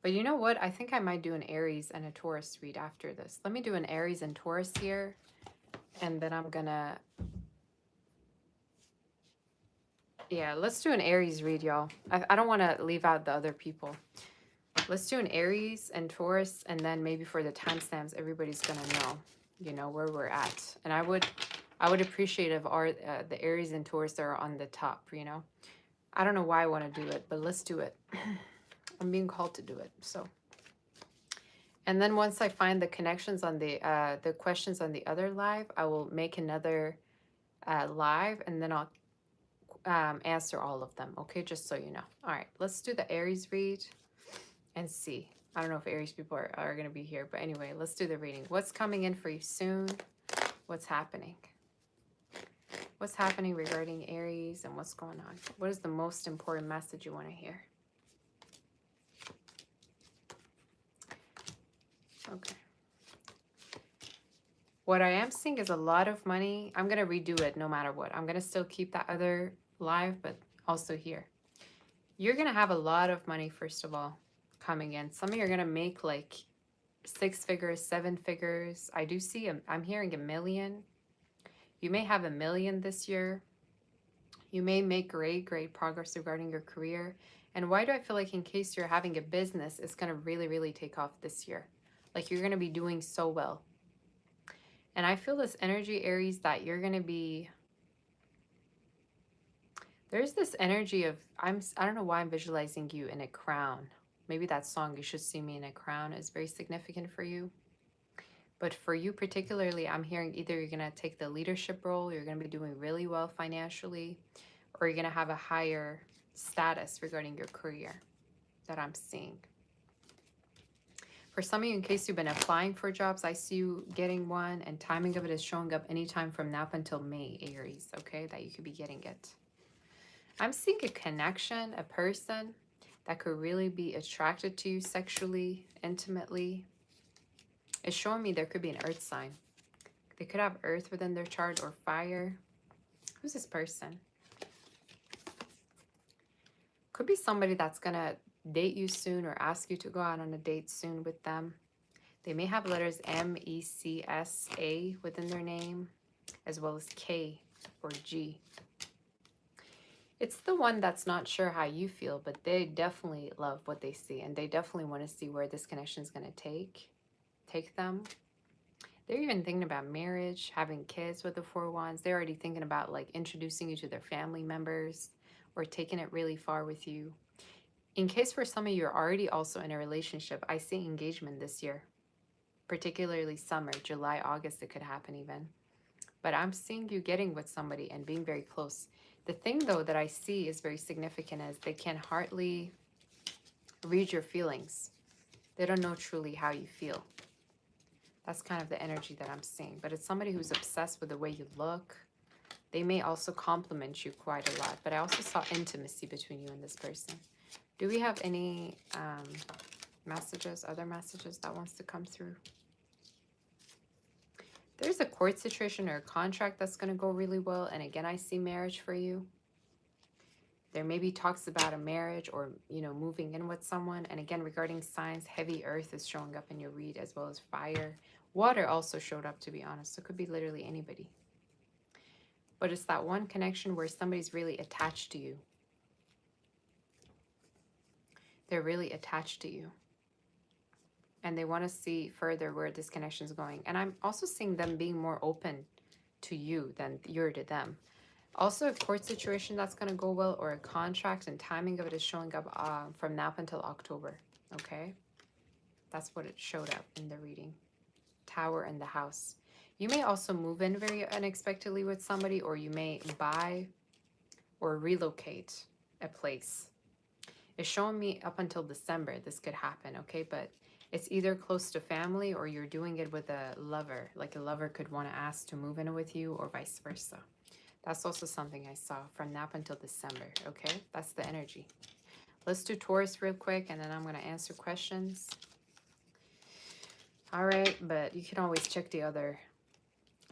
But you know what? I think I might do an Aries and a Taurus read after this. Let me do an Aries and Taurus here, and then I'm gonna... Yeah, let's do an Aries read, y'all. I don't want to leave out the other people. Let's do an Aries and Taurus, and then maybe for the timestamps, everybody's gonna know, you know, where we're at. And I would appreciate if the Aries and Taurus that are on the top, you know. I don't know why I want to do it, but let's do it. I'm being called to do it, so. And then once I find the connections on the questions on the other live, I will make another live, and then I'll answer all of them, okay? Just so you know. All right, let's do the Aries read and see. I don't know if Aries people are going to be here, but anyway, let's do the reading. What's coming in for you soon? What's happening? What's happening regarding Aries, and what's going on? What is the most important message you want to hear? Okay. What I am seeing is a lot of money. I'm going to redo it no matter what. I'm going to still keep that other live, but also here. You're going to have a lot of money, first of all, coming in. Some of you are going to make like 6 figures, 7 figures. I do see, I'm hearing $1 million. You may have $1 million this year. You may make great progress regarding your career. And why do I feel like in case you're having a business, it's going to really take off this year? Like you're going to be doing so well. And I feel this energy, Aries, that you're going to be, there's this energy of, I don't know why I'm visualizing you in a crown. Maybe that song, You Should See Me in a Crown, is very significant for you. But for you particularly, I'm hearing either you're going to take the leadership role, you're going to be doing really well financially, or you're going to have a higher status regarding your career that I'm seeing. For some of you, in case you've been applying for jobs, I see you getting one, and timing of it is showing up anytime from now up until May, Aries, okay, that you could be getting it. I'm seeing a connection, a person that could really be attracted to you sexually, intimately. It's showing me there could be an earth sign. They could have earth within their chart or fire. Who's this person? Could be somebody that's going to date you soon or ask you to go out on a date soon with them. They may have letters M, E, C, S, A within their name, as well as K or G. It's the one that's not sure how you feel, but they definitely love what they see, and they definitely want to see where this connection is going to take them. They're even thinking about marriage, having kids with the 4 Wands. They're already thinking about like introducing you to their family members or taking it really far with you. In case for some of you are already also in a relationship, I see engagement this year, particularly summer, July, August, it could happen even. But I'm seeing you getting with somebody and being very close. The thing though that I see is very significant is they can hardly read your feelings. They don't know truly how you feel. That's kind of the energy that I'm seeing. But it's somebody who's obsessed with the way you look. They may also compliment you quite a lot. But I also saw intimacy between you and this person. Do we have any messages, other messages that wants to come through? There's a court situation or a contract that's going to go really well. And again, I see marriage for you. There may be talks about a marriage or, you know, moving in with someone. And again, regarding signs, heavy earth is showing up in your read, as well as fire. Water also showed up, to be honest. So it could be literally anybody. But it's that one connection where somebody's really attached to you. They're really attached to you. And they want to see further where this connection is going. And I'm also seeing them being more open to you than you're to them. Also, a court situation that's going to go well, or a contract, and timing of it is showing up from now up until October. Okay? That's what it showed up in the reading. Tower and the House. You may also move in very unexpectedly with somebody, or you may buy or relocate a place. It's showing me up until December this could happen, okay? But it's either close to family or you're doing it with a lover. Like a lover could want to ask to move in with you or vice versa. That's also something I saw from now up until December, okay? That's the energy. Let's do Taurus real quick, and then I'm going to answer questions. All right, but you can always check the other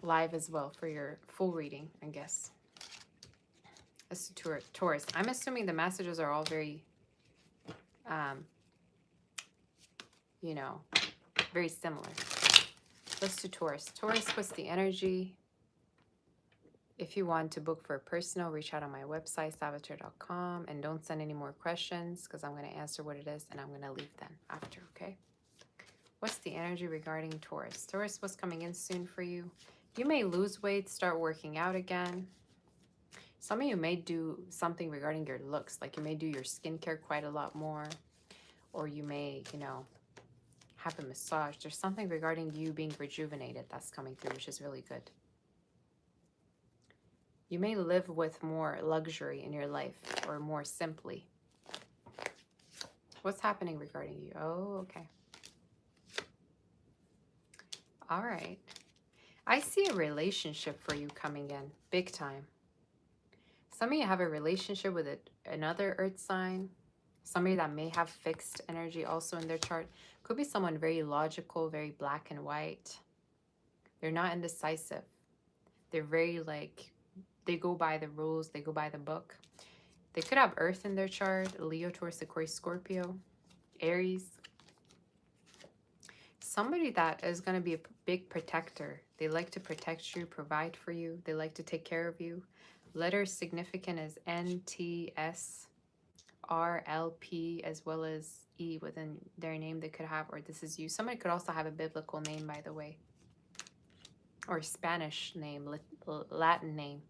live as well for your full reading, I guess. Let's do Taurus. I'm assuming the messages are all very, you know, very similar. Let's do Taurus. Taurus, what's the energy? If you want to book for a personal, reach out on my website, salvatore.com, and don't send any more questions because I'm going to answer what it is and I'm going to leave then after, okay? What's the energy regarding Taurus? Taurus, what's coming in soon for you? You may lose weight, start working out again. Some of you may do something regarding your looks, like you may do your skincare quite a lot more, or you may, you know, have a massage. There's something regarding you being rejuvenated that's coming through, which is really good. You may live with more luxury in your life, or more simply. What's happening regarding you? Oh, okay. All right. I see a relationship for you coming in, big time. Some of you have a relationship with another earth sign. Somebody that may have fixed energy also in their chart. Could be someone very logical, very black and white. They're not indecisive. They're very like, they go by the rules, they go by the book. They could have Earth in their chart, Leo, Taurus, Aquarius, Scorpio, Aries. Somebody that is going to be a big protector. They like to protect you, provide for you. They like to take care of you. Letters significant as N, T, S, R, L, P, as well as E within their name they could have, or this is you. Somebody could also have a biblical name, by the way, or Spanish name, Latin name.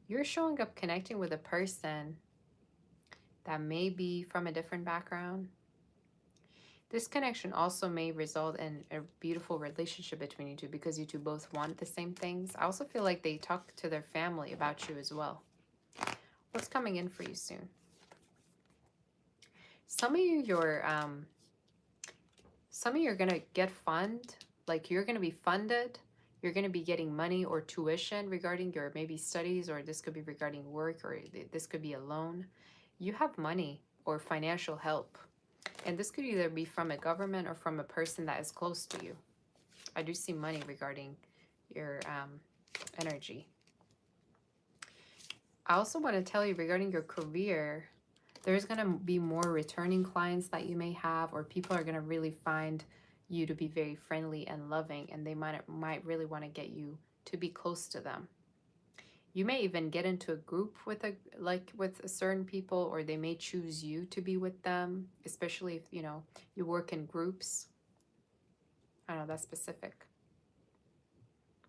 You're showing up connecting with a person that may be from a different background. This connection also may result in a beautiful relationship between you two because you two both want the same things. I also feel like they talk to their family about you as well. What's coming in for you soon? Some of you, you're gonna get like you're gonna be funded. You're gonna be getting money or tuition regarding your maybe studies, or this could be regarding work, or this could be a loan. You have money or financial help. And this could either be from a government or from a person that is close to you. I do see money regarding your energy. I also want to tell you regarding your career, there's going to be more returning clients that you may have, or people are going to really find you to be very friendly and loving, and they might really want to get you to be close to them. You may even get into a group with certain people, or they may choose you to be with them, especially if, you know, you work in groups. I don't know, that's specific.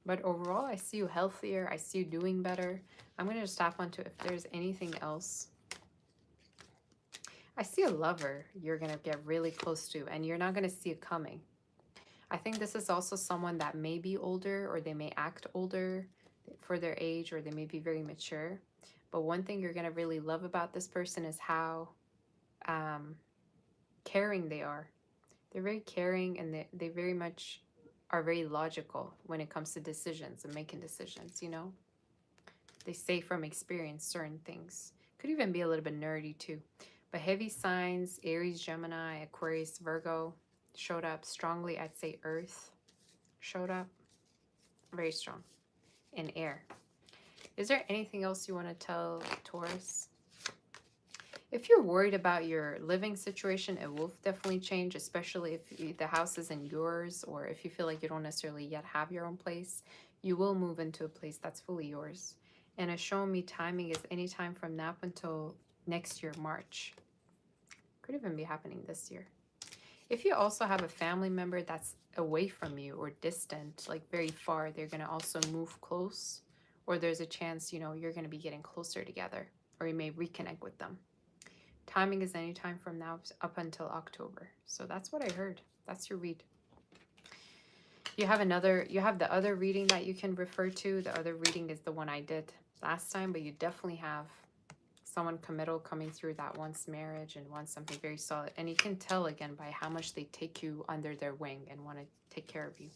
But overall, I see you healthier. I see you doing better. I'm going to just tap onto if there's anything else. I see a lover you're going to get really close to, and you're not going to see it coming. I think this is also someone that may be older, or they may act older for their age, or they may be very mature. But one thing you're going to really love about this person is how caring they are. They're very caring, and they very much are very logical when it comes to decisions and making decisions, you know. They say from experience certain things. Could even be a little bit nerdy too. But heavy signs, Aries, Gemini, Aquarius, Virgo showed up strongly. I'd say Earth showed up very strong. In air. Is there anything else you want to tell Taurus? If you're worried about your living situation, it will definitely change, especially if the house isn't yours, or if you feel like you don't necessarily yet have your own place. You will move into a place that's fully yours. And it's showing me timing is anytime from now up until next year, March. Could even be happening this year. If you also have a family member that's away from you or distant, like very far, they're going to also move close, or there's a chance, you know, you're going to be getting closer together, or you may reconnect with them. Timing is anytime from now up until October. So that's what I heard. That's your read. You have the other reading that you can refer to. The other reading is the one I did last time, but you definitely have someone committal coming through that wants marriage and wants something very solid. And you can tell again by how much they take you under their wing and want to take care of you.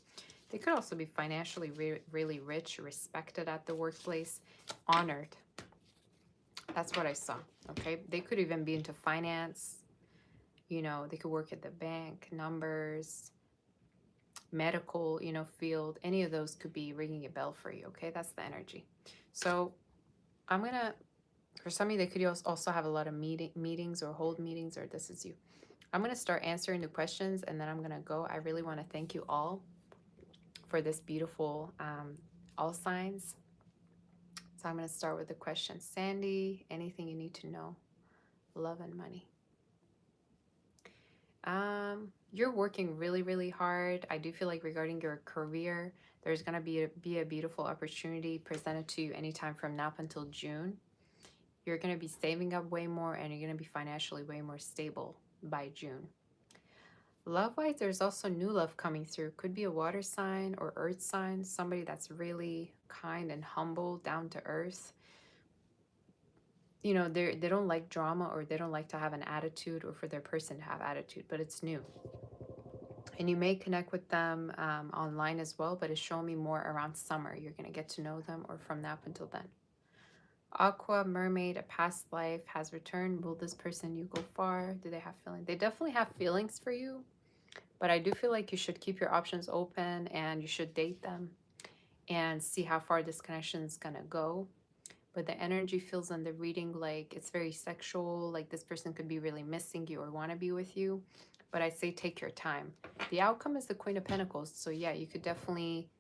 They could also be financially really rich, respected at the workplace, honored. That's what I saw, okay? They could even be into finance. You know, they could work at the bank, numbers, medical, you know, field. Any of those could be ringing a bell for you, okay? That's the energy. So I'm going to, for some of you, they could also have a lot of meetings or hold meetings, or this is you. I'm going to start answering the questions, and then I'm going to go. I really want to thank you all for this beautiful all signs. So I'm going to start with the question. Sandy, anything you need to know? Love and money. You're working really, really hard. I do feel like regarding your career, there's going to be a beautiful opportunity presented to you anytime from now up until June. You're going to be saving up way more, and you're going to be financially way more stable by June. Love-wise, there's also new love coming through. Could be a water sign or earth sign, somebody that's really kind and humble, down to earth. You know, they don't like drama, or they don't like to have an attitude, or for their person to have attitude, but it's new. And you may connect with them online as well, but it's showing me more around summer. You're going to get to know them, or from now up until then. Aqua, mermaid, a past life has returned. Will this person you go far? Do they have feelings? They definitely have feelings for you, But I do feel like you should keep your options open and you should date them and see how far this connection is going to go. But the energy feels in the reading like it's very sexual, like this person could be really missing you or want to be with you. But I say take your time. The outcome is the Queen of Pentacles. So yeah, you could definitely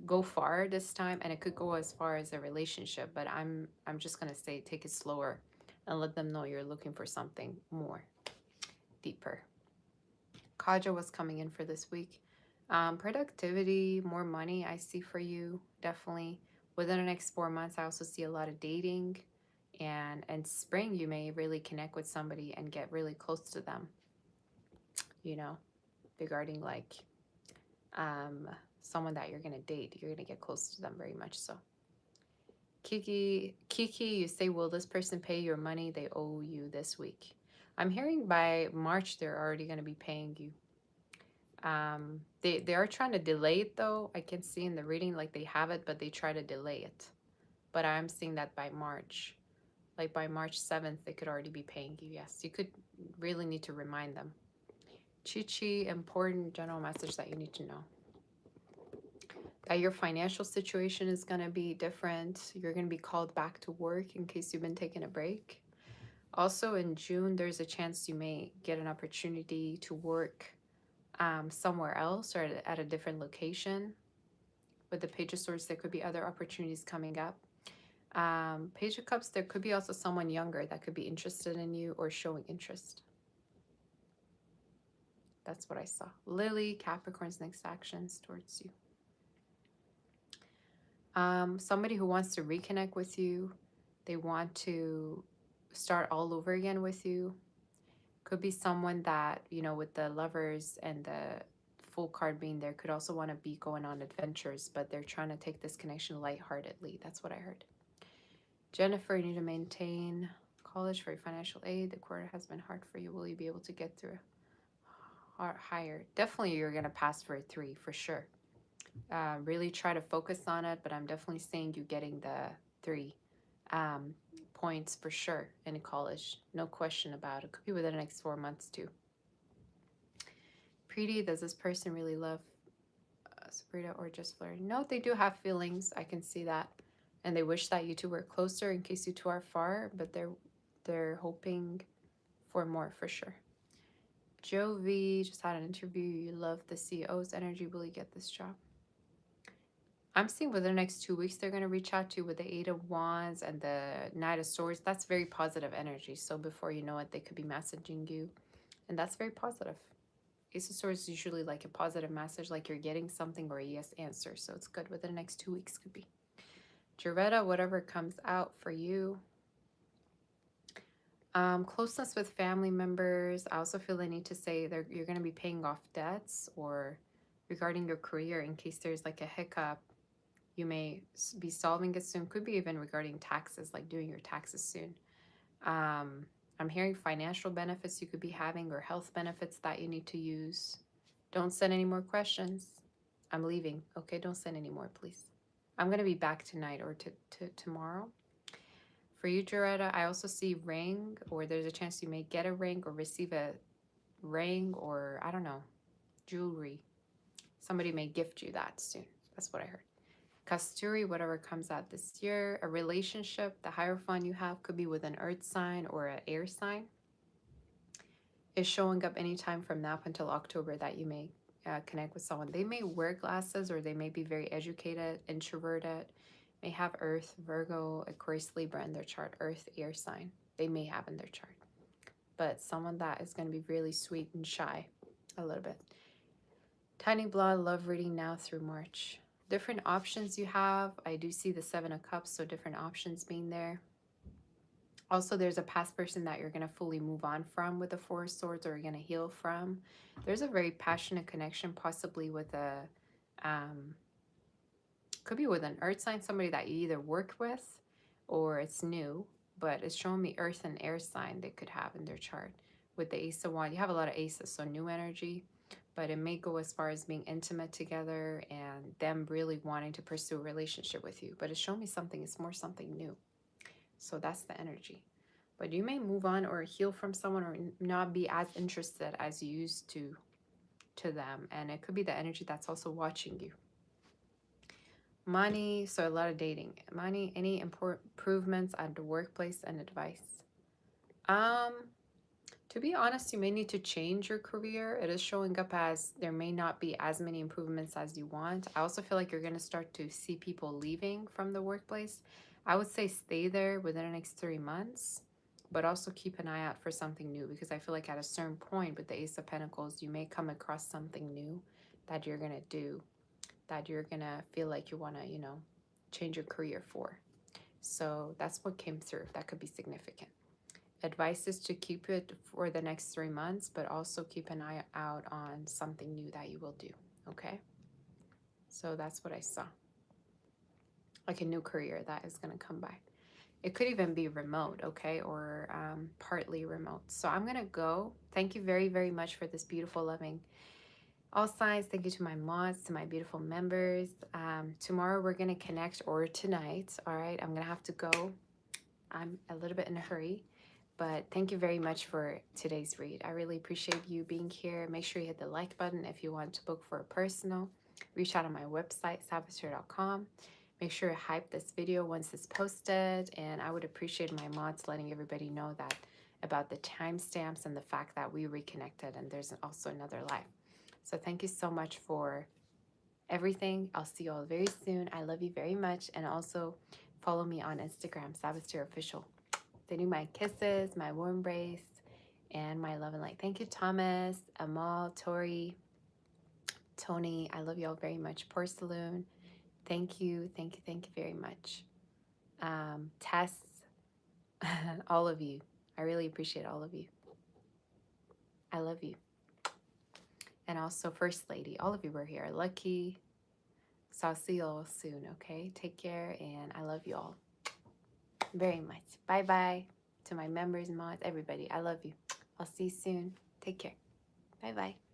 go far this time, and it could go as far as a relationship, but I'm just going to say take it slower and let them know you're looking for something more deeper. Kaja was coming in for this week. Productivity, more money I see for you, definitely. Within the next 4 months, I also see a lot of dating. And spring, you may really connect with somebody and get really close to them, regarding like someone that you're going to date. You're going to get close to them very much so. Kiki, you say, will this person pay your money they owe you this week? I'm hearing by March they're already going to be paying you. They are trying to delay it though. I can see in the reading like they have it, but they try to delay it. But I'm seeing that by March, like by March 7th, they could already be paying you. Yes, you could really need to remind them. Chi, important general message that you need to know. That your financial situation is going to be different. You're going to be called back to work in case you've been taking a break. Also in June, there's a chance you may get an opportunity to work somewhere else or at a different location. With the Page of Swords, there could be other opportunities coming up. Page of Cups, there could be also someone younger that could be interested in you or showing interest. That's what I saw. Lily, Capricorn's next actions towards you. Somebody who wants to reconnect with you. They want to start all over again with you. Could be someone that, with the Lovers and the Fool card being there, could also want to be going on adventures, but they're trying to take this connection lightheartedly. That's what I heard. Jennifer, you need to maintain college for your financial aid. The quarter has been hard for you. Will you be able to get through higher? Definitely you're going to pass for a 3 for sure. Really try to focus on it, but I'm definitely seeing you getting the 3 points for sure in college. No question about it. Could be within the next 4 months too. Preeti, does this person really love Sabrina or just flirting? No, they do have feelings. I can see that. And they wish that you two were closer in case you two are far, but they're hoping for more for sure. Jovi just had an interview. You love the CEO's energy. Will you get this job? I'm seeing within the next 2 weeks, they're going to reach out to you with the 8 of Wands and the Knight of Swords. That's very positive energy. So before you know it, they could be messaging you. And that's very positive. Ace of Swords is usually like a positive message, like you're getting something or a yes answer. So it's good within the next 2 weeks could be. Jaretta, whatever comes out for you. Closeness with family members. I also feel the need to say you're going to be paying off debts or regarding your career in case there's like a hiccup. You may be solving it soon. Could be even regarding taxes, like doing your taxes soon. I'm hearing financial benefits you could be having or health benefits that you need to use. Don't send any more questions. I'm leaving. Okay, don't send any more, please. I'm going to be back tonight or tomorrow. For you, Jaretta, I also see ring, or there's a chance you may get a ring or receive a ring or, I don't know, jewelry. Somebody may gift you that soon. That's what I heard. Kasturi, whatever comes out this year. A relationship, the Hierophant you have could be with an earth sign or an air sign. Is showing up anytime from now until October that you may connect with someone. They may wear glasses or they may be very educated, introverted, may have Earth, Virgo, Aquarius, Libra in their chart. Earth, air sign. They may have in their chart. But someone that is going to be really sweet and shy a little bit. Tiny Blood, love reading now through March. Different options you have. I do see the 7 of Cups, so different options being there. Also, there's a past person that you're going to fully move on from with the 4 of Swords, or you're going to heal from. There's a very passionate connection, possibly with a, could be with an earth sign, somebody that you either work with or it's new, but it's showing me earth and air sign they could have in their chart. With the Ace of Wands, you have a lot of aces, so new energy, but it may go as far as being intimate together and them really wanting to pursue a relationship with you. But it's showing me something, it's more something new. So that's the energy. But you may move on or heal from someone or not be as interested as you used to to them, and it could be the energy that's also watching you. Money, so a lot of dating. Money, any improvements at the workplace, and advice. To be honest, you may need to change your career. It is showing up as there may not be as many improvements as you want. I also feel like you're going to start to see people leaving from the workplace. I would say stay there within the next 3 months, but also keep an eye out for something new, because I feel like at a certain point with the Ace of Pentacles, you may come across something new that you're going to do, that you're going to feel like you want to, you know, change your career for. So that's what came through. That could be significant. Advice is to keep it for the next 3 months, but also keep an eye out on something new that you will do. Okay? So that's what I saw. Like a new career that is going to come by. It could even be remote, okay? Or partly remote. So I'm going to go. Thank you very, very much for this beautiful, loving all signs. Thank you to my mods, to my beautiful members. Tomorrow we're going to connect, or tonight. All right? I'm going to have to go. I'm a little bit in a hurry. But thank you very much for today's read. I really appreciate you being here. Make sure you hit the like button if you want to book for a personal. Reach out on my website, saboteur.com. Make sure to hype this video once it's posted. And I would appreciate my mods letting everybody know that about the timestamps and the fact that we reconnected and there's also another live. So thank you so much for everything. I'll see you all very soon. I love you very much. And also follow me on Instagram, Saboteur Official. Sending my kisses, my warm embrace, and my love and light. Thank you, Thomas, Amal, Tori, Tony. I love you all very much. Porcelain. Thank you. Thank you. Thank you very much. Tess, all of you. I really appreciate all of you. I love you. And also First Lady. All of you were here. Lucky. So I'll see you all soon, okay? Take care, and I love you all very much. Bye-bye to my members, mods, everybody. I love you. I'll see you soon. Take care. Bye-bye.